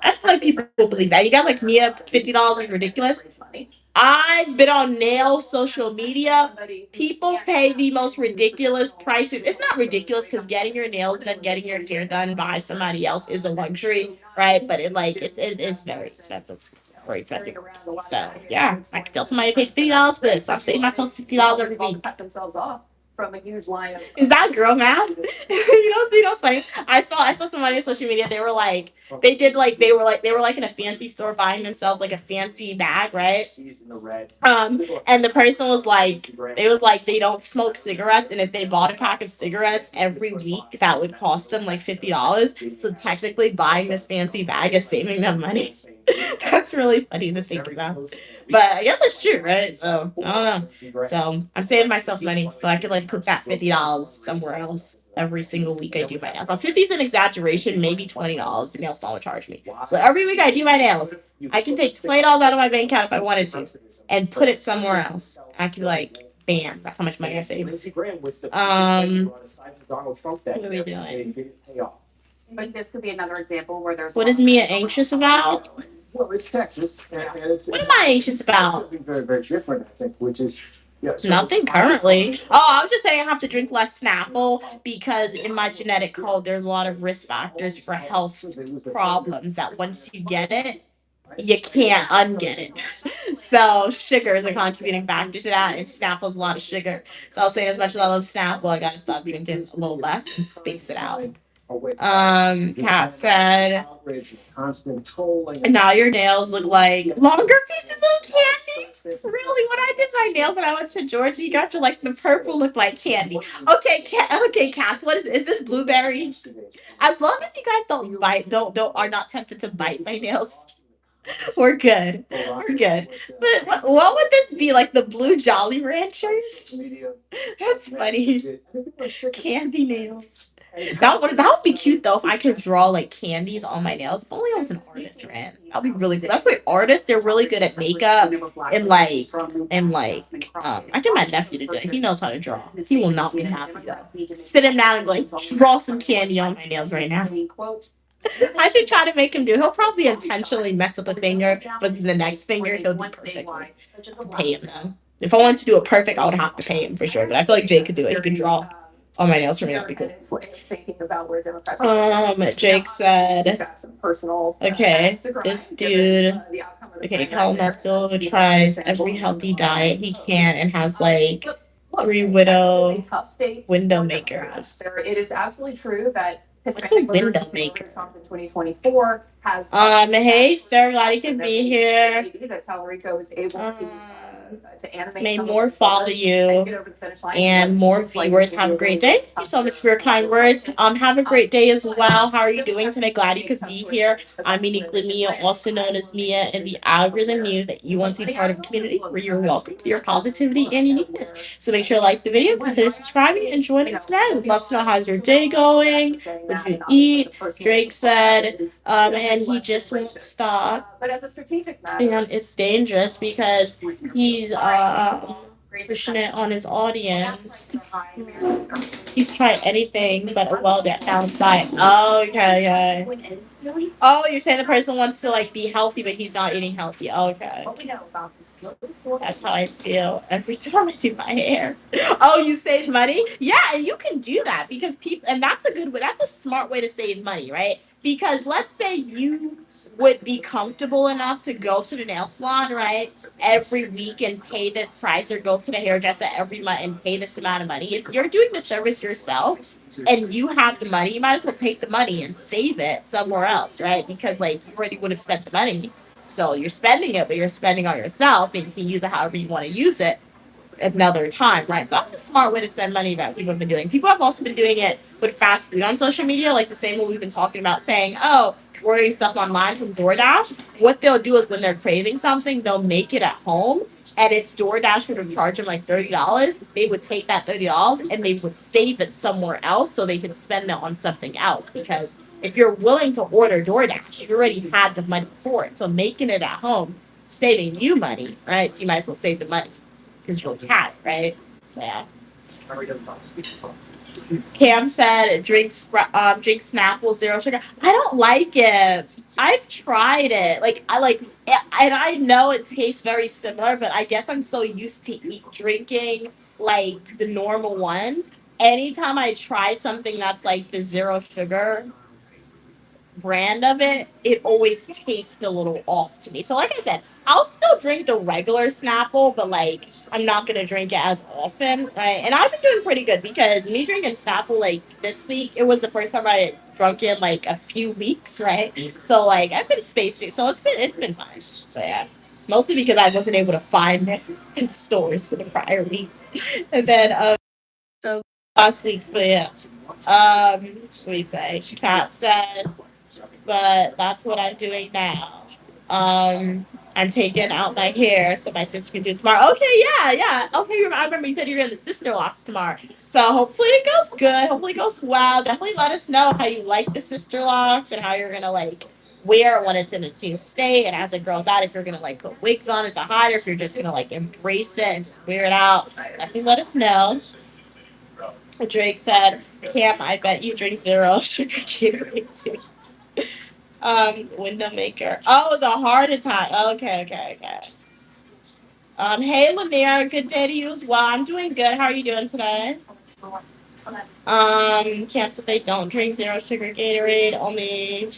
I feel like people will believe that. You guys like Mia, $50 is ridiculous. I've been on nail social media. People pay the most ridiculous prices. It's not ridiculous because getting your nails done, getting your hair done by somebody else is a luxury, right? But it's very expensive. Very expensive. So yeah, I could tell somebody to pay $50 for this. I'm saving myself $50 every week. Cut themselves off from a huge line of Is that girl math? you know what's funny? I saw somebody on social media. They were like in a fancy store buying themselves like a fancy bag, right? And the person was like, they don't smoke cigarettes, and if they bought a pack of cigarettes every week, that would cost them like $50. So technically, buying this fancy bag is saving them money. That's really funny to think about. But I guess it's true, right? So I don't know. So I'm saving myself money so I could like put that $50 somewhere else every single week I do my nails. Now 50 is an exaggeration, maybe $20 the nail salon would charge me. So every week I do my nails, I can take $20 out of my bank account if I wanted to and put it somewhere else. I could like bam, that's how much money I save. What are we doing? But this could be another example where there's What is Mia anxious about? Well, it's Texas, and it's. What am I anxious about? Something very, very different, I think, which is. Yeah, so Nothing currently. Oh, I was just saying I have to drink less Snapple because in my genetic code there's a lot of risk factors for health problems that once you get it, you can't unget it. So sugar is a contributing factor to that, and Snapple's a lot of sugar. So I was saying as much as I love Snapple, I gotta stop drinking a little less and space it out. Kat said, constant trolling. and now your nails look like longer pieces of candy. Really, when I did my nails and I went to Georgia, you guys were like the purple looked like candy. Okay, Cass, what is this blueberry? As long as you guys don't bite, are not tempted to bite my nails, we're good. We're good. But what would this be like? The blue Jolly Ranchers? That's funny. Candy nails. That would be cute though if I could draw like candies on my nails. If only I was an artist, man. That'd be really good. That's why artists, they're really good at makeup and like I get my nephew to do it. He knows how to draw. He will not be happy though. Sit him down and like draw some candy on my nails right now. I should try to make him do. He'll probably intentionally mess up a finger, but the next finger he'll do perfectly. Pay him though. If I wanted to do it perfect, I would have to pay him for sure. But I feel like Jake could do it. He could draw on my nails for me. That'd be cool. Jake said, okay, this dude, okay, Cal Muscle tries every healthy diet he can and has like 3 window makers. It is absolutely true that What's a window maker? Trump in 2024 has hey sir, glad you could be here. That Tallarico is able to animate. May more follow you and more viewers. Have a great day. Thank you so much for your kind words. Have a great day as well. How are you doing today? Glad you could be here. I'm Uniquely Mia, also known as Mia, and the algorithm knew that you want to be part of a community where you're welcome to your positivity and uniqueness. So make sure to like the video, consider subscribing, and joining us today. We'd love to know how's your day going. What you eat? Drake said, and he just won't stop. But as a strategic matter, And it's dangerous because he's pushing it on his audience. He's tried anything but a well balanced diet. Oh, okay, okay. Oh, you're saying the person wants to like be healthy, but he's not eating healthy. Okay. That's how I feel every time I do my hair. Oh, you save money? Yeah, and you can do that because people, and that's a good way. That's a smart way to save money, right? Because let's say you would be comfortable enough to go to the nail salon, right, every week and pay this price, or go to the hairdresser every month and pay this amount of money. If you're doing the service yourself and you have the money, you might as well take the money and save it somewhere else, right? Because like you already would have spent the money. So you're spending it, but you're spending on yourself, and you can use it however you want to use it another time, right? So that's a smart way to spend money that people have been doing. People have also been doing it with fast food on social media, like the same way we've been talking about, saying, oh, ordering stuff online from DoorDash. What they'll do is when they're craving something, they'll make it at home. And if DoorDash would have charged them like $30, they would take that $30 and they would save it somewhere else so they could spend it on something else. Because if you're willing to order DoorDash, you already had the money for it. So making it at home, saving you money, right? So you might as well save the money because you're a cat, right? So yeah. Cam said drink Snapple zero sugar. I don't like it. I've tried it. Like I like, and I know it tastes very similar, but I guess I'm so used to drinking like the normal ones. Anytime I try something that's like the zero sugar brand of it, it always tastes a little off to me. So like I said, I'll still drink the regular Snapple, but like I'm not gonna drink it as often, right? And I've been doing pretty good because me drinking Snapple like this week, it was the first time I had drunk it in like a few weeks, right? So like I've been spacing, so it's been fine. So yeah. Mostly because I wasn't able to find it in stores for the prior weeks. And then so last week, so yeah. What do we say? Kat said, but that's what I'm doing now. I'm taking out my hair so my sister can do it tomorrow. Okay, yeah. Okay, I remember you said you're in the sister locks tomorrow. So hopefully it goes good. Hopefully it goes well. Definitely let us know how you like the sister locks and how you're gonna like wear it when it's in a teen state and as it grows out, if you're gonna like put wigs on it to hide or if you're just gonna like embrace it and just wear it out. Definitely let us know. Drake said, Cam, I bet you drink zero sugar Gatorade too. Window maker. Oh, it was a heart attack. Okay. Hey Lanier, good day to you as well. I'm doing good. How are you doing today? Camp said they don't drink zero sugar Gatorade, only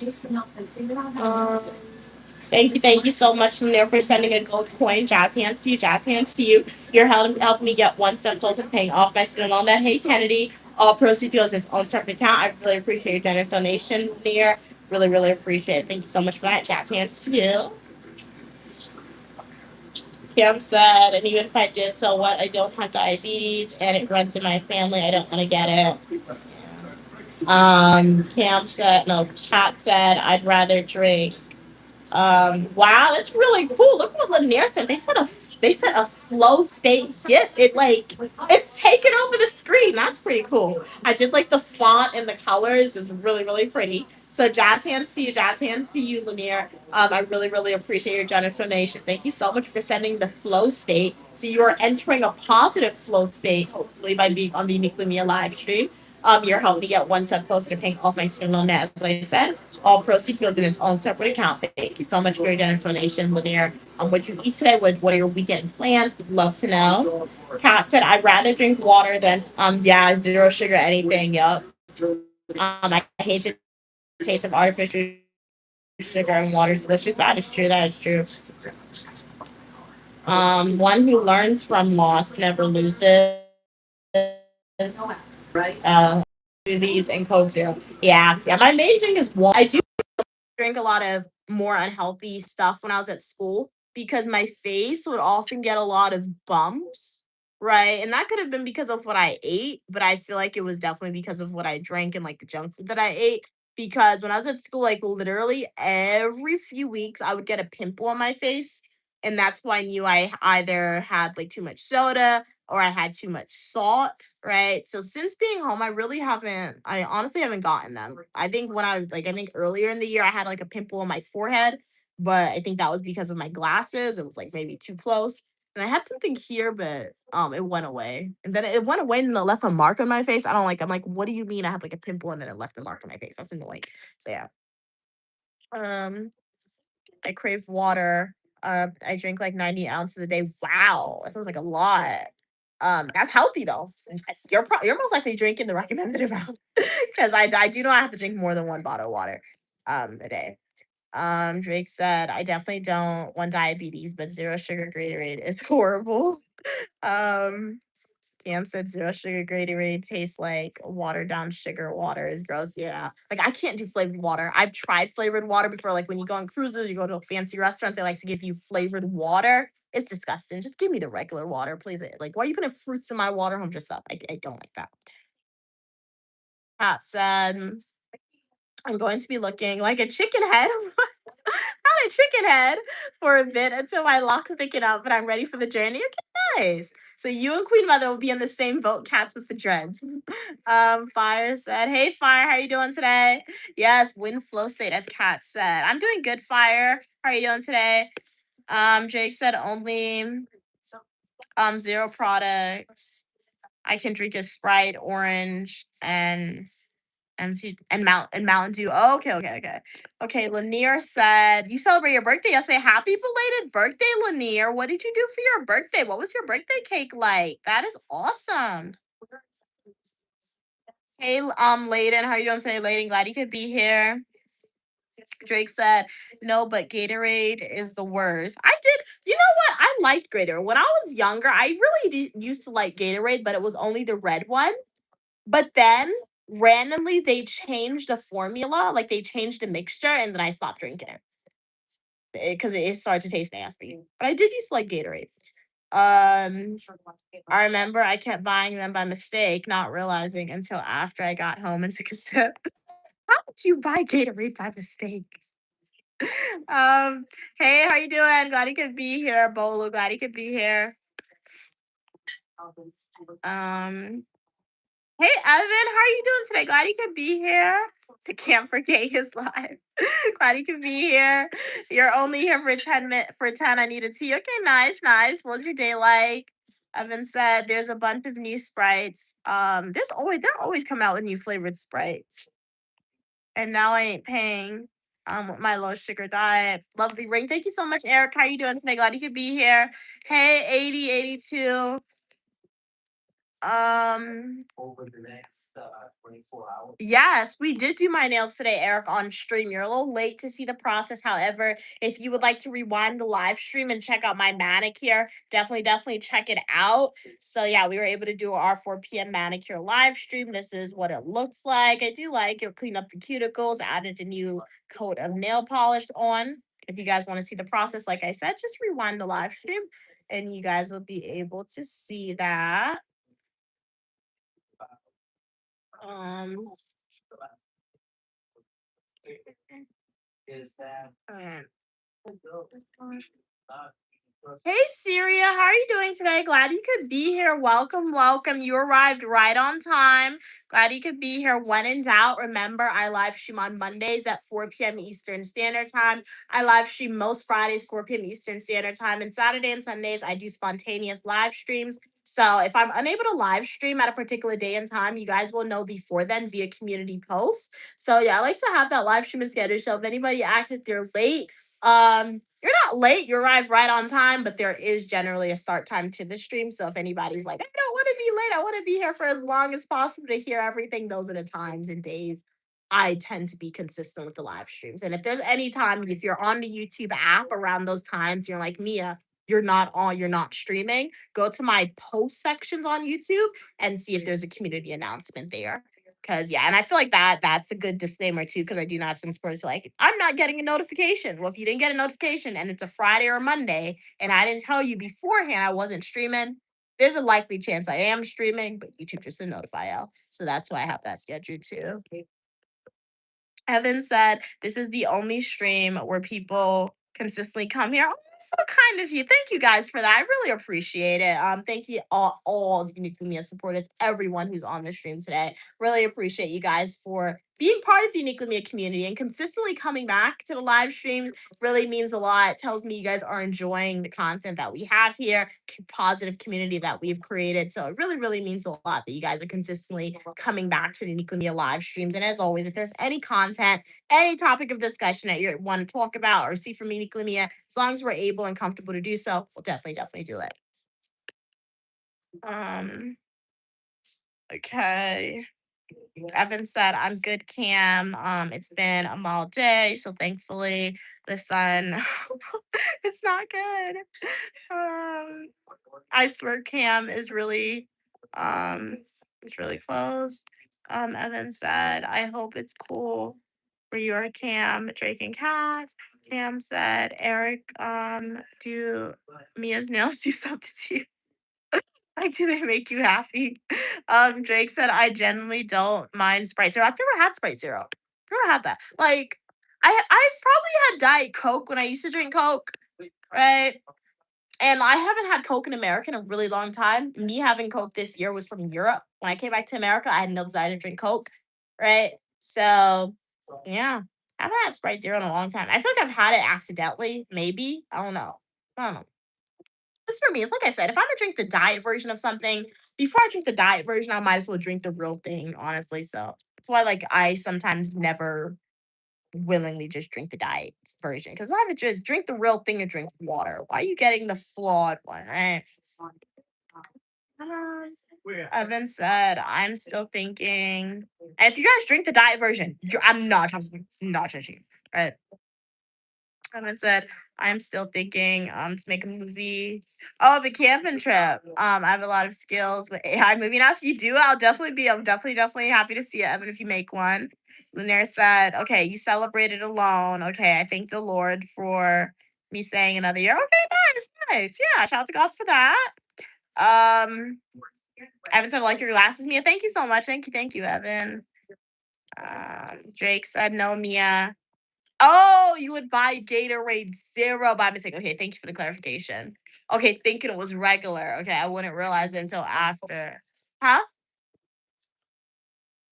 Thank you so much, Lanier, for sending a gold coin. Jazz hands to you. You're helping me get one step closer to paying off my student loan debt. Hey Kennedy, all proceeds goes in its own separate account. I really appreciate your generous donation, Lanier. Really appreciate it. Thank you so much for that. Jazz hands to you. Kim said, and even if I did, so what? I don't have diabetes and it runs in my family. I don't want to get it. Kat said, I'd rather drink. Wow, that's really cool. Look what Lanier said. They said a flow state GIF. It's taken over the screen. That's pretty cool. I did like the font and the colors. It's really pretty. So jazz hands to you, Lanier. I really appreciate your generous donation. Thank you so much for sending the flow state. So you are entering a positive flow state, hopefully by being on the Unique Lanier live stream. You're helping me get one step closer to paying off my student loan debt. As I said, all proceeds goes in its own separate account. Thank you so much for your generous donation, Lanier. What you eat today? What are your weekend plans? We'd love to know. Kat said, I'd rather drink water than zero sugar anything. Yup. I hate the taste of artificial sugar and water. So that's just That is true. One who learns from loss never loses. Right. These and Coke Zero. Yeah. My main drink is water. I do drink a lot of more unhealthy stuff when I was at school because my face would often get a lot of bumps, right? And that could have been because of what I ate, but I feel like it was definitely because of what I drank and like the junk food that I ate. Because when I was at school, like literally every few weeks, I would get a pimple on my face. And that's why I knew I either had like too much soda or I had too much salt, right? So since being home, I honestly haven't gotten them. I think I think earlier in the year, I had like a pimple on my forehead, but I think that was because of my glasses. It was like maybe too close. And I had something here, but it went away. And then it went away and it left a mark on my face. I don't like. I'm like, what do you mean? I had like a pimple and then it left a mark on my face. That's annoying. So yeah. I crave water. I drink like 90 ounces a day. Wow, that sounds like a lot. That's healthy though. You're most likely drinking the recommended amount because I do know I have to drink more than one bottle of water a day. Drake said, I definitely don't want diabetes, but zero sugar Gatorade is horrible. Um, Cam said zero sugar Gatorade tastes like watered down sugar water is gross. Yeah. Like I can't do flavored water. I've tried flavored water before. Like when you go on cruises, you go to fancy restaurants, they like to give you flavored water. It's disgusting. Just give me the regular water, please. Like, why are you putting fruits in my water? I'm just up. I don't like that. Pat said, I'm going to be looking like a chicken head. Not a chicken head for a bit until my locks thicken up, but I'm ready for the journey. Okay, nice. So you and Queen Mother will be in the same boat, cats with the dreads. Fire said, hey Fire, how you doing today? Yes, wind flow state, as Kat said. I'm doing good, Fire. How are you doing today? Jake said only zero products. I can drink a Sprite, orange, and Mountain Dew. Oh, okay. Okay, Lanier said you celebrate your birthday yesterday. Happy belated birthday, Lanier. What did you do for your birthday? What was your birthday cake like? That is awesome. Hey, Layden, how are you doing today, Layden? Glad you could be here. Drake said, no, but Gatorade is the worst. You know what? I liked Gatorade. When I was younger, I really used to like Gatorade, but it was only the red one. But then randomly they changed the formula, like they changed the mixture, and then I stopped drinking it because it started to taste nasty. But I did used to like Gatorade. I remember I kept buying them by mistake, not realizing until after I got home and took a sip. How did you buy Gatorade by mistake? Hey, how you doing? Glad you could be here, Bolo. Glad you could be here. Hey Evan, how are you doing today? Glad you could be here. The camper gang is live. Glad you could be here. You're only here for 10 minutes. For 10, I need a tea. Okay, nice. What's your day like? Evan said there's a bunch of new sprites. They're always coming out with new flavored sprites. And now I ain't paying with my low sugar diet. Lovely ring. Thank you so much, Eric. How are you doing today? Glad you could be here. Hey, 8082. Over the next 24 hours. Yes, we did do my nails today, Eric, on stream. You're a little late to see the process. However, if you would like to rewind the live stream and check out my manicure, definitely check it out. So yeah, we were able to do our 4 p.m. manicure live stream. This is what it looks like. I do like it. Clean up the cuticles, added a new coat of nail polish on. If you guys want to see the process, like I said, just rewind the live stream and you guys will be able to see that. Is that Hey Syria, how are you doing today? Glad you could be here. Welcome. You arrived right on time. Glad you could be here. When in doubt, remember I live stream on Mondays at 4 p.m. Eastern Standard Time. I live stream most Fridays 4 p.m. Eastern Standard Time, and Saturday and Sundays I do spontaneous live streams. So if I'm unable to live stream at a particular day and time, you guys will know before then via community posts. So yeah, I like to have that live stream schedule. So if anybody acts if they're late, you're not late, you arrive right on time, but there is generally a start time to the stream. So if anybody's like, I don't want to be late, I want to be here for as long as possible to hear everything, those are the times and days I tend to be consistent with the live streams. And if there's any time, if you're on the YouTube app around those times, you're like, Mia, you're not streaming, go to my post sections on YouTube and see if there's a community announcement there. Cause yeah, and I feel like that's a good disclaimer too, because I do not have some sports like I'm not getting a notification. Well, if you didn't get a notification and it's a Friday or Monday, and I didn't tell you beforehand I wasn't streaming, there's a likely chance I am streaming, but YouTube just didn't notify y'all. So that's why I have that scheduled too. Evan said, this is the only stream where people consistently come here. Oh, that's so kind of you. Thank you guys for that. I really appreciate it. Thank you all of Uniquely Mia supporters, everyone who's on the stream today. Really appreciate you guys for being part of the Uniquely Me community and consistently coming back to the live streams really means a lot. It tells me you guys are enjoying the content that we have here, positive community that we've created. So it really, really means a lot that you guys are consistently coming back to the Uniquely Me live streams. And as always, if there's any content, any topic of discussion that you want to talk about or see from Uniquely Me, as long as we're able and comfortable to do so, we'll definitely do it. Okay. Evan said, I'm good, Cam. It's been a mild day, so thankfully the sun it's not good. I swear Cam is really it's really close. Evan said, I hope it's cool where you are, Cam, Drake and Kat. Cam said, Eric, do Mia's nails do something to you? Like, do they make you happy? Drake said, I genuinely don't mind Sprite Zero. I've never had Sprite Zero. Never had that. Like, I've probably had Diet Coke when I used to drink Coke, right? And I haven't had Coke in America in a really long time. Me having Coke this year was from Europe. When I came back to America, I had no desire to drink Coke, right? So, yeah. I haven't had Sprite Zero in a long time. I feel like I've had it accidentally, maybe. I don't know. It's for me. It's like I said, if I'm gonna drink the diet version of something, before I drink the diet version, I might as well drink the real thing, honestly. So that's why, like, I sometimes never willingly just drink the diet version because I would just drink the real thing or drink water. Why are you getting the flawed one, right? Evan said, I'm still thinking. And if you guys drink the diet version, I'm not judging. Not judging. Right. Evan said, I'm still thinking to make a movie. Oh, the camping trip. I have a lot of skills with AI movie. Now, if you do, I'm definitely happy to see it, Evan, if you make one. Linaire said, okay, you celebrated alone. Okay, I thank the Lord for me saying another year. Okay, nice. Yeah, shout out to God for that. Evan said, I like your glasses, Mia. Thank you so much. Thank you, Evan. Drake said, no, Mia. Oh, you would buy Gatorade Zero by mistake. Okay, thank you for the clarification. Okay, thinking it was regular. Okay, I wouldn't realize it until after. Huh?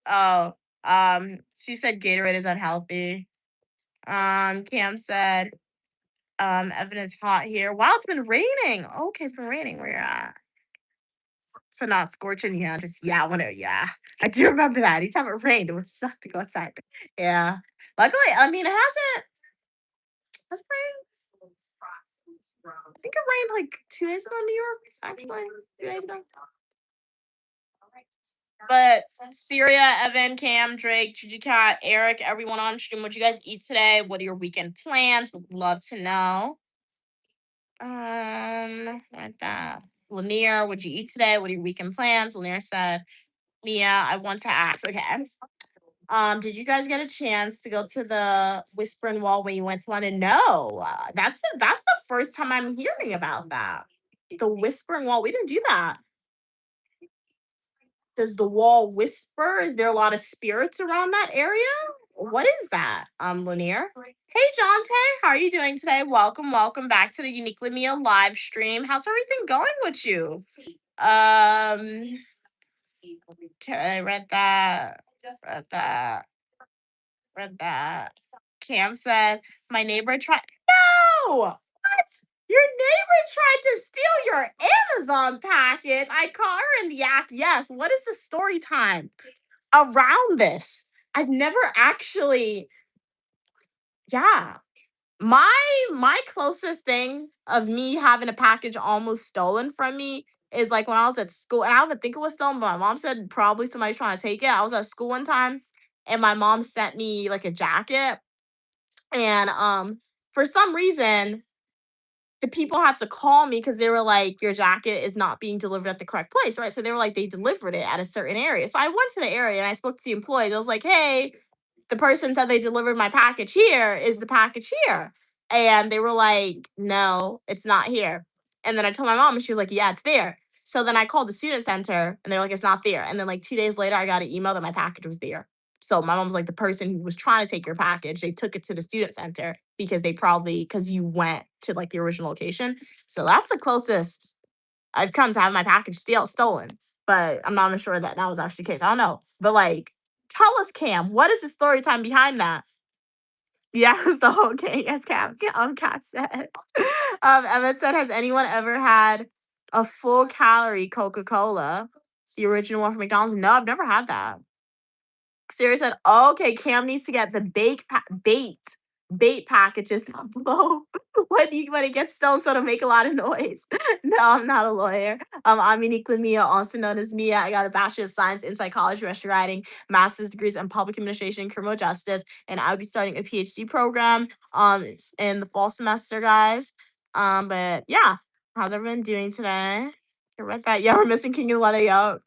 Oh, she said Gatorade is unhealthy. Cam said, Evan, it's hot here. Wow, it's been raining. Okay, it's been raining where you're at. So not scorching, yeah, yeah. I do remember that. Each time it rained, it would suck to go outside. Yeah. Luckily, I mean, it hasn't. Has rained? I think it rained like 2 days ago in New York, actually. 2 days ago. But Syria, Evan, Cam, Drake, Gigi Cat, Eric, everyone on stream, what'd you guys eat today? What are your weekend plans? Would love to know. Like that. Lanier, what'd you eat today? What are your weekend plans? Lanier said, Mia, I want to ask. Okay. Did you guys get a chance to go to the Whispering Wall when you went to London? No. That's the first time I'm hearing about that. The Whispering Wall. We didn't do that. Does the wall whisper? Is there a lot of spirits around that area? What is that? Lanier. Hey Jonte, how are you doing today? Welcome back to the Uniquely Mia live stream. How's everything going with you? Okay, read that. Cam said, my neighbor tried. No! What? Your neighbor tried to steal your Amazon package. I caught her in the act. Yes. What is the story time around this? I've never actually. Yeah. My closest thing of me having a package almost stolen from me is like when I was at school, and I don't even think it was stolen, but my mom said probably somebody's trying to take it. I was at school one time, and my mom sent me like a jacket, and for some reason the people had to call me because they were like, your jacket is not being delivered at the correct place, right? So they were like, they delivered it at a certain area. So I went to the area and I spoke to the employee. They was like, hey, the person said they delivered my package here. Is the package here? And they were like, no, it's not here. And then I told my mom and she was like, yeah, it's there. So then I called the student center and they're like, it's not there. And then like 2 days later, I got an email that my package was there. So my mom was like, the person who was trying to take your package, they took it to the student center because because you went to like the original location. So that's the closest I've come to have my package stolen. But I'm not even sure that was actually the case. I don't know. But like Tell us, Cam, what is the story time behind that? Yeah, so okay, yes, Kat said. Emmett said, has anyone ever had a full calorie Coca-Cola? The original one from McDonald's? No, I've never had that. Siri said, okay, Cam needs to get the bait packages down below when it gets stoned so to make a lot of noise. No, I'm not a lawyer. I'm uniquely Mia, also known as Mia. I got a Bachelor of Science in Psychology, Restaurant Writing, Master's degrees in Public Administration, Criminal Justice, and I'll be starting a PhD program in the fall semester, guys. But yeah, how's everyone doing today? You're right that. Yeah, we're missing King of the Leather, yo.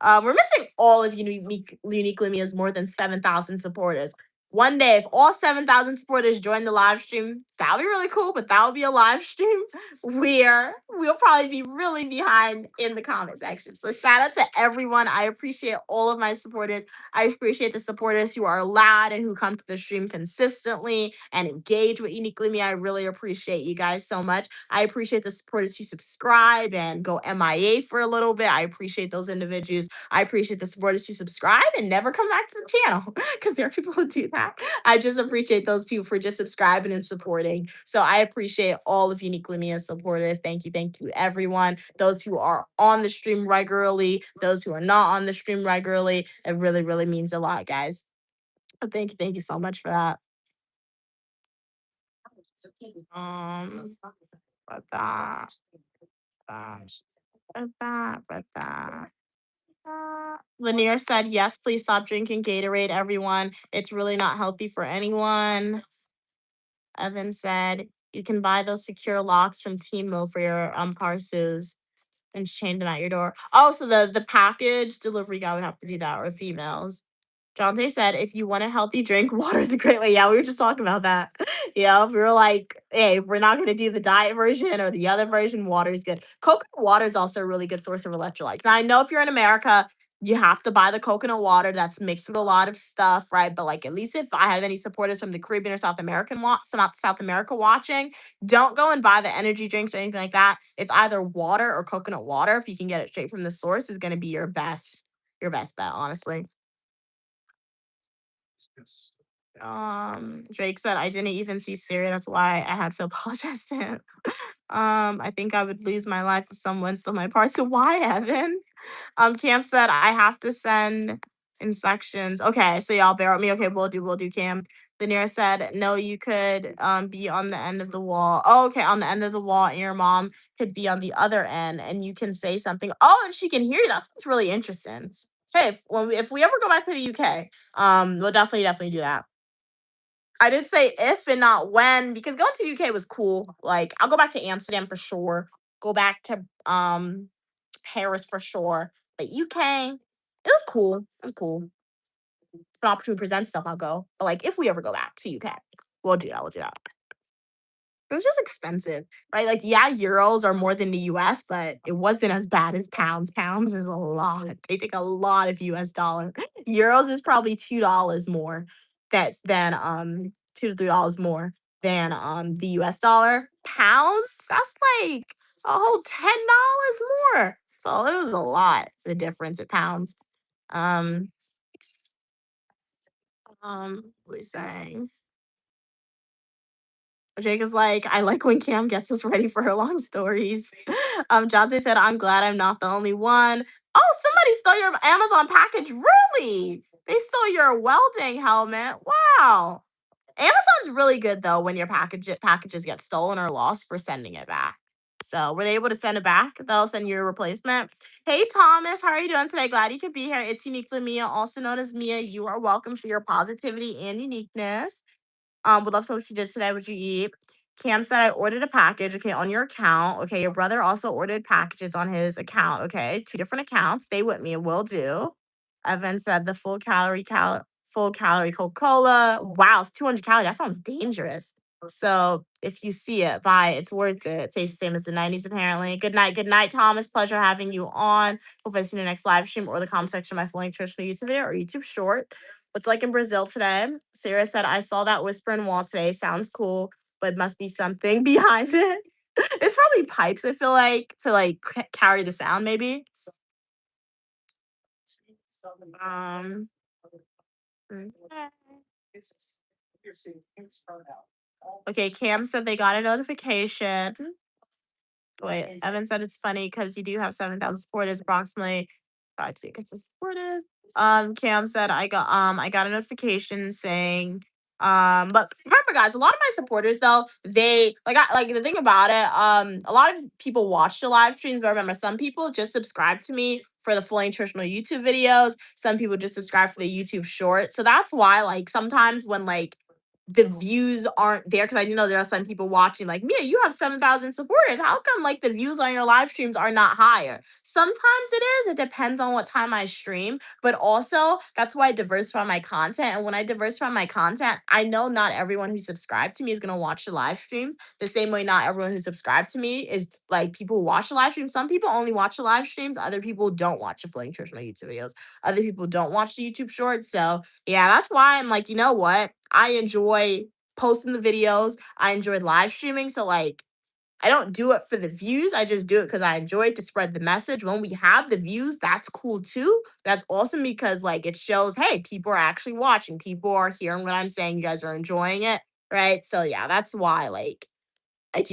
We're missing all of Uniquely Mia's more than 7,000 supporters. One day, if all 7,000 supporters join the live stream, that would be really cool, but that would be a live stream where we'll probably be really behind in the comment section. So shout out to everyone. I appreciate all of my supporters. I appreciate the supporters who are loud and who come to the stream consistently and engage with Uniquely Me. I really appreciate you guys so much. I appreciate the supporters who subscribe and go MIA for a little bit. I appreciate those individuals. I appreciate the supporters who subscribe and never come back to the channel because there are people who do that. I just appreciate those people for just subscribing and supporting. So I appreciate all of Uniquely Me as supporters. Thank you, everyone. Those who are on the stream regularly, those who are not on the stream regularly. It really, really means a lot, guys. Thank you so much for that. Lanier said, yes, please stop drinking Gatorade, everyone. It's really not healthy for anyone. Evan said, you can buy those secure locks from Temu for your parcels and chain them at your door. Oh, so the package delivery guy would have to do that, or females. Jonte said, if you want a healthy drink, water is a great way. Yeah, we were just talking about that. Yeah, we were like, hey, we're not going to do the diet version or the other version. Water is good. Coconut water is also a really good source of electrolytes. Now, I know if you're in America, you have to buy the coconut water that's mixed with a lot of stuff, right? But like, at least if I have any supporters from the Caribbean or South America watching, don't go and buy the energy drinks or anything like that. It's either water or coconut water. If you can get it straight from the source, is going to be your best bet, honestly. Drake said, I didn't even see Siri. That's why I had to apologize to him. I think I would lose my life if someone stole my parts. So why, Evan? Cam said, I have to send in sections. Okay, so y'all bear with me. Okay, we'll do, Cam. Lanier said, no, you could be on the end of the wall. Oh, okay, on the end of the wall, and your mom could be on the other end, and you can say something. Oh, and she can hear you. That sounds really interesting. Hey, if we ever go back to the UK, we'll definitely do that. I did say if and not when, because going to the UK was cool. Like, I'll go back to Amsterdam for sure. Go back to Paris for sure. But UK, it was cool. It was cool. If an opportunity presents itself, I'll go. But like, if we ever go back to UK, we'll do that. It was just expensive, right? Like, yeah, euros are more than the US, but it wasn't as bad as pounds. Pounds is a lot. They take a lot of US dollar. Euros is probably $2 more than $2 to $3 more than the US dollar. Pounds, that's like a whole $10 more. So it was a lot, the difference in pounds. What are we saying? Jake is like, I like when Cam gets us ready for her long stories. Jonte said, I'm glad I'm not the only one. Oh, somebody stole your Amazon package. Really? They stole your welding helmet. Wow. Amazon's really good though when your packages get stolen or lost for sending it back. So were they able to send it back? They'll send you a replacement. Hey Thomas, how are you doing today? Glad you could be here. It's Uniquely Mia, also known as Mia. You are welcome for your positivity and uniqueness. Would love to know what you did today. What'd you eat? Cam said I ordered a package. Okay, on your account. Okay, your brother also ordered packages on his account. Okay, 2 different accounts. Stay with me. Will do. Evan said the full calorie Coca-Cola. Wow, it's 200 calories. That sounds dangerous. So if you see it, buy it. It's worth it. It tastes the same as the 90s, apparently. Good night, Thomas. Pleasure having you on. Hope I see you in the next live stream or the comment section of my Flying Church YouTube video or YouTube short. What's like in Brazil today? Sarah said, I saw that whisper in wall today. Sounds cool, but must be something behind it. It's probably pipes, I feel like, to like carry the sound, maybe. Okay, Cam said they got a notification. Wait, Evan said it's funny because you do have 7,000 supporters approximately. Try to get to supporters. Cam said I got a notification saying but remember guys, a lot of my supporters though, they like the thing about it, a lot of people watch the live streams, but remember some people just subscribe to me for the fully nutritional YouTube videos. Some people just subscribe for the YouTube short. So that's why like sometimes when like the views aren't there, because I do know there are some people watching like, Mia, you have 7,000 supporters. How come like the views on your live streams are not higher? Sometimes it is. It depends on what time I stream. But also, that's why I diversify my content. And when I diversify my content, I know not everyone who subscribed to me is going to watch the live streams. The same way not everyone who subscribed to me is like people who watch the live streams. Some people only watch the live streams. Other people don't watch the fully nutritional YouTube videos. Other people don't watch the YouTube shorts. So yeah, that's why I'm like, you know what? I enjoy posting the videos. I enjoy live streaming. So like I don't do it for the views. I just do it because I enjoy it to spread the message. When we have the views, that's cool too. That's awesome because like it shows, hey, people are actually watching. People are hearing what I'm saying. You guys are enjoying it. Right. So yeah, that's why like and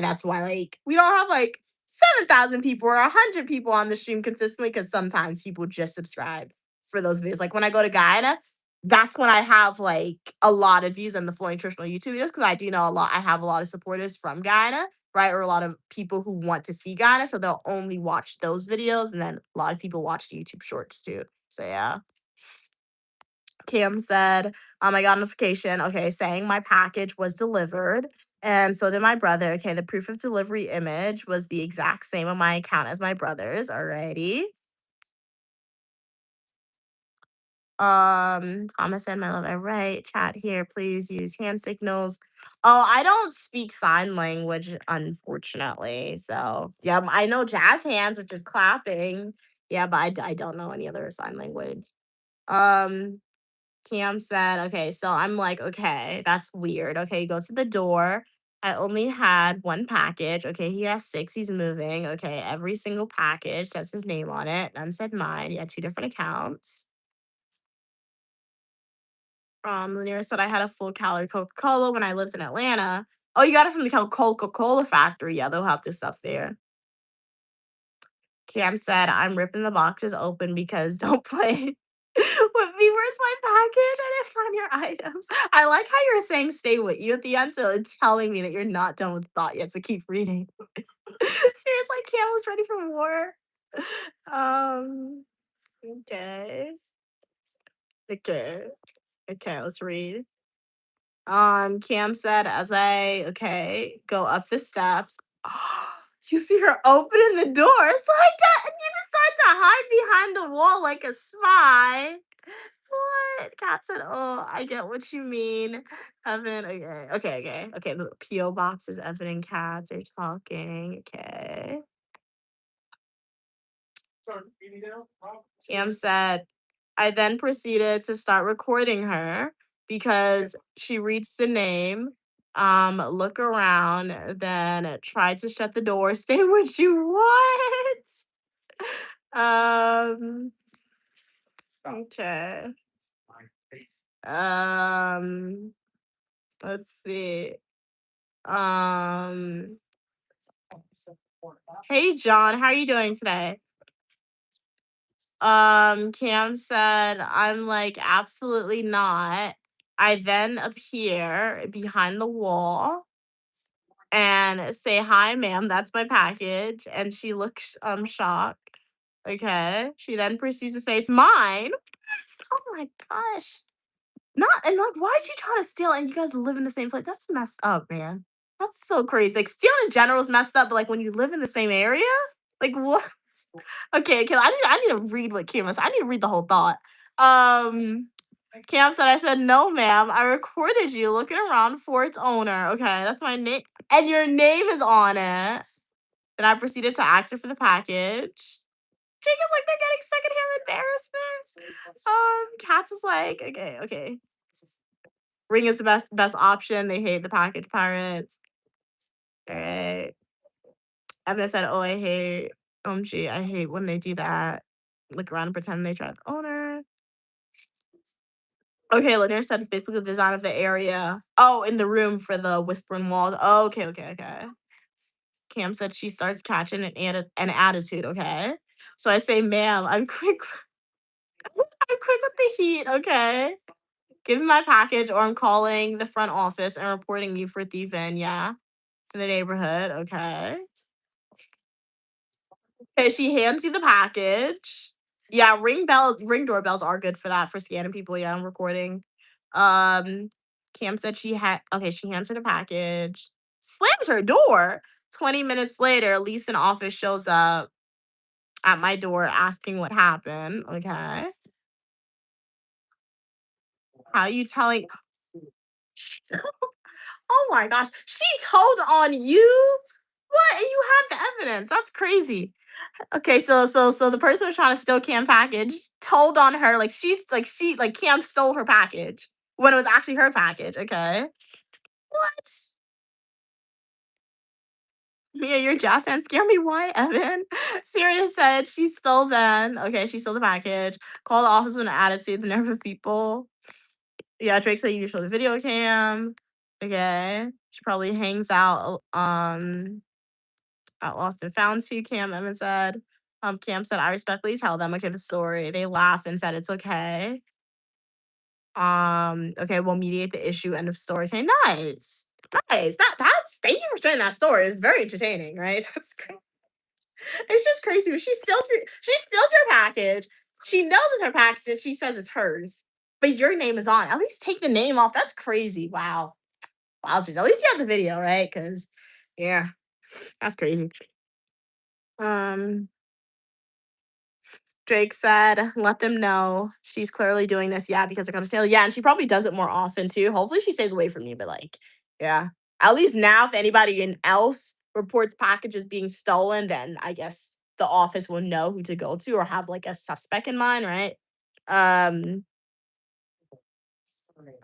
that's why like we don't have like 7,000 people or 100 people on the stream consistently because sometimes people just subscribe for those videos. Like when I go to Guyana, that's when I have like a lot of views on the Fully Nutritional YouTube videos because I do know a lot. I have a lot of supporters from Guyana, right? Or a lot of people who want to see Guyana, so they'll only watch those videos, and then a lot of people watch the YouTube shorts too. So yeah. Cam said, I got a notification, okay, saying my package was delivered. And so did my brother. Okay, the proof of delivery image was the exact same on my account as my brother's. Alrighty. Thomas said, my love, all right. Chat here, please use hand signals. Oh, I don't speak sign language, unfortunately. So yeah, I know jazz hands, which is clapping. Yeah, but I don't know any other sign language. Cam said, okay, so I'm like, okay, that's weird. Okay, go to the door. I only had one package. Okay, he has 6. He's moving. Okay, every single package says his name on it. None said mine. He had 2 different accounts. Lanier said I had a full calorie Coca-Cola when I lived in Atlanta. Oh, you got it from the Coca-Cola factory. Yeah, they'll have this stuff there. Cam said, I'm ripping the boxes open because don't play with me. Where's my package? I didn't find your items. I like how you're saying stay with you at the end, so it's telling me that you're not done with the thought yet, so keep reading. Seriously, Cam was ready for war. Okay. Okay, let's read. Cam said as I go up the steps. You see her opening the door, so you decide to hide behind the wall like a spy. What? Kat said, oh, I get what you mean. Evan, okay. The P.O. boxes, Evan and Kat are talking. Okay. Cam said, I then proceeded to start recording her because she reads the name, look around, then tried to shut the door. Stay with you. What? Okay. Let's see. Hey John, how are you doing today? Cam said, I'm like, absolutely not. I then appear behind the wall and say, hi, ma'am, that's my package. And she looks shocked. Okay. She then proceeds to say, it's mine. Oh my gosh. And like, why'd you try to steal and you guys live in the same place? That's messed up, man. That's so crazy. Like stealing in general is messed up, but like when you live in the same area, like what? Okay, I need to read what Kim was. I need to read the whole thought. Cam said, I said, no, ma'am. I recorded you looking around for its owner. Okay, that's my name. And your name is on it. Then I proceeded to ask her for the package. Jacob, like, they're getting secondhand embarrassment. Katz is like, okay. Ring is the best option. They hate the package pirates. All right. Evan said, oh, I hate, I hate when they do that. Look around and pretend they try the owner. Okay, Lanier said it's basically the design of the area. Oh, in the room for the whispering walls. Oh, okay. Cam said she starts catching an attitude, okay? So I say, ma'am, I'm quick. I'm quick with the heat, okay? Give me my package or I'm calling the front office and reporting you for thieving, yeah? In the neighborhood, okay? Okay, she hands you the package. Yeah, ring doorbells are good for that, for scanning people, yeah, I'm recording. Cam said she hands her the package, slams her door. 20 minutes later, Lisa in office shows up at my door asking what happened. Okay. How you telling? Oh my gosh. She told on you? What? And you have the evidence. That's crazy. Okay, so the person was trying to steal Cam package, told on her like Cam stole her package when it was actually her package. Okay. What? Mia, your jazz hands scare me. Why, Evan? Sirius said she stole them. Okay, she stole the package. Call the office with an attitude, the nerve of people. Yeah, Drake said you show the video cam. Okay. She probably hangs out at Lost and Found too, Cam Evan said. Cam said, I respectfully tell them, okay, the story. They laugh and said it's okay. Okay, we'll mediate the issue. End of story. Okay, nice. Nice. That's thank you for sharing that story. It's very entertaining, right? That's great. It's just crazy. She steals your package. She knows it's her package and she says it's hers. But your name is on. At least take the name off. That's crazy. Wow. Wowzers. At least you have the video, right? Because yeah, that's crazy. Um Drake said, let them know she's clearly doing this. Yeah, because they're gonna steal. Yeah, and she probably does it more often too. Hopefully she stays away from me, but like, yeah. At least now, if anybody else reports packages being stolen, then I guess the office will know who to go to or have like a suspect in mind, right? Um,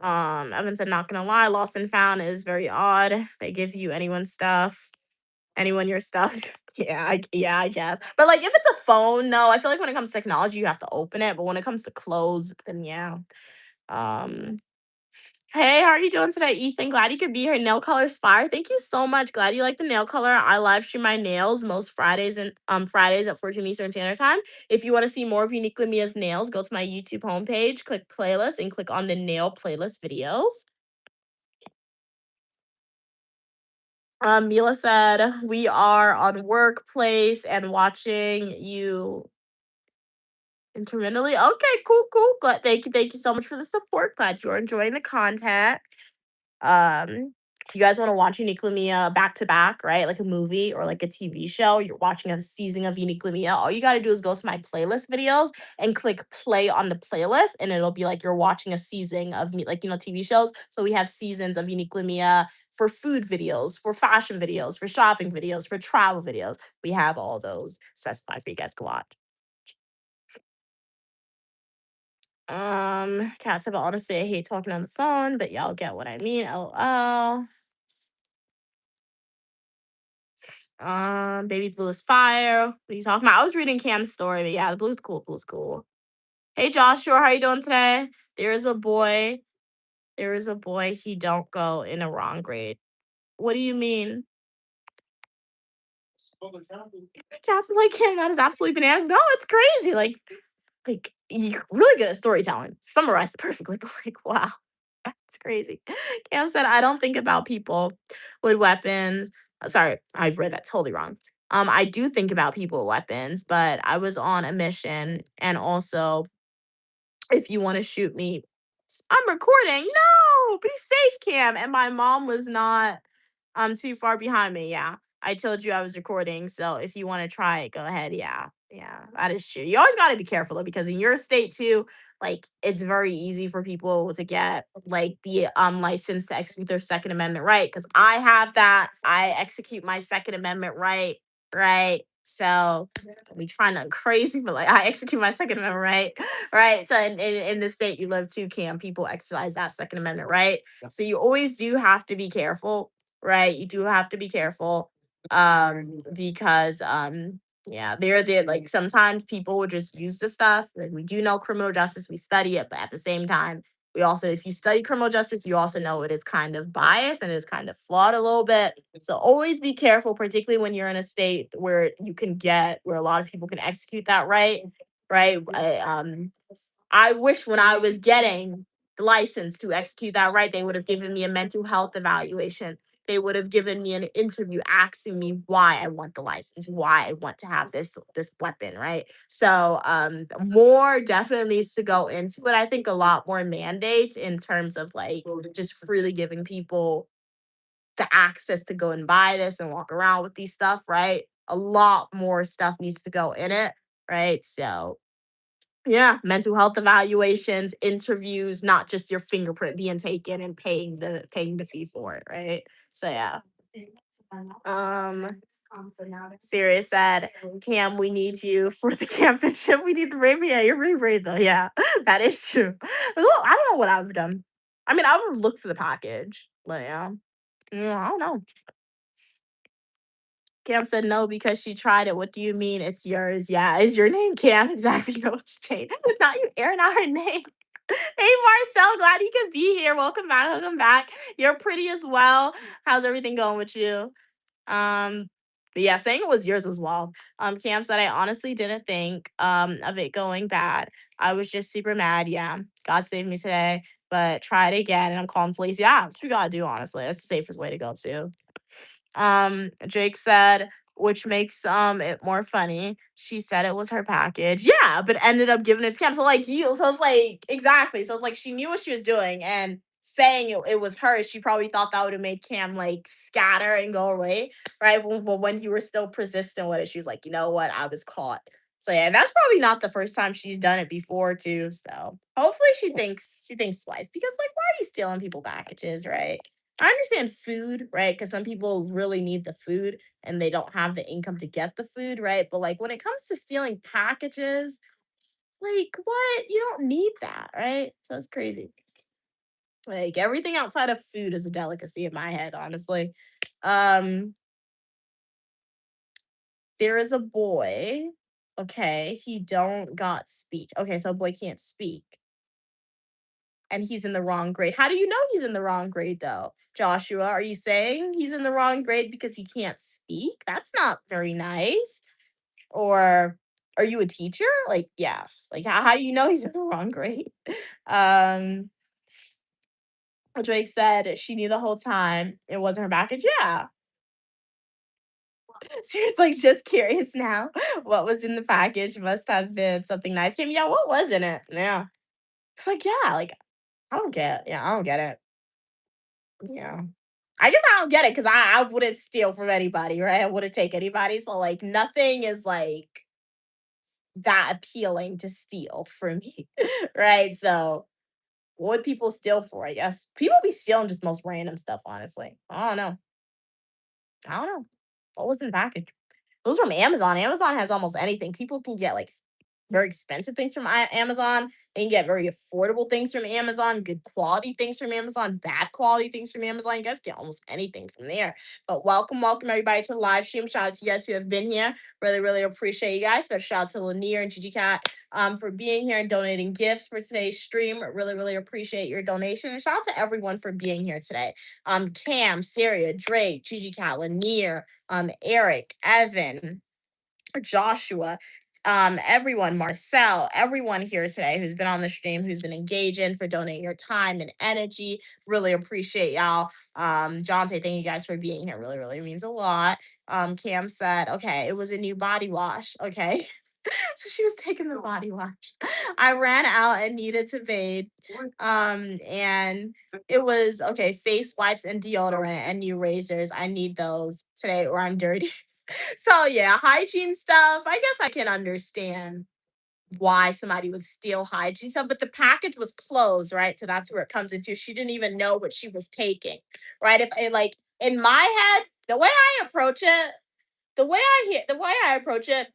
Evan said, not gonna lie, lost and found is very odd. They give you anyone's stuff. Anyone your stuff. Yeah, I guess. But like if it's a phone, no, I feel like when it comes to technology, you have to open it. But when it comes to clothes, then yeah. Um Hey, how are you doing today, Ethan? Glad you could be here. Nail color's fire. Thank you so much. Glad you like the nail color. I live stream my nails most Fridays and Fridays at 14 Eastern Standard Time. If you want to see more of Uniquely Mia's nails, go to my YouTube homepage, click playlist, and click on the nail playlist videos. Mila said, we are on workplace and watching you intermittently. Okay, cool. Glad, thank you so much for the support. Glad you're enjoying the content. If you guys want to watch Uniquely Mia back to back, right? Like a movie or like a TV show, you're watching a season of Uniquely Mia. All you got to do is go to my playlist videos and click play on the playlist, and it'll be like you're watching a season of me, like TV shows. So we have seasons of Uniquely Mia for food videos, for fashion videos, for shopping videos, for travel videos. We have all those specified for you guys to watch. Cat said, honestly, I hate talking on the phone, but y'all get what I mean. LOL. Baby blue is fire. What are you talking about? I was reading Cam's story, but yeah, the blue's cool. Blue's cool. Hey Joshua, how you doing today? There is a boy. He don't go in a wrong grade. What do you mean? Cats is like Kim. That is absolutely bananas. No, it's crazy. Like you're really good at storytelling. Summarized it perfectly. But like, wow, that's crazy. Cam said, I don't think about people with weapons. Sorry, I read that totally wrong. I do think about people with weapons, but I was on a mission, and also, if you want to shoot me, I'm recording. No, be safe, Cam. And my mom was not too far behind me. Yeah. I told you I was recording. So if you want to try it, go ahead. Yeah. Yeah. That is true. You always gotta be careful though, because in your state too, like it's very easy for people to get like the license to execute their Second Amendment right. Cause I have that. I execute my Second Amendment right. Right. So we try not crazy, but like I execute my Second Amendment right. Right. So in the state you live too, Cam, people exercise that Second Amendment right. So you always do have to be careful, right? You do have to be careful. Because yeah, they're like sometimes people will just use the stuff. Like we do know criminal justice, we study it, but at the same time, We also, if you study criminal justice, you also know it is kind of biased and it is kind of flawed a little bit. So always be careful, particularly when you're in a state where where a lot of people can execute that right. I wish when I was getting the license to execute that right, they would have given me a mental health evaluation. They would have given me an interview asking me why I want the license, why I want to have this weapon, right? So more definitely needs to go into it. I think a lot more mandates in terms of like just freely giving people the access to go and buy this and walk around with these stuff, right? A lot more stuff needs to go in it, right? So yeah, mental health evaluations, interviews, not just your fingerprint being taken and paying the fee for it, right? So yeah. Sirius said, Cam, we need you for the championship. We need the Ray. Yeah, you're Ray though. Yeah, that is true. Well, I don't know what I've done. I mean, I would have looked for the package, but yeah. I don't know. Cam said no because she tried it. What do you mean it's yours? Yeah, is your name Cam? Exactly. No, Jane. Not you airing out her name. Hey Marcel, glad you could be here. Welcome back. Welcome back. You're pretty as well. How's everything going with you? But yeah, saying it was yours was wild. Cam said I honestly didn't think of it going bad. I was just super mad. Yeah. God saved me today. But try it again and I'm calling police. Yeah, that's what you gotta do, honestly. That's the safest way to go too. Jake said, which makes it more funny. She said it was her package. Yeah, but ended up giving it to Cam. So like so it's like exactly. So it's like she knew what she was doing and saying it was hers, she probably thought that would have made Cam like scatter and go away, right? But when you were still persistent with it, she was like, you know what, I was caught. So yeah, that's probably not the first time she's done it before too. So hopefully she thinks twice because like, why are you stealing people packages, right? I understand food, right? Because some people really need the food and they don't have the income to get the food, right? But like when it comes to stealing packages, like what? You don't need that, right? So it's crazy. Like everything outside of food is a delicacy in my head, honestly. Um, there is a boy. Okay, he don't got speech. Okay, so a boy can't speak. And he's in the wrong grade. How do you know he's in the wrong grade though? Joshua, are you saying he's in the wrong grade because he can't speak? That's not very nice. Or are you a teacher? Like, yeah. Like how do you know he's in the wrong grade? Um Drake said she knew the whole time it wasn't her package. Yeah. She was like, just curious now. What was in the package? Must have been something nice. Kim, yeah, what was in it? Yeah. It's like, yeah, like, I don't get it. Yeah. I guess I don't get it because I wouldn't steal from anybody, right? I wouldn't take anybody. So like nothing is like that appealing to steal for me. Right. So what would people steal for? I guess people be stealing just most random stuff, honestly. I don't know. What was in the package? It was from Amazon. Amazon has almost anything. People can get like very expensive things from Amazon. They can get very affordable things from Amazon, good quality things from Amazon, bad quality things from Amazon. You guys get almost anything from there. But welcome everybody to the live stream. Shout out to you guys who have been here. Really, really appreciate you guys. Special shout out to Lanier and Gigi Cat for being here and donating gifts for today's stream. Really, really appreciate your donation. And shout out to everyone for being here today. Cam, Syria, Drake, Gigi Cat, Lanier, Eric, Evan, Joshua, everyone, Marcel, everyone here today who's been on the stream, who's been engaging, for donating your time and energy. Really appreciate y'all. Jonte, thank you guys for being here. Really, really means a lot. Cam said, okay, it was a new body wash. Okay. So she was taking the body wash. I ran out and needed to bathe. And it was okay, face wipes and deodorant and new razors. I need those today or I'm dirty. So yeah, hygiene stuff. I guess I can understand why somebody would steal hygiene stuff, but the package was closed, right? So that's where it comes into. She didn't even know what she was taking, right? If it, like in my head, the way I approach it, the way I approach it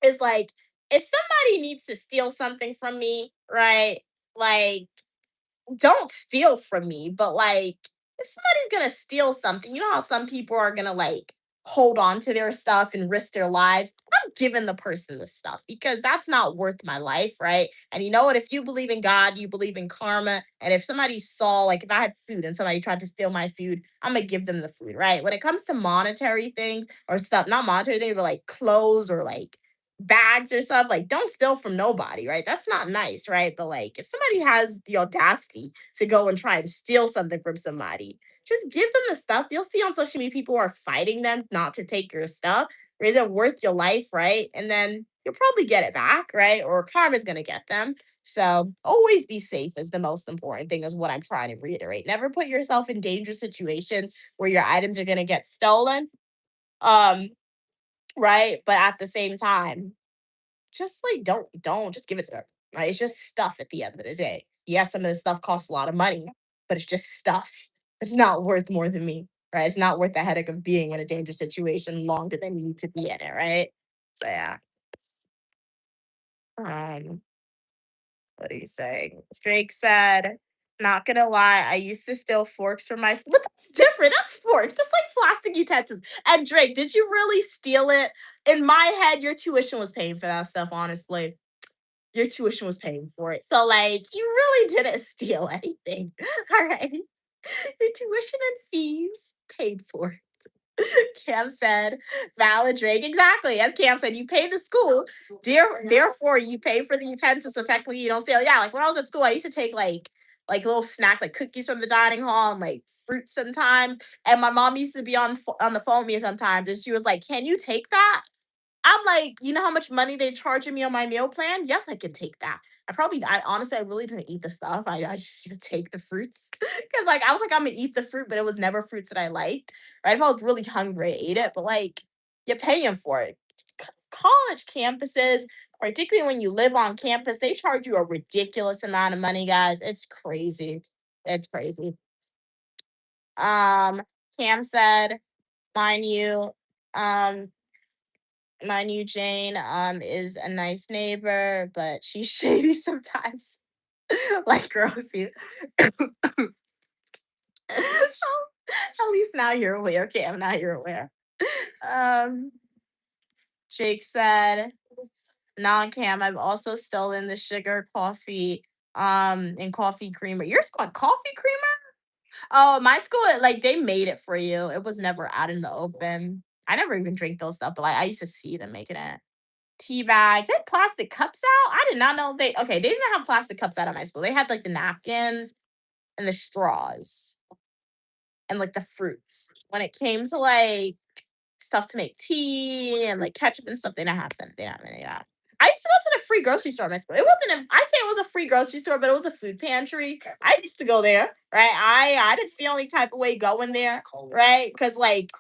is like if somebody needs to steal something from me, right? Like don't steal from me, but like if somebody's gonna steal something, you know how some people are gonna like hold on to their stuff and risk their lives, I'm giving the person the stuff because that's not worth my life, right? And you know what? If you believe in God, you believe in karma. And if somebody saw, like, if I had food and somebody tried to steal my food, I'm gonna give them the food, right? When it comes to monetary things or stuff, not monetary things, but like clothes or like bags or stuff, like, don't steal from nobody, right? That's not nice, right? But like, if somebody has the audacity to go and try and steal something from somebody, just give them the stuff. You'll see on social media people are fighting them not to take your stuff. Is it worth your life, right? And then you'll probably get it back, right? Or karma's gonna get them. So always be safe is the most important thing, is what I'm trying to reiterate. Never put yourself in dangerous situations where your items are gonna get stolen. Um, right. But at the same time, just like don't just give it to them. Right. It's just stuff at the end of the day. Yes, some of this stuff costs a lot of money, but it's just stuff. It's not worth more than me. Right. It's not worth the headache of being in a dangerous situation longer than you need to be in it, right? So yeah. Um, what are you saying? Drake said, not gonna lie, I used to steal forks from my school. But that's different. That's forks. That's like plastic utensils. And Drake, did you really steal it? In my head, your tuition was paying for that stuff, honestly. Your tuition was paying for it. So like you really didn't steal anything. All right. Your tuition and fees paid for it. Cam said, valid Drake. Exactly. As Cam said, you pay the school. Therefore, you pay for the utensils. So technically you don't steal. Yeah, like when I was at school, I used to take like little snacks, like cookies from the dining hall and like fruit sometimes. And my mom used to be on the phone with me sometimes, and she was like, "Can you take that?" I'm like, you know how much money they charging me on my meal plan? Yes, I can take that. I honestly, I really didn't eat the stuff. I just used to take the fruits because, like, I was like, I'm gonna eat the fruit, but it was never fruits that I liked. Right? If I was really hungry, I ate it. But like, you're paying for it. College campuses, particularly when you live on campus, they charge you a ridiculous amount of money, guys. It's crazy. It's crazy. Um, Cam said, mind you, um, my new Jane is a nice neighbor, but she's shady sometimes. Like Rosie. So at least now you're aware. Okay, I'm now you're aware. Um Jake said, non-cam, I've also stolen the sugar coffee and coffee creamer. Yours called coffee creamer? Oh, my school, like they made it for you. It was never out in the open. I never even drink those stuff, but like I used to see them making it. Tea bags. They had plastic cups out. I did not know they didn't have plastic cups out at my school. They had like the napkins and the straws and like the fruits. When it came to like stuff to make tea and like ketchup and stuff, they didn't have them. They didn't have any of that. I used to go to the free grocery store at my school. It wasn't I say it was a free grocery store, but it was a food pantry. I used to go there, right? I didn't feel any type of way going there, right? Because like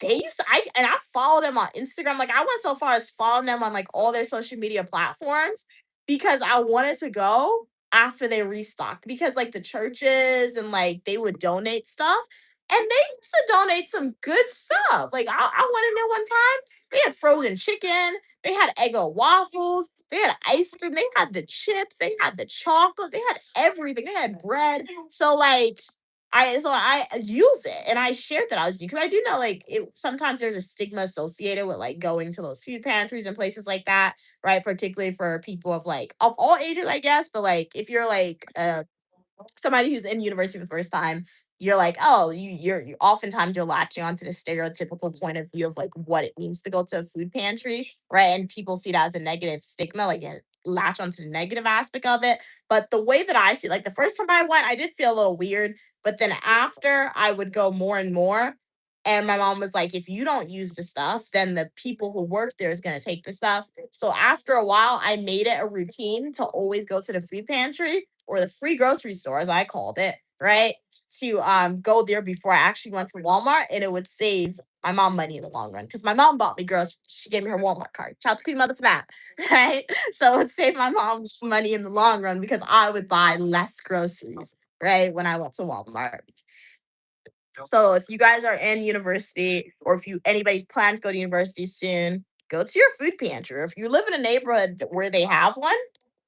they used to I follow them on Instagram. Like I went so far as following them on like all their social media platforms because I wanted to go after they restocked, because like the churches and like they would donate stuff, and they used to donate some good stuff. Like I went in there one time. They had frozen chicken. They had Eggo waffles. They had ice cream. They had the chips. They had the chocolate. They had everything. They had bread. So like I use it and I shared that I was, because I do know like sometimes there's a stigma associated with like going to those food pantries and places like that, right? Particularly for people of all ages, I guess. But like if you're like somebody who's in university for the first time, you're like, oh, you oftentimes you're latching onto the stereotypical point of view of like what it means to go to a food pantry, right? And people see that as a negative stigma, like latch onto the negative aspect of it. But the way that I see, like the first time I went, I did feel a little weird, but then after I would go more and more. And my mom was like, if you don't use the stuff, then the people who work there is going to take the stuff. So after a while, I made it a routine to always go to the food pantry or the free grocery store, as I called it, right? To go there before I actually went to Walmart, and it would save my mom money in the long run. Because my mom bought me groceries. She gave me her Walmart card. Shout out to Queen Mother for that. Right. So it would save my mom money in the long run because I would buy less groceries, right? When I went to Walmart. So if you guys are in university, or if anybody's plans to go to university soon, go to your food pantry. Or if you live in a neighborhood where they have one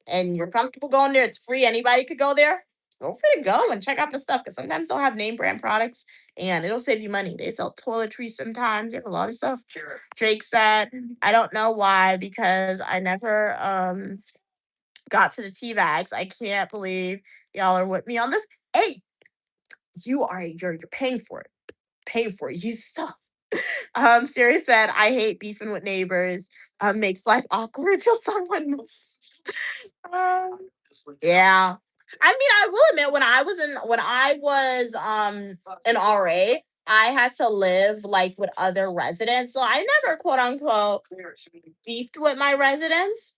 and you're comfortable going there, it's free. Anybody could go there. feel free to go and check out the stuff because sometimes they'll have name brand products and it'll save you money. They sell toiletries sometimes. They have a lot of stuff. Drake said, I don't know why because I never got to the tea bags. I can't believe y'all are with me on this. Hey, you're paying for it. Paying for it. You stuff. Siri said, I hate beefing with neighbors. Makes life awkward till someone moves. Yeah. I mean, I will admit when I was an RA, I had to live like with other residents. So I never quote unquote beefed with my residents.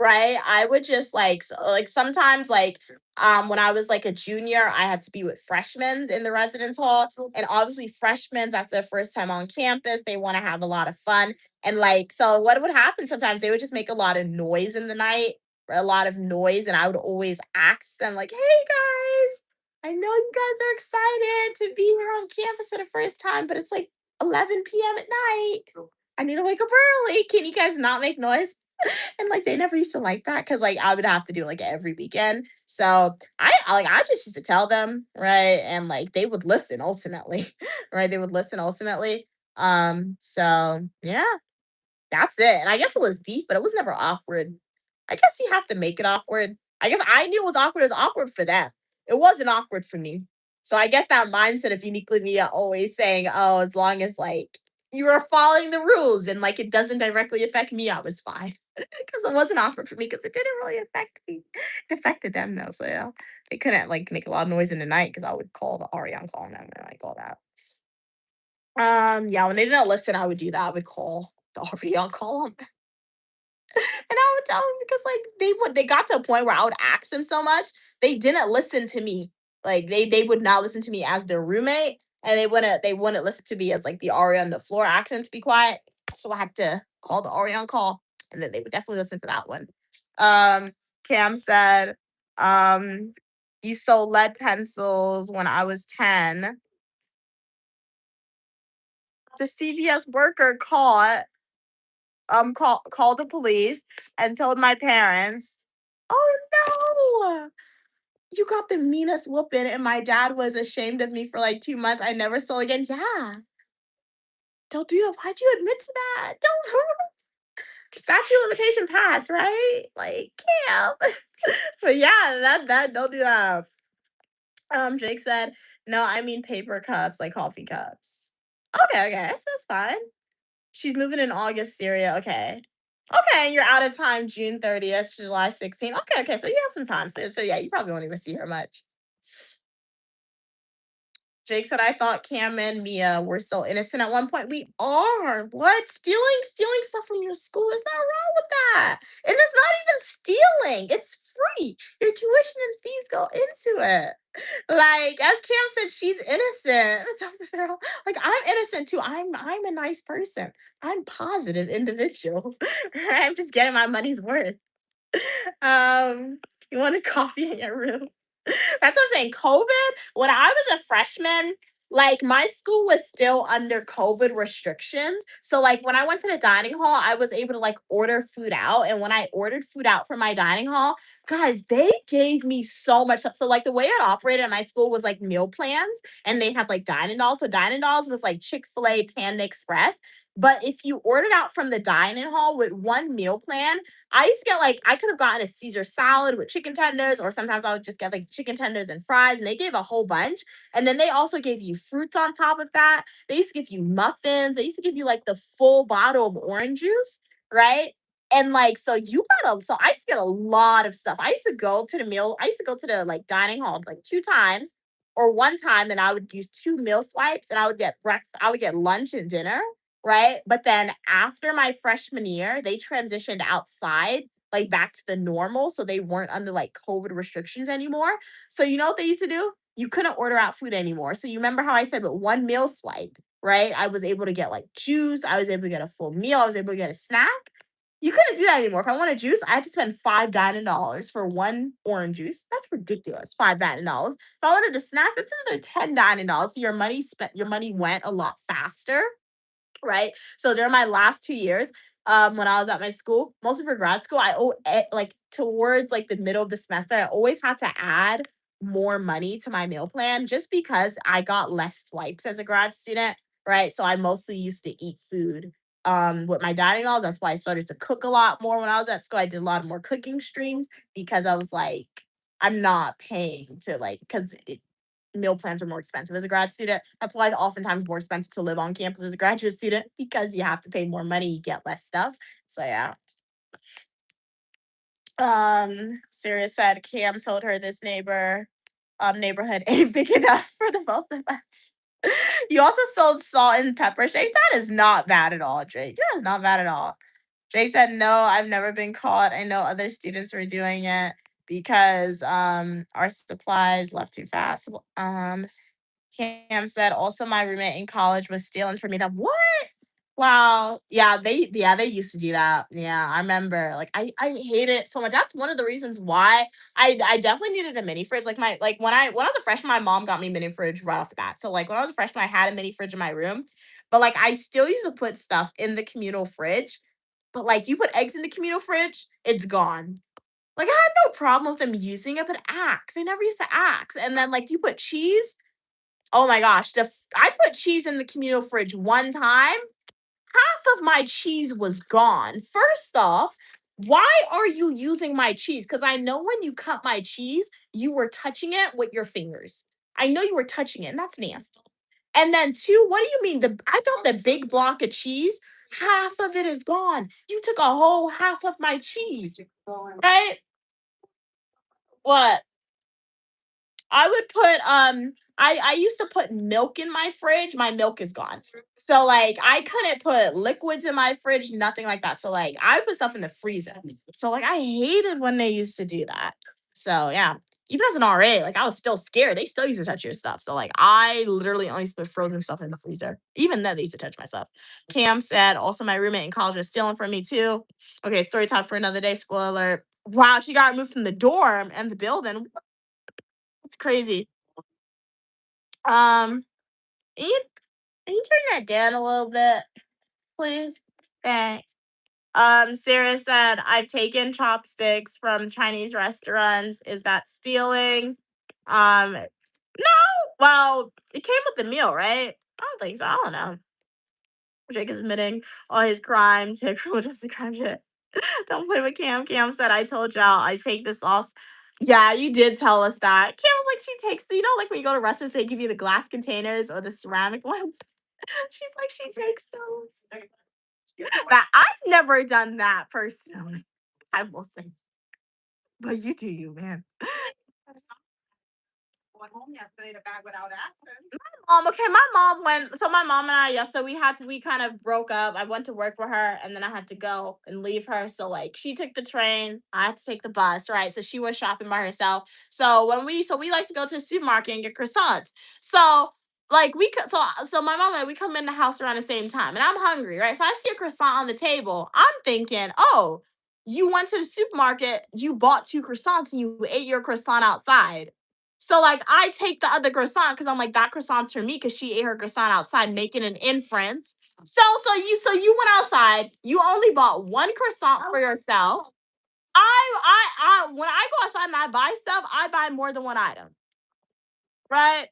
Right? I would just like sometimes when I was like a junior, I had to be with freshmen in the residence hall. And obviously freshmen, that's their first time on campus. They want to have a lot of fun. And like so what would happen sometimes they would just make a lot of noise in the night, a lot of noise, and I would always ask them like, "Hey guys, I know you guys are excited to be here on campus for the first time, but it's like 11 p.m. at night. I need to wake up early. Can you guys not make noise?" And like they never used to like that because like I would have to do it like every weekend. So I just used to tell them, right? And like they would listen ultimately. Right? They would listen ultimately. So yeah, that's it. And I guess it was beef, but it was never awkward. I guess you have to make it awkward. I guess I knew it was awkward. It was awkward for them. It wasn't awkward for me. So I guess that mindset of uniquely me always saying, oh, as long as like you are following the rules and like it doesn't directly affect me, I was fine. Because it wasn't awkward for me because it didn't really affect me. It affected them though. So yeah. They couldn't like make a lot of noise in the night because I would call the RE on call them and like all that. Yeah, when they didn't listen, I would do that. I would call the RE on call them. And I would tell them because like they got to a point where I would ask them so much, they didn't listen to me. Like they would not listen to me as their roommate, and they wouldn't listen to me as like the RE on the floor, asking them to be quiet. So I had to call the RE on call, and then they would definitely listen to that one. Um, Cam said, you sold lead pencils when I was 10. The CVS worker called the police and told my parents, "Oh no, you got the meanest whooping," and my dad was ashamed of me for like 2 months. I never stole again. Yeah, don't do that. Why'd you admit to that? Don't. Statute of limitation pass, right? Like, yeah. But yeah, that don't do that. Jake said, "No, I mean paper cups, like coffee cups." Okay, so that's fine. She's moving in August, Syria. Okay. Okay, you're out of time June 30th, July 16th. Okay. So you have some time. So yeah, you probably won't even see her much. Jake said, I thought Cam and Mia were so innocent at one point. We are. What? Stealing stuff from your school is not wrong with that. And it's not even stealing. It's free. Your tuition and fees go into it. Like, as Cam said, she's innocent. Like, I'm innocent too. I'm a nice person. I'm positive individual. I'm just getting my money's worth. You want a coffee in your room? That's what I'm saying. COVID, when I was a freshman, like my school was still under COVID restrictions. So like when I went to the dining hall, I was able to like order food out. And when I ordered food out from my dining hall, guys, they gave me so much stuff. So like the way it operated at my school was like meal plans and they had like dining dolls. So dining dolls was like Chick-fil-A, Panda Express. But if you ordered out from the dining hall with one meal plan, I used to get like I could have gotten a Caesar salad with chicken tenders, or sometimes I would just get like chicken tenders and fries, and they gave a whole bunch. And then they also gave you fruits on top of that. They used to give you muffins. They used to give you like the full bottle of orange juice, right? And like so I used to get a lot of stuff. I used to go to the like dining hall like 2 times or 1 time, and I would use 2 meal swipes and I would get breakfast, I would get lunch and dinner, right? But then after my freshman year, they transitioned outside, like back to the normal. So they weren't under like COVID restrictions anymore. So you know what they used to do? You couldn't order out food anymore. So you remember how I said, but 1 meal swipe, right? I was able to get like juice. I was able to get a full meal. I was able to get a snack. You couldn't do that anymore. If I want a juice, I had to spend $5 for one orange juice. That's ridiculous. $5. If I wanted a snack, that's another $10. So your money went a lot faster, right? So during my last 2 years, when I was at my school, mostly for grad school, like towards like the middle of the semester, I always had to add more money to my meal plan just because I got less swipes as a grad student, right? So I mostly used to eat food with my dining halls. That's why I started to cook a lot more when I was at school. I did a lot more cooking streams because I was like, I'm not paying to like because meal plans are more expensive as a grad student. That's why it's oftentimes more expensive to live on campus as a graduate student because you have to pay more money, you get less stuff. So yeah. Sirius said Cam told her this neighborhood ain't big enough for the both of us. You also sold salt and pepper shakes. That is not bad at all, Drake. That is not bad at all. Drake said, no, I've never been caught. I know other students were doing it because our supplies left too fast. Cam said, also my roommate in college was stealing from me. That what? Wow. Yeah, they used to do that. Yeah, I remember. Like I hated it so much. That's one of the reasons why I definitely needed a mini fridge. Like when I was a freshman, my mom got me a mini fridge right off the bat. So like when I was a freshman, I had a mini fridge in my room. But like I still used to put stuff in the communal fridge. But like you put eggs in the communal fridge, it's gone. Like I had no problem with them using it, but axe. They never used to axe. And then like you put cheese. Oh my gosh, I put cheese in the communal fridge one time. Half of my cheese was gone. First off, why are you using my cheese? Because I know when you cut my cheese, you were touching it with your fingers. I know you were touching it, and that's nasty. And then two, what do you mean? I got the big block of cheese. Half of it is gone. You took a whole half of my cheese, right? What? I would put I used to put milk in my fridge. My milk is gone. So like I couldn't put liquids in my fridge, nothing like that. So like I put stuff in the freezer. So like I hated when they used to do that. So yeah. Even as an RA, like I was still scared. They still used to touch your stuff. So like I literally only used to put frozen stuff in the freezer. Even then they used to touch my stuff. Cam said, also my roommate in college was stealing from me too. Okay, story time for another day. Spoiler alert. Wow, she got removed from the dorm and the building. It's crazy. Um, can you turn that down a little bit, please? Thanks. Sarah said, I've taken chopsticks from Chinese restaurants. Is that stealing? No. Well, it came with the meal, right? I don't think so. I don't know. Jake is admitting all his crimes. His criminal justice crime shit. Don't play with Cam. Cam said, I told y'all I take the sauce. Yeah, you did tell us that. Cam was like, she takes, like when you go to restaurants, they give you the glass containers or the ceramic ones. She's like, she takes those. That I've never done that personally. I will say. But you do you, man. Went home yesterday to bag without accent. My mom went. So my mom and I, yesterday we kind of broke up. I went to work with her, and then I had to go and leave her. So like, she took the train, I had to take the bus, right? So she was shopping by herself. So we like to go to the supermarket and get croissants. So like so my mom and I, we come in the house around the same time, and I'm hungry, right? So I see a croissant on the table. I'm thinking, oh, you went to the supermarket, you bought 2 croissants, and you ate your croissant outside. So like I take the other croissant because I'm like that croissant's for me because she ate her croissant outside, making an inference. So you went outside. You only bought 1 croissant for yourself. I when I go outside and I buy stuff, I buy more than 1 item, right?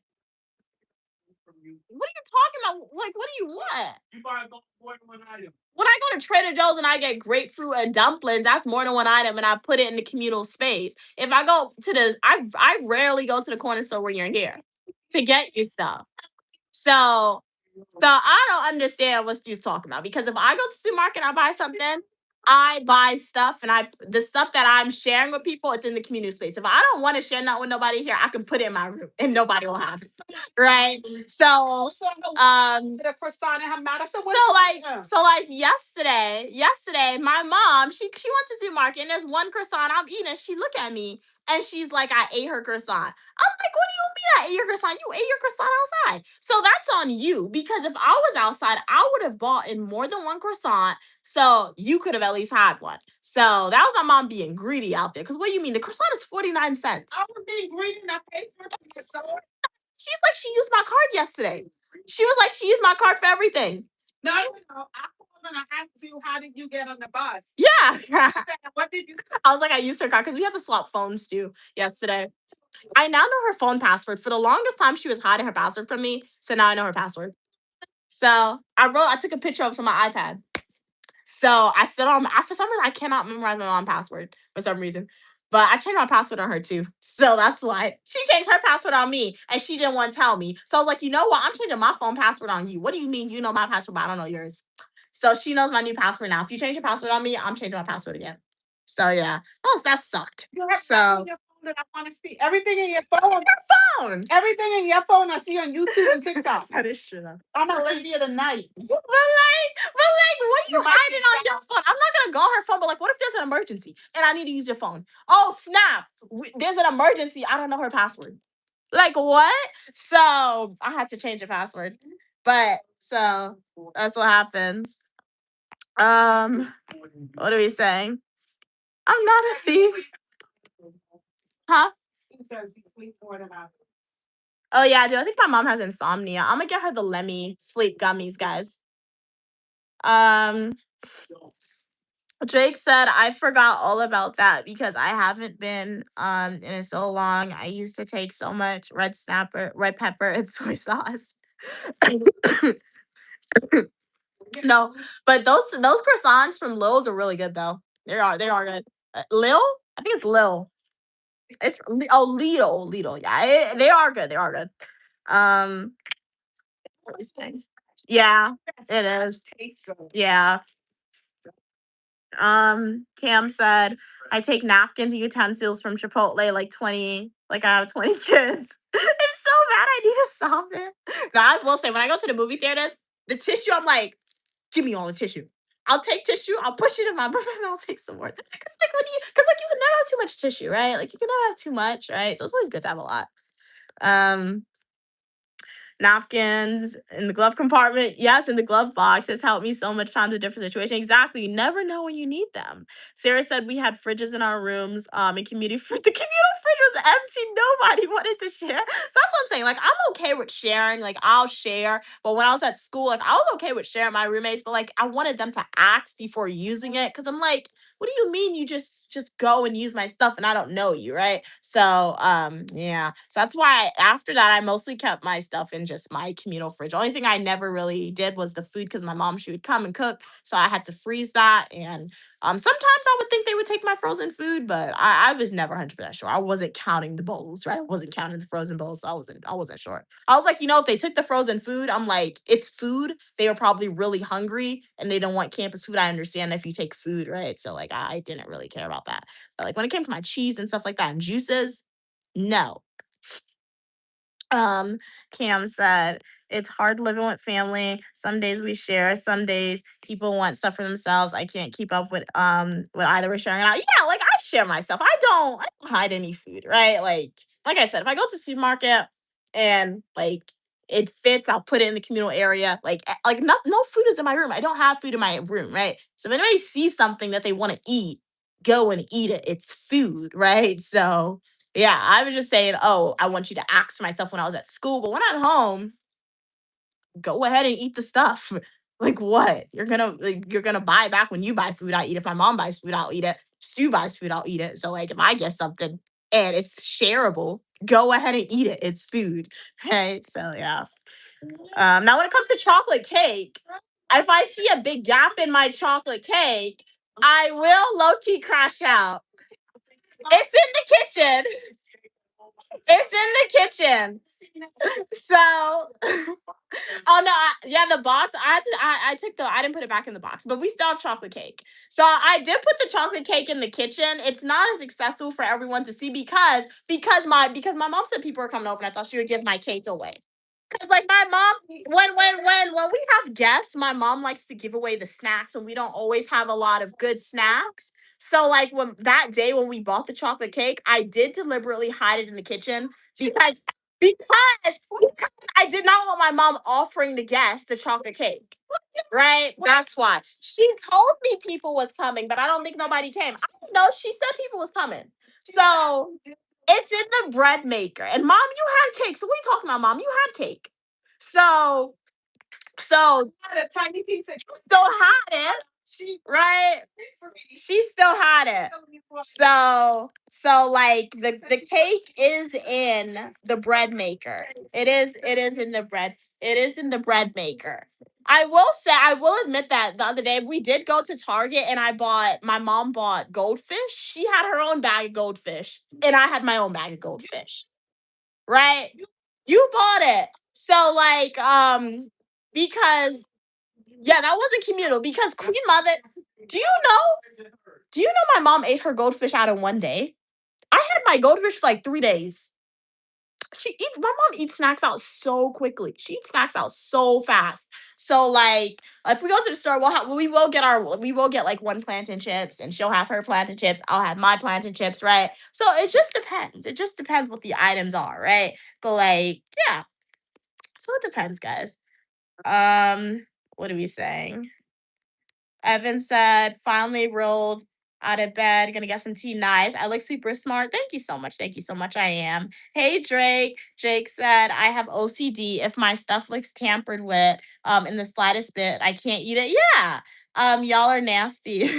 What are you talking about? Like, what do you want? You buy more than 1 item. When I go to Trader Joe's and I get grapefruit and dumplings, that's more than 1 item, and I put it in the communal space. If I go to I rarely go to the corner store when you're here to get you stuff. So I don't understand what Steve's talking about because if I go to the supermarket and I buy something, I buy stuff and the stuff that I'm sharing with people, it's in the community space. If I don't want to share nothing with nobody here, I can put it in my room and nobody will have it. Right? So The croissant and her matter. so like yesterday, my mom, she went to the supermarket and there's 1 croissant I'm eating. She looked at me and she's like, I ate her croissant. I'm like, what do you mean I ate your croissant? You ate your croissant outside. So that's on you because if I was outside, I would have bought in more than 1 croissant. So you could have at least had 1. So that was my mom being greedy out there. Because what do you mean? The croissant is 49 cents. I was being greedy and I paid for the croissant. She's like, she used my card yesterday. She was like, she used my card for everything. No, I gonna ask you, how did you get on the bus? Yeah. What did you? I was like, I used her card because we had to swap phones too yesterday. I now know her phone password. For the longest time, she was hiding her password from me. So now I know her password. So I took a picture of it on my iPad. So I said for some reason I cannot memorize my mom's password for some reason. But I changed my password on her too. So that's why she changed her password on me and she didn't want to tell me. So I was like, you know what? I'm changing my phone password on you. What do you mean you know my password, but I don't know yours? So she knows my new password now. If you change your password on me, I'm changing my password again. So yeah. That sucked. You have So on your phone that I want to see. Everything in your phone. phone. Everything in your phone I see on YouTube and TikTok. That is true though. I'm a lady of the night. But what you You might be hiding on your phone? I'm not gonna go on her phone, but like, what if there's an emergency and I need to use your phone? Oh snap! There's an emergency. I don't know her password. Like what? So I had to change the password. But so that's what happens. What are we saying? I'm not a thief. Huh? She says you sleep more than I do. Oh yeah, dude. I think my mom has insomnia. I'm gonna get her the Lemmy sleep gummies, guys. Drake said, I forgot all about that because I haven't been in so long. I used to take so much red pepper, and soy sauce. No, but those croissants from Lil's are really good though. They are good. Lil? I think it's Lil. It's Lidl. Yeah, they are good. They are good. What was I saying? Yeah, it is. Yeah. Cam said, I take napkins and utensils from Chipotle like 20, like I have 20 kids. It's so bad I need to stop it. Now I will say when I go to the movie theaters, the tissue, I'm like, give me all the tissue. I'll take tissue, I'll push it in my butt, and I'll take some more. Because you can never have too much tissue, right? Like you can never have too much, right? So it's always good to have a lot. Napkins in the glove compartment. Yes, in the glove box. It's helped me so much times in different situations. Exactly. You never know when you need them. Sarah said we had fridges in our rooms. And community the communal fridge was empty. Nobody wanted to share. So that's what I'm saying. Like, I'm okay with sharing. Like, I'll share. But when I was at school, like, I was okay with sharing my roommates. But like, I wanted them to ask before using it. Cause I'm like, what do you mean you just go and use my stuff and I don't know you, right? So yeah. So that's why after that I mostly kept my stuff in just my communal fridge. The only thing I never really did was the food because my mom, she would come and cook. So I had to freeze that. And sometimes I would think they would take my frozen food, but I was never 100% sure. I wasn't counting the bowls, right? I wasn't counting the frozen bowls. So I wasn't sure. I was like, if they took the frozen food, I'm like, it's food. They were probably really hungry and they don't want campus food. I understand if you take food, right? So like I didn't really care about that. But like when it came to my cheese and stuff like that and juices, no. Cam said, it's hard living with family. Some days we share, some days people want stuff for themselves. I can't keep up with either we're sharing out. Yeah, like I share my stuff. I don't hide any food, right? Like I said, if I go to the supermarket and like it fits, I'll put it in the communal area. Like no food is in my room. I don't have food in my room, right? So if anybody sees something that they want to eat, go and eat it. It's food, right? So yeah, I was just saying, oh, I want you to ask myself when I was at school, but when I'm home, go ahead and eat the stuff. Like what? You're gonna buy back when you buy food, I eat it. If my mom buys food, I'll eat it. Stu buys food, I'll eat it. So like if I get something and it's shareable, go ahead and eat it. It's food. Right. So yeah. Now when it comes to chocolate cake, if I see a big gap in my chocolate cake, I will low-key crash out. It's in the kitchen. It's in the kitchen. So, oh no, the box. I didn't put it back in the box, but we still have chocolate cake. So I did put the chocolate cake in the kitchen. It's not as accessible for everyone to see because my mom said people were coming over and I thought she would give my cake away. Cause like my mom, when we have guests, my mom likes to give away the snacks, and we don't always have a lot of good snacks. So like when that day when we bought the chocolate cake, I did deliberately hide it in the kitchen because I did not want my mom offering the guests the chocolate cake. Right? That's why. She told me people was coming, but I don't think nobody came. I don't know. She said people was coming. So it's in the bread maker. And mom, you had cake. So what are you talking about, mom? You had cake. So So Had a tiny piece of still had it, right? She still had it. So like the cake is in the bread maker. It is in the bread maker. I will admit that the other day we did go to Target and my mom bought goldfish. She had her own bag of goldfish and I had my own bag of goldfish. Right? You bought it. So like because yeah, that wasn't communal because Queen Mother, do you know my mom ate her goldfish out in one day? I had my goldfish for like 3 days. My mom eats snacks out so quickly. She eats snacks out so fast. So like if we go to the store, we will get like one plantain chips and she'll have her plantain chips. I'll have my plantain chips, right? So it just depends. It just depends what the items are, right? But like, yeah. So it depends, guys. What are we saying? Evan said, finally rolled out of bed, gonna get some tea. Nice. I look super smart. Thank you so much. Thank you so much. I am. Hey Drake. Jake said, I have OCD. If my stuff looks tampered with in the slightest bit, I can't eat it. Yeah. Y'all are nasty.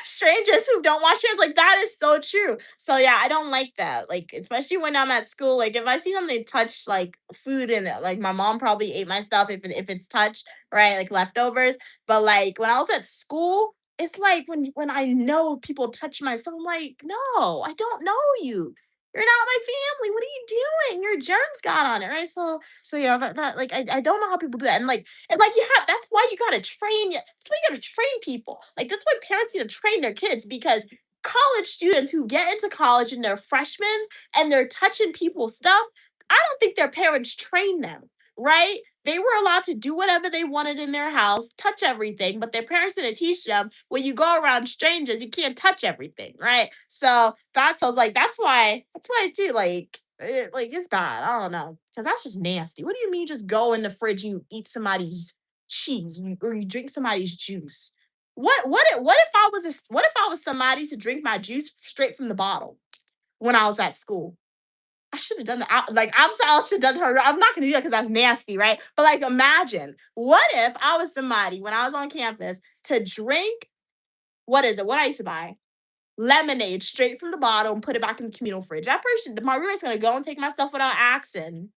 Strangers who don't wash hands, like that is so true. So yeah, I don't like that. Like, especially when I'm at school, like if I see something touch like food in it, like my mom probably ate my stuff if it's touched, right? Like leftovers. But like when I was at school, it's like when I know people touch my stuff, I'm like, no, I don't know you. You're not my family. What are you doing? Your germs got on it, right? So yeah, that like I don't know how people do that. And like that's why you gotta that's why you gotta train people. Like that's why parents need to train their kids because college students who get into college and they're freshmen and they're touching people's stuff, I don't think their parents train them, right? They were allowed to do whatever they wanted in their house, touch everything, but their parents didn't teach them when you go around strangers, you can't touch everything, right? So that's why too, like it's bad. I don't know. Because that's just nasty. What do you mean just go in the fridge and you eat somebody's cheese or you drink somebody's juice? What if I was somebody to drink my juice straight from the bottle when I was at school? I should have done that. I'm sorry, I should have done her. I'm not gonna do that because that's nasty, right? But like, imagine what if I was somebody when I was on campus to drink what is it? What I used to buy? Lemonade straight from the bottle and put it back in the communal fridge. That person, my roommate's gonna go and take my stuff without asking.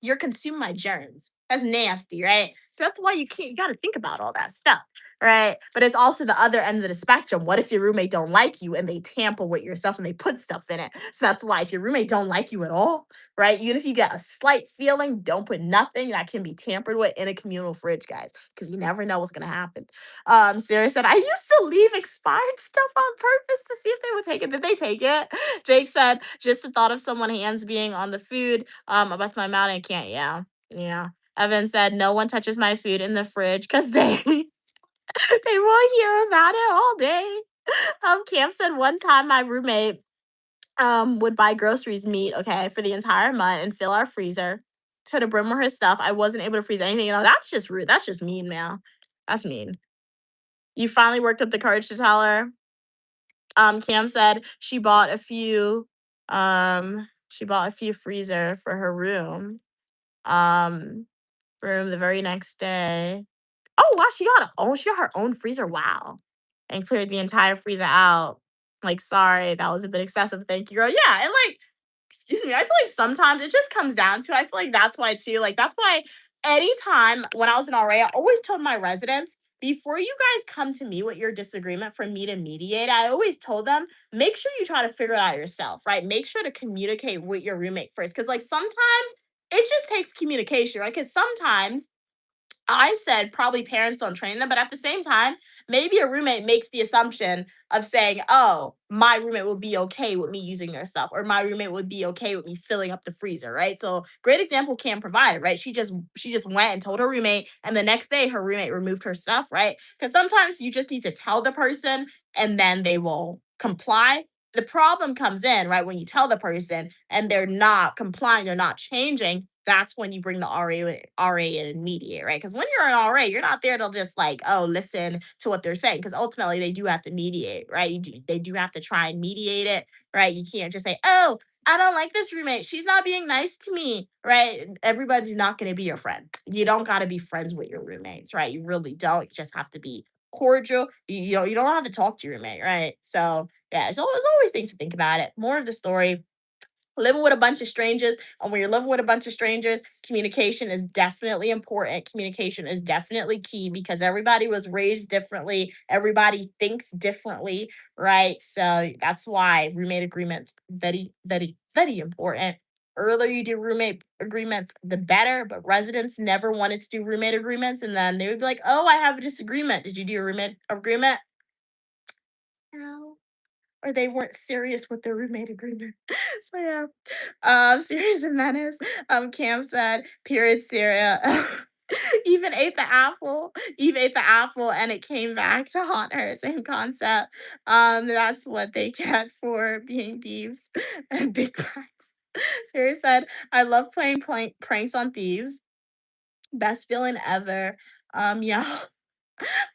You're consuming my germs. That's nasty, right? So that's why you gotta think about all that stuff, right? But it's also the other end of the spectrum. What if your roommate don't like you and they tamper with your stuff and they put stuff in it? So that's why if your roommate don't like you at all, right? Even if you get a slight feeling, don't put nothing that can be tampered with in a communal fridge, guys, because you never know what's gonna happen. Sarah said, I used to leave expired stuff on purpose to see if they would take it. Did they take it? Jake said, just the thought of someone hands being on the food about my mouth and can't. Yeah. Evan said no one touches my food in the fridge because they they will hear about it all day. Cam said one time my roommate would buy groceries meat, okay, for the entire month and fill our freezer to the brim with her stuff. I wasn't able to freeze anything. That's just rude. That's just mean, man. That's mean. You finally worked up the courage to tell her. Cam said she bought a few freezer for her room. Room the very next day. Oh wow, she got her own freezer. Wow. And cleared the entire freezer out. Like, sorry, that was a bit excessive. Thank you, girl. Yeah, and like, excuse me, I feel like sometimes it just comes down to I feel like that's why too. Like that's why anytime when I was in RA, I always told my residents before you guys come to me with your disagreement for me to mediate, I always told them, make sure you try to figure it out yourself, right? Make sure to communicate with your roommate first. Cause like sometimes it just takes communication, right? Because sometimes I said probably parents don't train them, but at the same time, maybe a roommate makes the assumption of saying, "Oh, my roommate will be okay with me using their stuff, or my roommate would be okay with me filling up the freezer." Right? So, great example Cam provided. Right? She just went and told her roommate, and the next day her roommate removed her stuff. Right? Because sometimes you just need to tell the person, and then they will comply. The problem comes in right when you tell the person and they're not complying, they're not changing. That's when you bring the RA in and mediate, right? Because when you're an RA, you're not there to just like, oh, listen to what they're saying, because ultimately they do have to mediate, right? They do have to try and mediate it, right? You can't just say, oh, I don't like this roommate. She's not being nice to me, right? Everybody's not going to be your friend. You don't got to be friends with your roommates, right? You really don't. You just have to be cordial. You don't have to talk to your roommate, right? So yeah, so there's always things to think about it. More of the story, living with a bunch of strangers. And when you're living with a bunch of strangers, communication is definitely important. Communication is definitely key because everybody was raised differently, everybody thinks differently, right? So that's why roommate agreements very, very, very important. Earlier you do roommate agreements, the better. But residents never wanted to do roommate agreements, and then they would be like, "Oh, I have a disagreement. Did you do a roommate agreement?" No, or they weren't serious with their roommate agreement. So yeah. Series of Menace. Cam said, period Syria. Even ate the apple. Eve ate the apple and it came back to haunt her. Same concept. That's what they get for being thieves and big facts. Siri said, I love playing pranks on thieves. Best feeling ever. Yeah.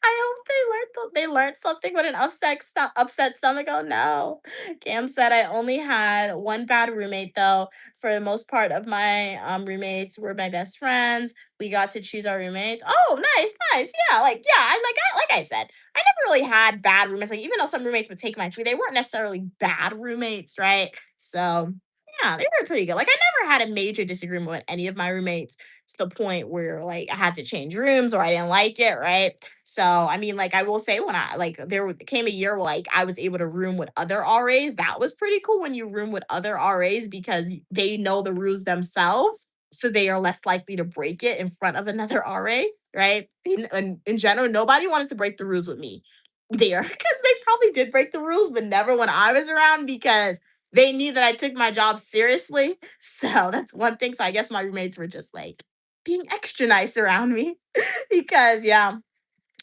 I hope they learned something with an upset stomach. Oh no. Cam said I only had one bad roommate though. For the most part of my roommates were my best friends. We got to choose our roommates. Oh, nice, nice. Yeah, like I said, I never really had bad roommates. Like even though some roommates would take my food, they weren't necessarily bad roommates, right? So yeah, they were pretty good. Like I never had a major disagreement with any of my roommates to the point where like I had to change rooms or I didn't like it, right? So, I mean, like, I will say when I like came a year where like I was able to room with other RAs. That was pretty cool when you room with other RAs because they know the rules themselves, so they are less likely to break it in front of another RA, right? In general, nobody wanted to break the rules with me there because they probably did break the rules, but never when I was around because they knew that I took my job seriously. So that's one thing. So I guess my roommates were just like being extra nice around me because yeah,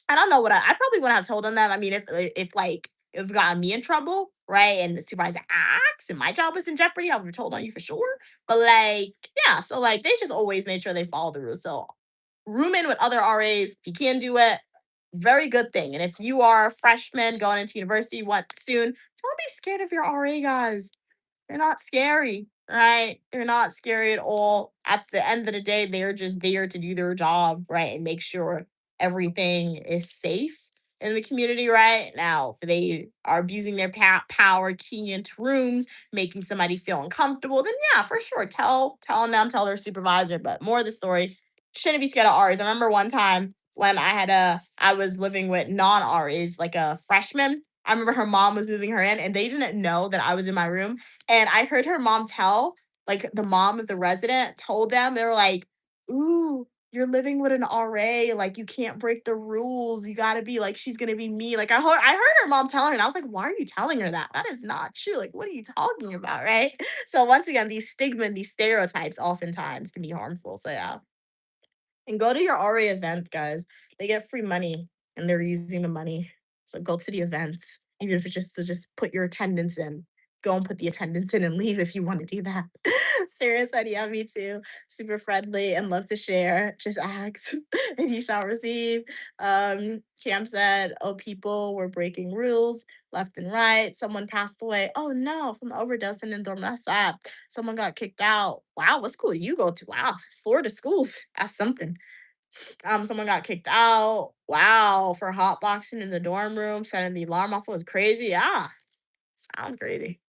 I don't know what I probably wouldn't have told on them. I mean, if it got me in trouble, right, and the supervisor asked and my job was in jeopardy, I would have told on you for sure. But like, yeah, so like they just always made sure they follow the rules. So room in with other RAs if you can do it. Very good thing. And if you are a freshman going into university, what soon, don't be scared of your RA guys. They're not scary, right? They're not scary at all. At the end of the day, they're just there to do their job, right? And make sure everything is safe in the community, right? Now, if they are abusing their power, keying into rooms, making somebody feel uncomfortable, then yeah, for sure, tell their supervisor. But more of the story, shouldn't be scared of R's. I remember one time when I was living with non-R's, like a freshman. I remember her mom was moving her in and they didn't know that I was in my room. And I heard her mom tell, like the mom of the resident told them, they were like, ooh, you're living with an RA, like you can't break the rules. You gotta be like, she's gonna be me. Like I heard her mom telling her, and I was like, why are you telling her that? That is not true. Like, what are you talking about? Right. So once again, these stigma and these stereotypes oftentimes can be harmful. So yeah. And go to your RA event, guys. They get free money and they're using the money. So go to the events, even if it's just to just put your attendance in. Go and put the attendance in and leave if you want to do that. Sarah said, yeah, me too. Super friendly and love to share. Just ask and you shall receive. Cam said, oh, people were breaking rules left and right. Someone passed away. Oh no, from overdosing in Dormesa. Someone got kicked out. Wow, what school you go to? Wow, Florida schools. That's something. Someone got kicked out. Wow, for hotboxing in the dorm room, setting the alarm off was crazy. Yeah, sounds crazy.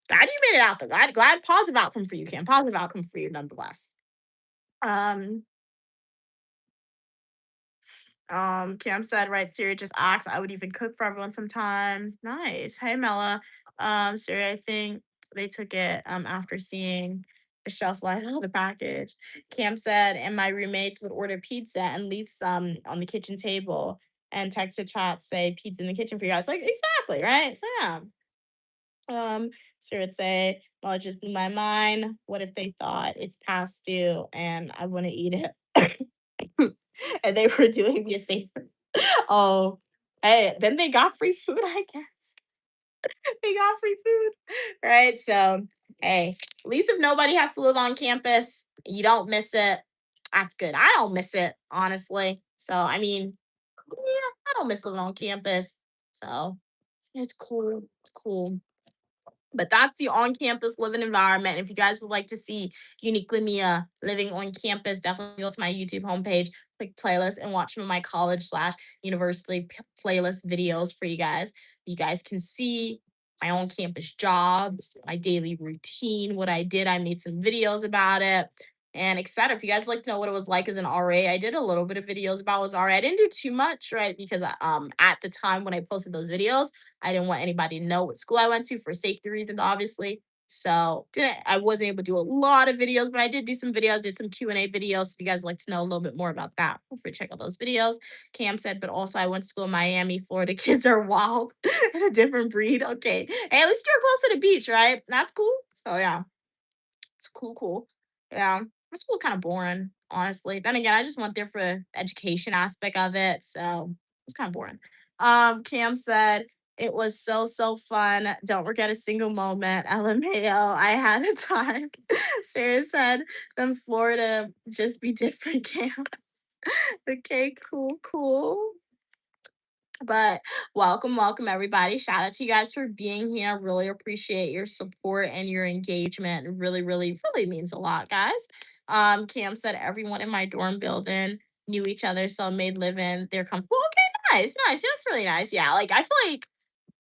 Glad you made it out though. Glad positive outcome for you, Cam. Positive outcome for you nonetheless. Um, Cam said, right, Siri just asked. I would even cook for everyone sometimes. Nice. Hey Mela. Siri, I think they took it after seeing the shelf life of the package. Cam said, and my roommates would order pizza and leave some on the kitchen table and text a chat, say pizza in the kitchen for you guys. Like exactly, right? So yeah. Siri would say, well, it just blew my mind. What if they thought it's past due and I want to eat it? And they were doing me a favor. Oh, hey, then they got free food, I guess. They got free food, right? So, hey, at least if nobody has to live on campus, you don't miss it. That's good. I don't miss it, honestly. So, I mean, yeah, I don't miss living on campus. So, it's cool. It's cool. But that's the on-campus living environment. If you guys would like to see Uniquely Mia living on campus, definitely go to my YouTube homepage, click playlist, and watch some of my college/university playlist videos for you guys. You guys can see my on-campus jobs, my daily routine, what I did. I made some videos about it and etc. If you guys like to know what it was like as an RA, I did a little bit of videos about was RA. I didn't do too much, right? Because at the time when I posted those videos, I didn't want anybody to know what school I went to for safety reasons, obviously. So I wasn't able to do a lot of videos, but I did do some videos, did some Q&A videos. If you guys like to know a little bit more about that, feel free to check out those videos. Cam said, but also I went to school in Miami, Florida. Kids are wild and a different breed. Okay. Hey, at least you're close to the beach, right? That's cool. So yeah, it's cool. Yeah. My school's kind of boring, honestly. Then again, I just went there for the education aspect of it. So it's kind of boring. Cam said, it was so fun. Don't regret a single moment. LMAO. I had a time. Sarah said, then Florida just be different, Cam. Okay, cool. But welcome everybody. Shout out to you guys for being here. Really appreciate your support and your engagement. It really means a lot, guys. Cam said everyone in my dorm building knew each other, so made living their comfortable. Okay, nice. Yeah, that's really nice. Yeah, like I feel like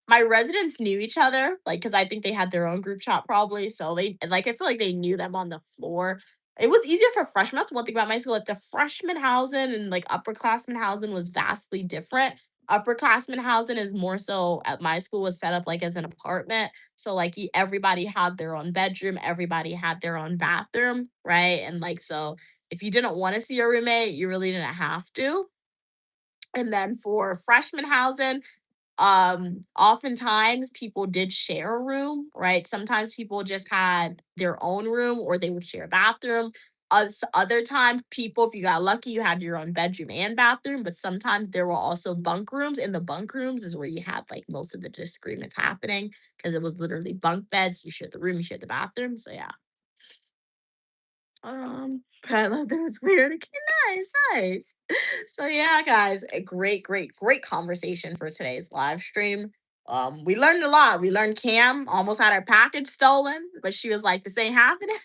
my residents knew each other, like, because I think they had their own group chat probably. So they like I feel like they knew them on the floor. It was easier for freshmen. That's one thing about my school. Like the freshman housing and like upperclassmen housing was vastly different. Upperclassmen housing is more so at my school was set up like as an apartment. So like everybody had their own bedroom, everybody had their own bathroom, right? And like so if you didn't want to see your roommate, you really didn't have to. And then for freshman housing, oftentimes people did share a room, right? Sometimes people just had their own room or they would share a bathroom. Other times people, if you got lucky, you had your own bedroom and bathroom, but sometimes there were also bunk rooms. In the bunk rooms is where you had like most of the disagreements happening because it was literally bunk beds. You shared the room, you shared the bathroom. So yeah. But I love that it's weird. Okay, nice. So yeah, guys, a great conversation for today's live stream. We learned a lot. We learned Cam almost had her package stolen, but she was like, "This ain't happening."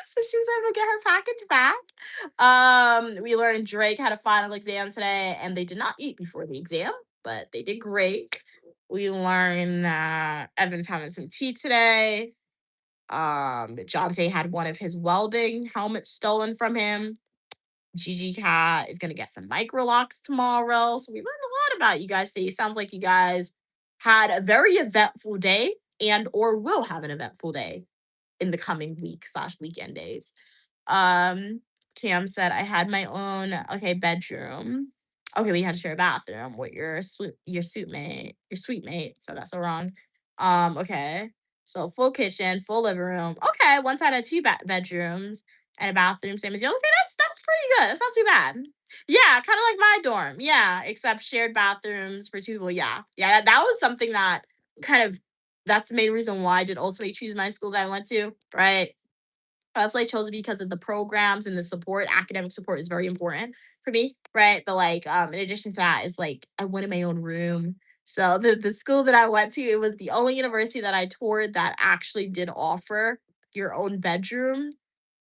So she was able to get her package back. We learned Drake had a final exam today, and they did not eat before the exam, but they did great. We learned that Evan's having some tea today. Jonte had one of his welding helmets stolen from him. Gigi Cat is gonna get some micro locks tomorrow. So we learned a lot about you guys. It sounds like you guys had a very eventful day and or will have an eventful day in the coming week/weekend days. Um, Cam said I had my own bedroom. Okay, we had to share a bathroom with your sweet mate. So that's so wrong. Okay. So full kitchen, full living room. Okay, one side had two bedrooms and a bathroom, same as the other. Okay, that's pretty good. That's not too bad. Yeah, kind of like my dorm. Yeah, except shared bathrooms for two people. Yeah. That was something that kind of that's the main reason why I did ultimately choose my school that I went to. Right, I chose it because of the programs and the support. Academic support is very important for me, right? But like, in addition to that, is like I wanted my own room. So the school that I went to, it was the only university that I toured that actually did offer your own bedroom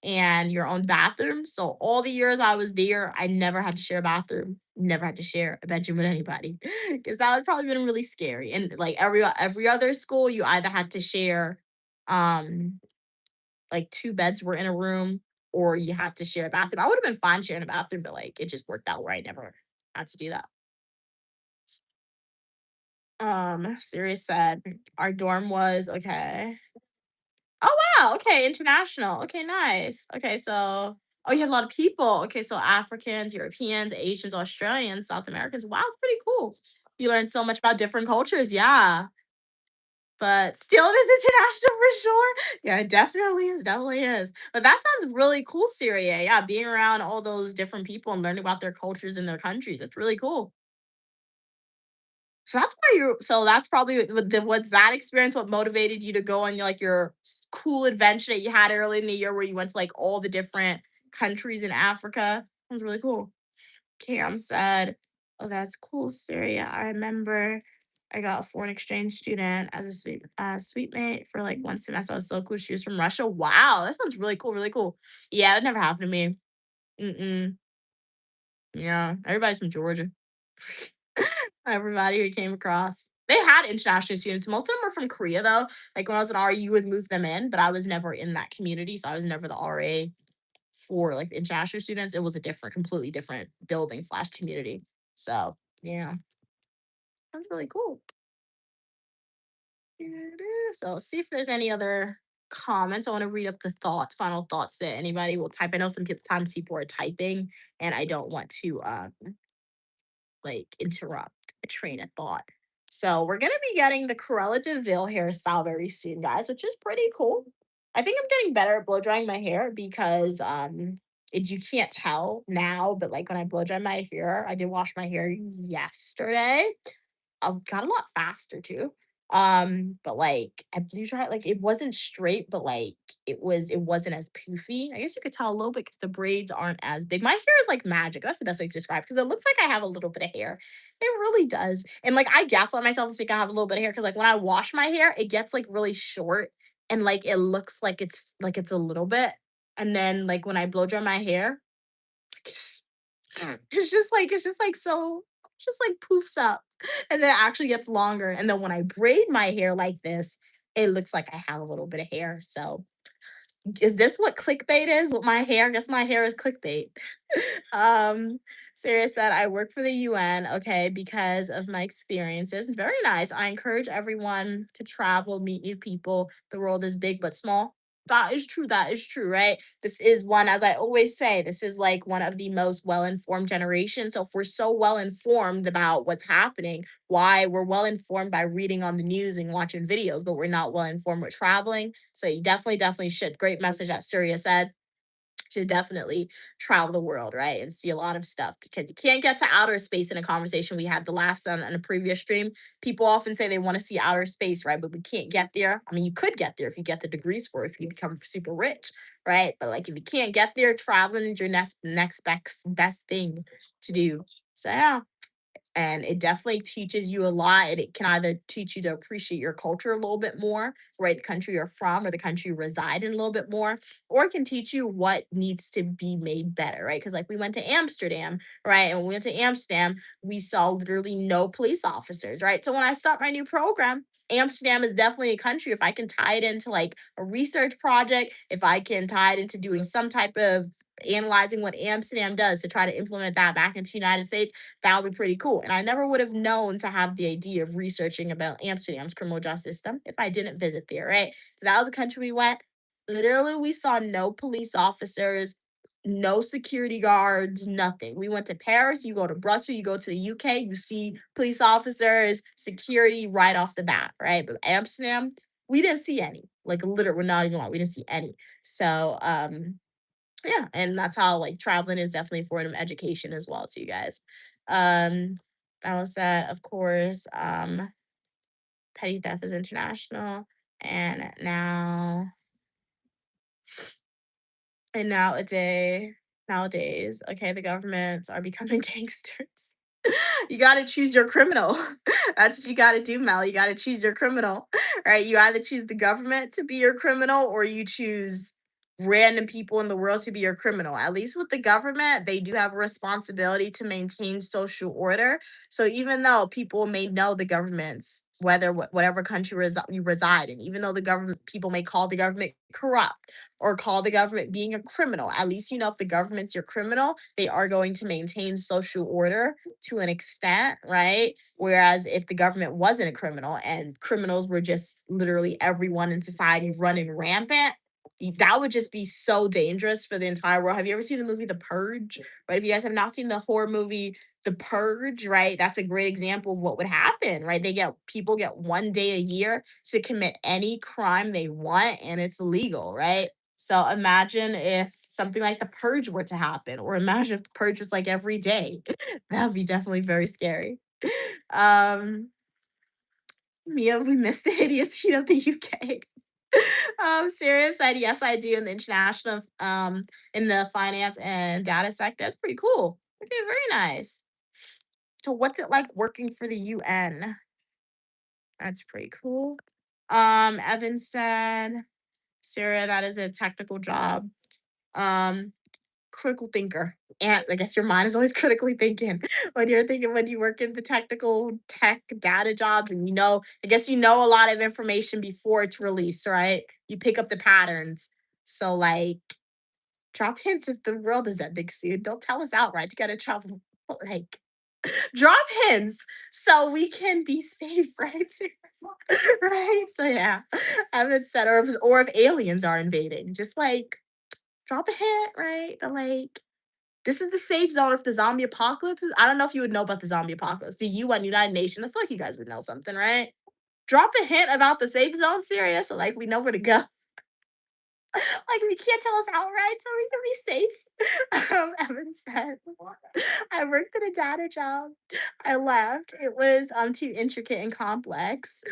and your own bathroom. So all the years I was there, I never had to share a bathroom, never had to share a bedroom with anybody, because that would probably been really scary. And like every other school, you either had to share, um like two beds were in a room or you had to share a bathroom. I would have been fine sharing a bathroom, but like it just worked out where I never had to do that. Sirius said our dorm was okay. Oh wow, okay, international. Okay, nice. Okay, so you had a lot of people. Okay, so Africans, Europeans, Asians, Australians, South Americans. Wow, it's pretty cool. You learned so much about different cultures. Yeah. But still it is international for sure. Yeah, it definitely is. But that sounds really cool, Syria. Yeah, being around all those different people and learning about their cultures and their countries. That's really cool. So that's why that's probably what's that experience what motivated you to go on your cool adventure that you had early in the year where you went to like all the different countries in Africa. That was really cool. Cam said, "Oh, that's cool, Syria. I remember I got a foreign exchange student as a sweet mate for like one semester. It was so cool. She was from Russia. Wow, that sounds really cool. Really cool. Yeah, that never happened to me. Mm-mm. Yeah, everybody's from Georgia. Everybody who came across. They had international students. Most of them were from Korea though. Like when I was an RA, you would move them in, but I was never in that community. So I was never the RA for like international students. It was a different, completely different building slash community. So yeah, that's really cool. So see if there's any other comments. I want to read up the thoughts, final thoughts that anybody will type. I know sometimes people are typing, and I don't want to like interrupt a train of thought. So we're gonna be getting the Cruella de Vil hairstyle very soon, guys, which is pretty cool. I think I'm getting better at blow drying my hair because you can't tell now, but like when I blow dry my hair, I did wash my hair yesterday. I've got a lot faster too. But like I blew dry it, like it wasn't straight, but like it wasn't as poofy. I guess you could tell a little bit because the braids aren't as big. My hair is like magic. That's the best way to describe because it looks like I have a little bit of hair. It really does. And like I gaslight myself and think I have a little bit of hair because like when I wash my hair, it gets like really short and like it looks like it's a little bit. And then like when I blow dry my hair, it's just like so it's just like poofs up and then it actually gets longer. And then when I braid my hair like this, it looks like I have a little bit of hair. So is this what clickbait is with my hair? I guess my hair is clickbait. um, Sarah said, I work for the UN, okay, because of my experiences. Very nice. I encourage everyone to travel, meet new people. The world is big but small. That is true. That is true, right? This is one, as I always say, this is like one of the most well informed generations. So if we're so well informed about what's happening, why we're well informed by reading on the news and watching videos, but we're not well informed with traveling. So you definitely should. Great message that Surya said. Should definitely travel the world, right? And see a lot of stuff because you can't get to outer space in a conversation we had the last on a previous stream. People often say they want to see outer space, right? But we can't get there. I mean, you could get there if you get the degrees for it, if you become super rich, right? But like if you can't get there, traveling is your next best thing to do. So yeah, and it definitely teaches you a lot. It can either teach you to appreciate your culture a little bit more, right? The country you're from or the country you reside in a little bit more, or it can teach you what needs to be made better, right? Because like we went to Amsterdam, right? And when we went to Amsterdam, we saw literally no police officers, right? So when I start my new program, Amsterdam is definitely a country. If I can tie it into like a research project, if I can tie it into doing some type of analyzing what Amsterdam does to try to implement that back into the United States, that would be pretty cool. And I never would have known to have the idea of researching about Amsterdam's criminal justice system if I didn't visit there, right? Because that was a country we went. Literally, we saw no police officers, no security guards, nothing. We went to Paris, you go to Brussels, you go to the UK, you see police officers, security right off the bat, right? But Amsterdam, we didn't see any. Like literally, we're not even lying, we didn't see any. So yeah, and that's how like traveling is definitely a form of education as well to you guys. um Balance that, of course. Petty theft is international, and nowadays, okay, the governments are becoming gangsters. You gotta choose your criminal. That's what you gotta do, Mel. You gotta choose your criminal, right? You either choose the government to be your criminal or you choose random people in the world to be your criminal. At least with the government, they do have a responsibility to maintain social order. So even though people may know the governments, whatever country you reside in, even though the government people may call the government corrupt or call the government being a criminal, at least you know if the government's your criminal, they are going to maintain social order to an extent, right? Whereas if the government wasn't a criminal and criminals were just literally everyone in society running rampant, that would just be so dangerous for the entire world. Have you ever seen the movie The Purge? Right? If you guys have not seen the horror movie The Purge, right? That's a great example of what would happen, right? People get 1 day a year to commit any crime they want and it's legal, right? So imagine if something like The Purge were to happen, or imagine if The Purge was like every day. That would be definitely very scary. Um, Mia, we missed the idiocy of the UK. Sarah said, yes, I do in the international, in the finance and data sector. That's pretty cool. Okay, very nice. So what's it like working for the UN? That's pretty cool. Evan said, Sarah, that is a technical job. Critical thinker. And I guess your mind is always critically thinking when you're thinking when you work in the technical tech data jobs and I guess you know a lot of information before it's released, right? You pick up the patterns. So like drop hints if the world is ending soon. Don't tell us outright to get in trouble. Like drop hints so we can be safe, right? Right? So yeah. Evan said, or if aliens are invading, just like drop a hint, right? The like this is the safe zone if the zombie apocalypse is. I don't know if you would know about the zombie apocalypse. The UN, United Nations. I feel like you guys would know something, right? Drop a hint about the safe zone, Syria, so like we know where to go. Like we can't tell us outright, so we can be safe. Evan said, I worked at a data job. I left. It was too intricate and complex.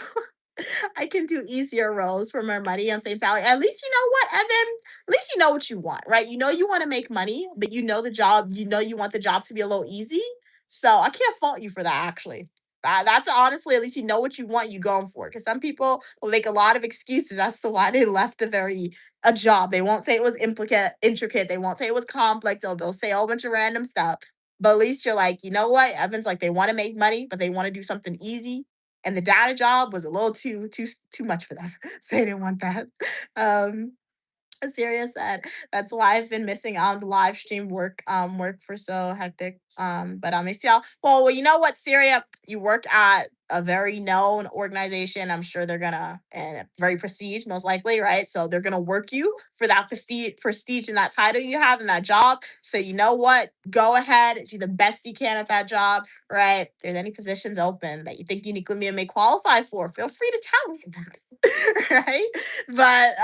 I can do easier roles for more money on same salary. At least you know what, Evan? At least you know what you want, right? You know you want to make money, but you know the job, you want the job to be a little easy. So I can't fault you for that, actually. That's honestly, at least you know what you want, you going for it. Because some people will make a lot of excuses as to why they left a job. They won't say it was intricate. They won't say it was complex. They'll say a whole bunch of random stuff. But at least you're like, you know what? Evan's like, they want to make money, but they want to do something easy, and the data job was a little too much for them, so they didn't want that. Um, Syria said, "That's why I've been missing out on the live stream work for so hectic. But I miss y'all. Well, you know what, Syria, you work at a very known organization. I'm sure they're gonna and very prestige, most likely, right? So they're gonna work you for that prestige and that title you have in that job. So you know what? Go ahead, do the best you can at that job, right? If there's any positions open that you think Uniquely Mia may qualify for, feel free to tell me that." Right? But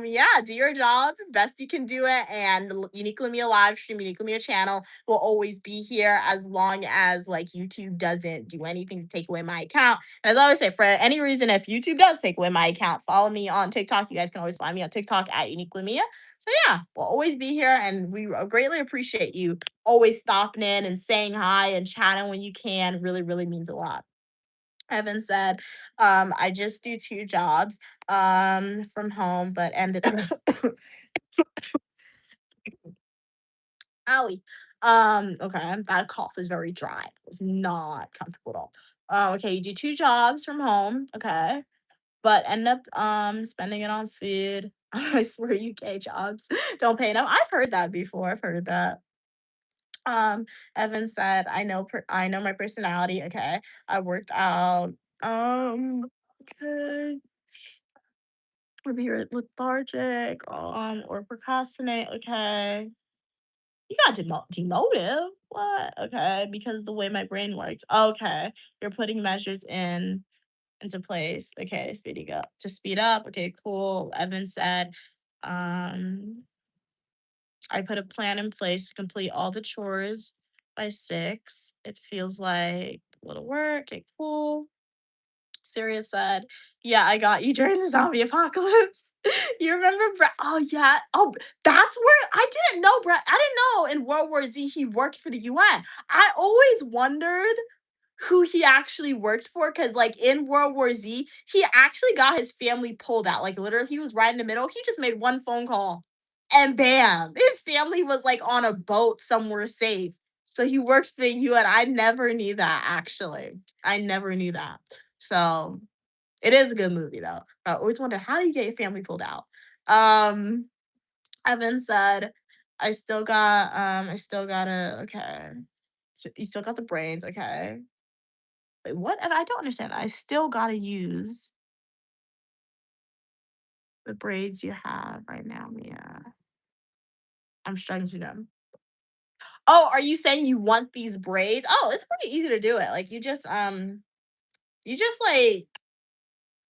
yeah, do your job best you can do it, and Uniquely Mia live stream, Uniquely Mia channel will always be here as long as like YouTube doesn't do anything to take away my account. And as I always say, for any reason, if YouTube does take away my account, follow me on TikTok. You guys can always find me on TikTok at Uniquely Mia. So yeah, we'll always be here, and we greatly appreciate you always stopping in and saying hi and chatting when you can. Really, really means a lot. Evan said, I just do 2 jobs from home, but ended owie. Okay, that cough is very dry. It's not comfortable at all. Okay, you do 2 jobs from home, okay, but end up spending it on food. I swear UK jobs don't pay enough. I've heard that before. I've heard that. Um, Evan said, I know my personality. Okay. I worked out. Okay. Or be lethargic, or procrastinate. Okay. You got demotive. What? Okay, because of the way my brain works. Okay, you're putting measures into place. Okay, to speed up. Okay, cool. Evan said, um, I put a plan in place to complete all the chores by 6. It feels like a little work. Okay, cool. Sirius said, "Yeah, I got you during the zombie apocalypse." You remember Brett? Oh yeah. Oh, that's where I didn't know Brett. I didn't know in World War Z he worked for the UN. I always wondered who he actually worked for, because like in World War Z, he actually got his family pulled out. Like literally, he was right in the middle. He just made one phone call, and bam, his family was like on a boat somewhere safe. So he worked for the UN. I never knew that actually. I never knew that. So it is a good movie though. I always wonder, how do you get your family pulled out? Um, Evan said, I still gotta okay. So you still got the brains, okay. Wait, what? And I don't understand that. I still gotta use the braids you have right now, Mia. I'm struggling to them. Oh, are you saying you want these braids? Oh, it's pretty easy to do it. Like you just like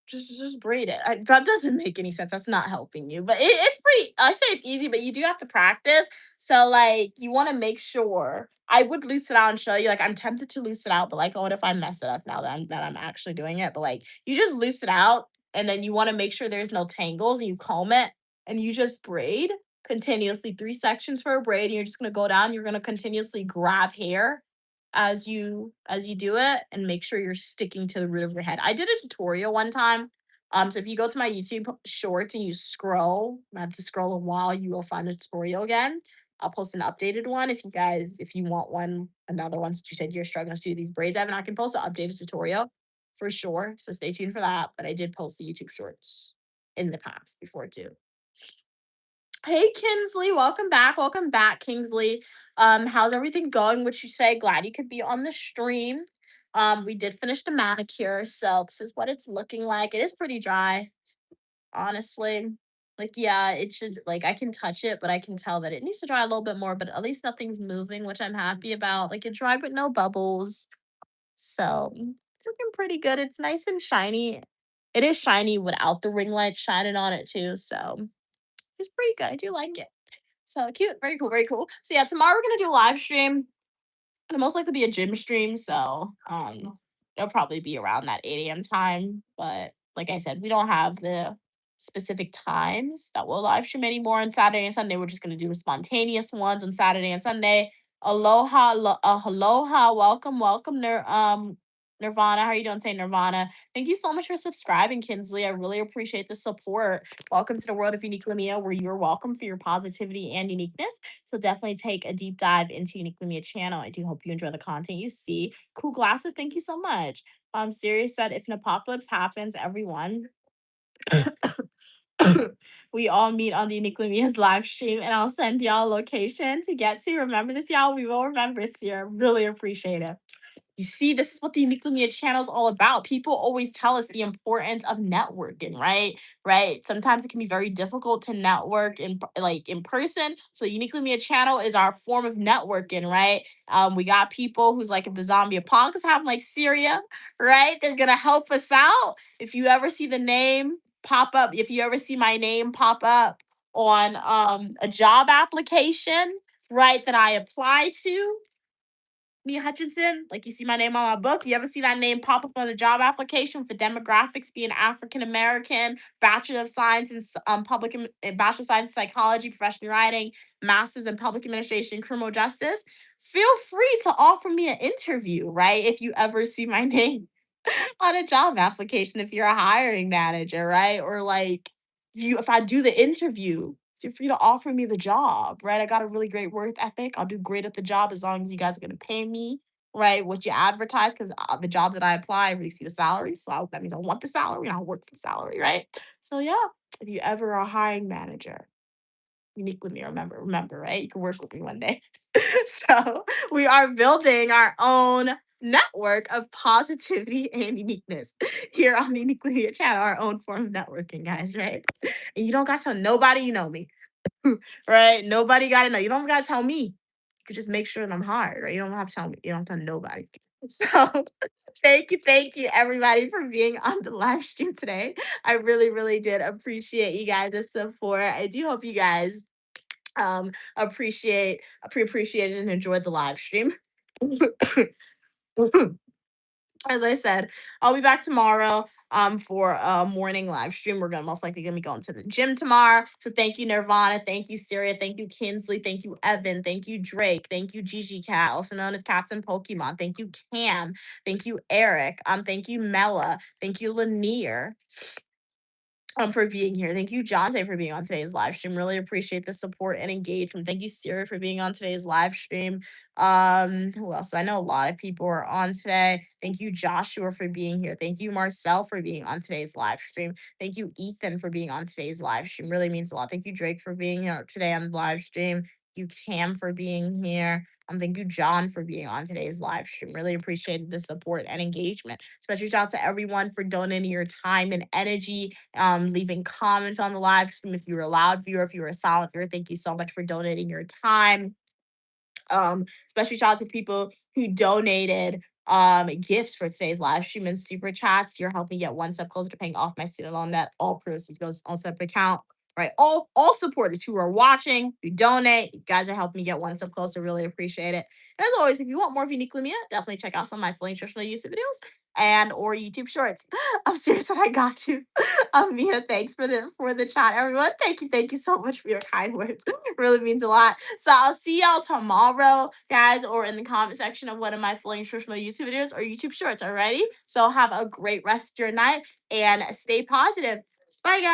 just braid it. That doesn't make any sense. That's not helping you. But it's pretty. I say it's easy, but you do have to practice. So like, you want to make sure. I would loose it out and show you. Like, I'm tempted to loose it out, but like, oh, what if I mess it up now that I'm actually doing it? But like, you just loose it out, and then you want to make sure there's no tangles. And you comb it, and you just braid continuously. 3 sections for a braid. And you're just gonna go down. You're gonna continuously grab hair as you do it, and make sure you're sticking to the root of your head. I did a tutorial one time. So if you go to my YouTube shorts and you scroll, I have to scroll a while, you will find a tutorial again. I'll post an updated one if you want another one, since you said you're struggling to do these braids, Evan, I can post an updated tutorial for sure. So stay tuned for that. But I did post the YouTube shorts in the past before too. Hey Kinsley, welcome back. Welcome back, Kingsley. How's everything going? Would you say? Glad you could be on the stream. We did finish the manicure, so this is what it's looking like. It is pretty dry, honestly. Like, yeah, it should, like, I can touch it, but I can tell that it needs to dry a little bit more, but at least nothing's moving, which I'm happy about. Like, it dried with no bubbles. So it's looking pretty good. It's nice and shiny. It is shiny without the ring light shining on it too. So it's pretty good. I do like it. So cute. Very cool. Very cool. So yeah, tomorrow we're gonna do a live stream. It'll most likely be a gym stream. So it'll probably be around that 8 a.m. time. But like I said, we don't have the specific times that we'll live stream anymore on Saturday and Sunday. We're just gonna do the spontaneous ones on Saturday and Sunday. Aloha, aloha, welcome, welcome, Nirvana. How are you doing today, Nirvana? Thank you so much for subscribing, Kinsley. I really appreciate the support. Welcome to the world of Unique Lumia, where you're welcome for your positivity and uniqueness. So definitely take a deep dive into Unique Lumia channel. I do hope you enjoy the content you see. Cool glasses. Thank you so much. Sirius said, if an apocalypse happens, everyone, we all meet on the Unique Lumia's live stream, and I'll send y'all a location to get to. Remember this, y'all. We will remember it, Sierra. Really appreciate it. You see, this is what the Unique Lumia channel is all about. People always tell us the importance of networking, right? Right. Sometimes it can be very difficult to network in person. So Unique Lumia channel is our form of networking, right? We got people who's like, if the zombie apocalypse happen like Syria, right? They're gonna help us out. If you ever see the name pop up, if you ever see my name pop up on a job application, right, that I applied to, Mia Hutchinson, like you see my name on my book. You ever see that name pop up on a job application with the demographics being African American, Bachelor of Science in Bachelor of Science in Psychology, Professional Writing, Masters in Public Administration, Criminal Justice? Feel free to offer me an interview, right? If you ever see my name on a job application, if you're a hiring manager, right? Or like if I do the interview, feel free to offer me the job, right? I got a really great work ethic. I'll do great at the job as long as you guys are gonna pay me, right? What you advertise, because the job that I apply, I really see the salary. So that means I want the salary and I'll work for the salary, right? So yeah, if you ever are a hiring manager, Unique with me, remember, right? You can work with me one day. So we are building our own network of positivity and uniqueness here on the Unique Media channel, our own form of networking, guys, right? And you don't got to tell nobody you know me, right? Nobody got to know. You don't got to tell me. You could just make sure that I'm hired, right? You don't have to tell me. You don't have to tell nobody. So thank you, everybody, for being on the live stream today. I really, really did appreciate you guys' support. I do hope you guys appreciate it and enjoyed the live stream. As I said, I'll be back tomorrow for a morning live stream. We're most likely gonna be going to the gym tomorrow. So thank you, Nirvana, thank you, Syria, thank you, Kinsley, thank you, Evan, thank you, Drake, thank you, Gigi Cat, also known as Captain Pokemon, thank you, Cam, thank you, Eric, thank you, Mela, thank you, Lanier, for being here. Thank you, Jonte, for being on today's live stream. Really appreciate the support and engagement. Thank you, Siri, for being on today's live stream. Who else? I know a lot of people are on today. Thank you, Joshua, for being here. Thank you, Marcel, for being on today's live stream. Thank you, Ethan, for being on today's live stream. Really means a lot. Thank you, Drake, for being here today on the live stream. Thank you, Cam, for being here. Thank you, John, for being on today's live stream. Really appreciated the support and engagement. Special shout out to everyone for donating your time and energy, leaving comments on the live stream. If you're a loud viewer, if you're a silent viewer, thank you so much for donating your time. Special shout out to people who donated gifts for today's live stream and super chats. You're helping get one step closer to paying off my student loan debt. All proceeds goes on separate account. Right, all supporters who are watching, who donate, you guys are helping me get one step closer. Really appreciate it. And as always, if you want more of Unique Lumia, definitely check out some of my fully nutritional YouTube videos. and or YouTube Shorts. I'm serious, and I got you. Mia, thanks for the chat, everyone. Thank you so much for your kind words. It really means a lot. So I'll see y'all tomorrow, guys, or in the comment section of one of my fully instructional YouTube videos or YouTube Shorts. Alrighty. So have a great rest of your night and stay positive. Bye, guys.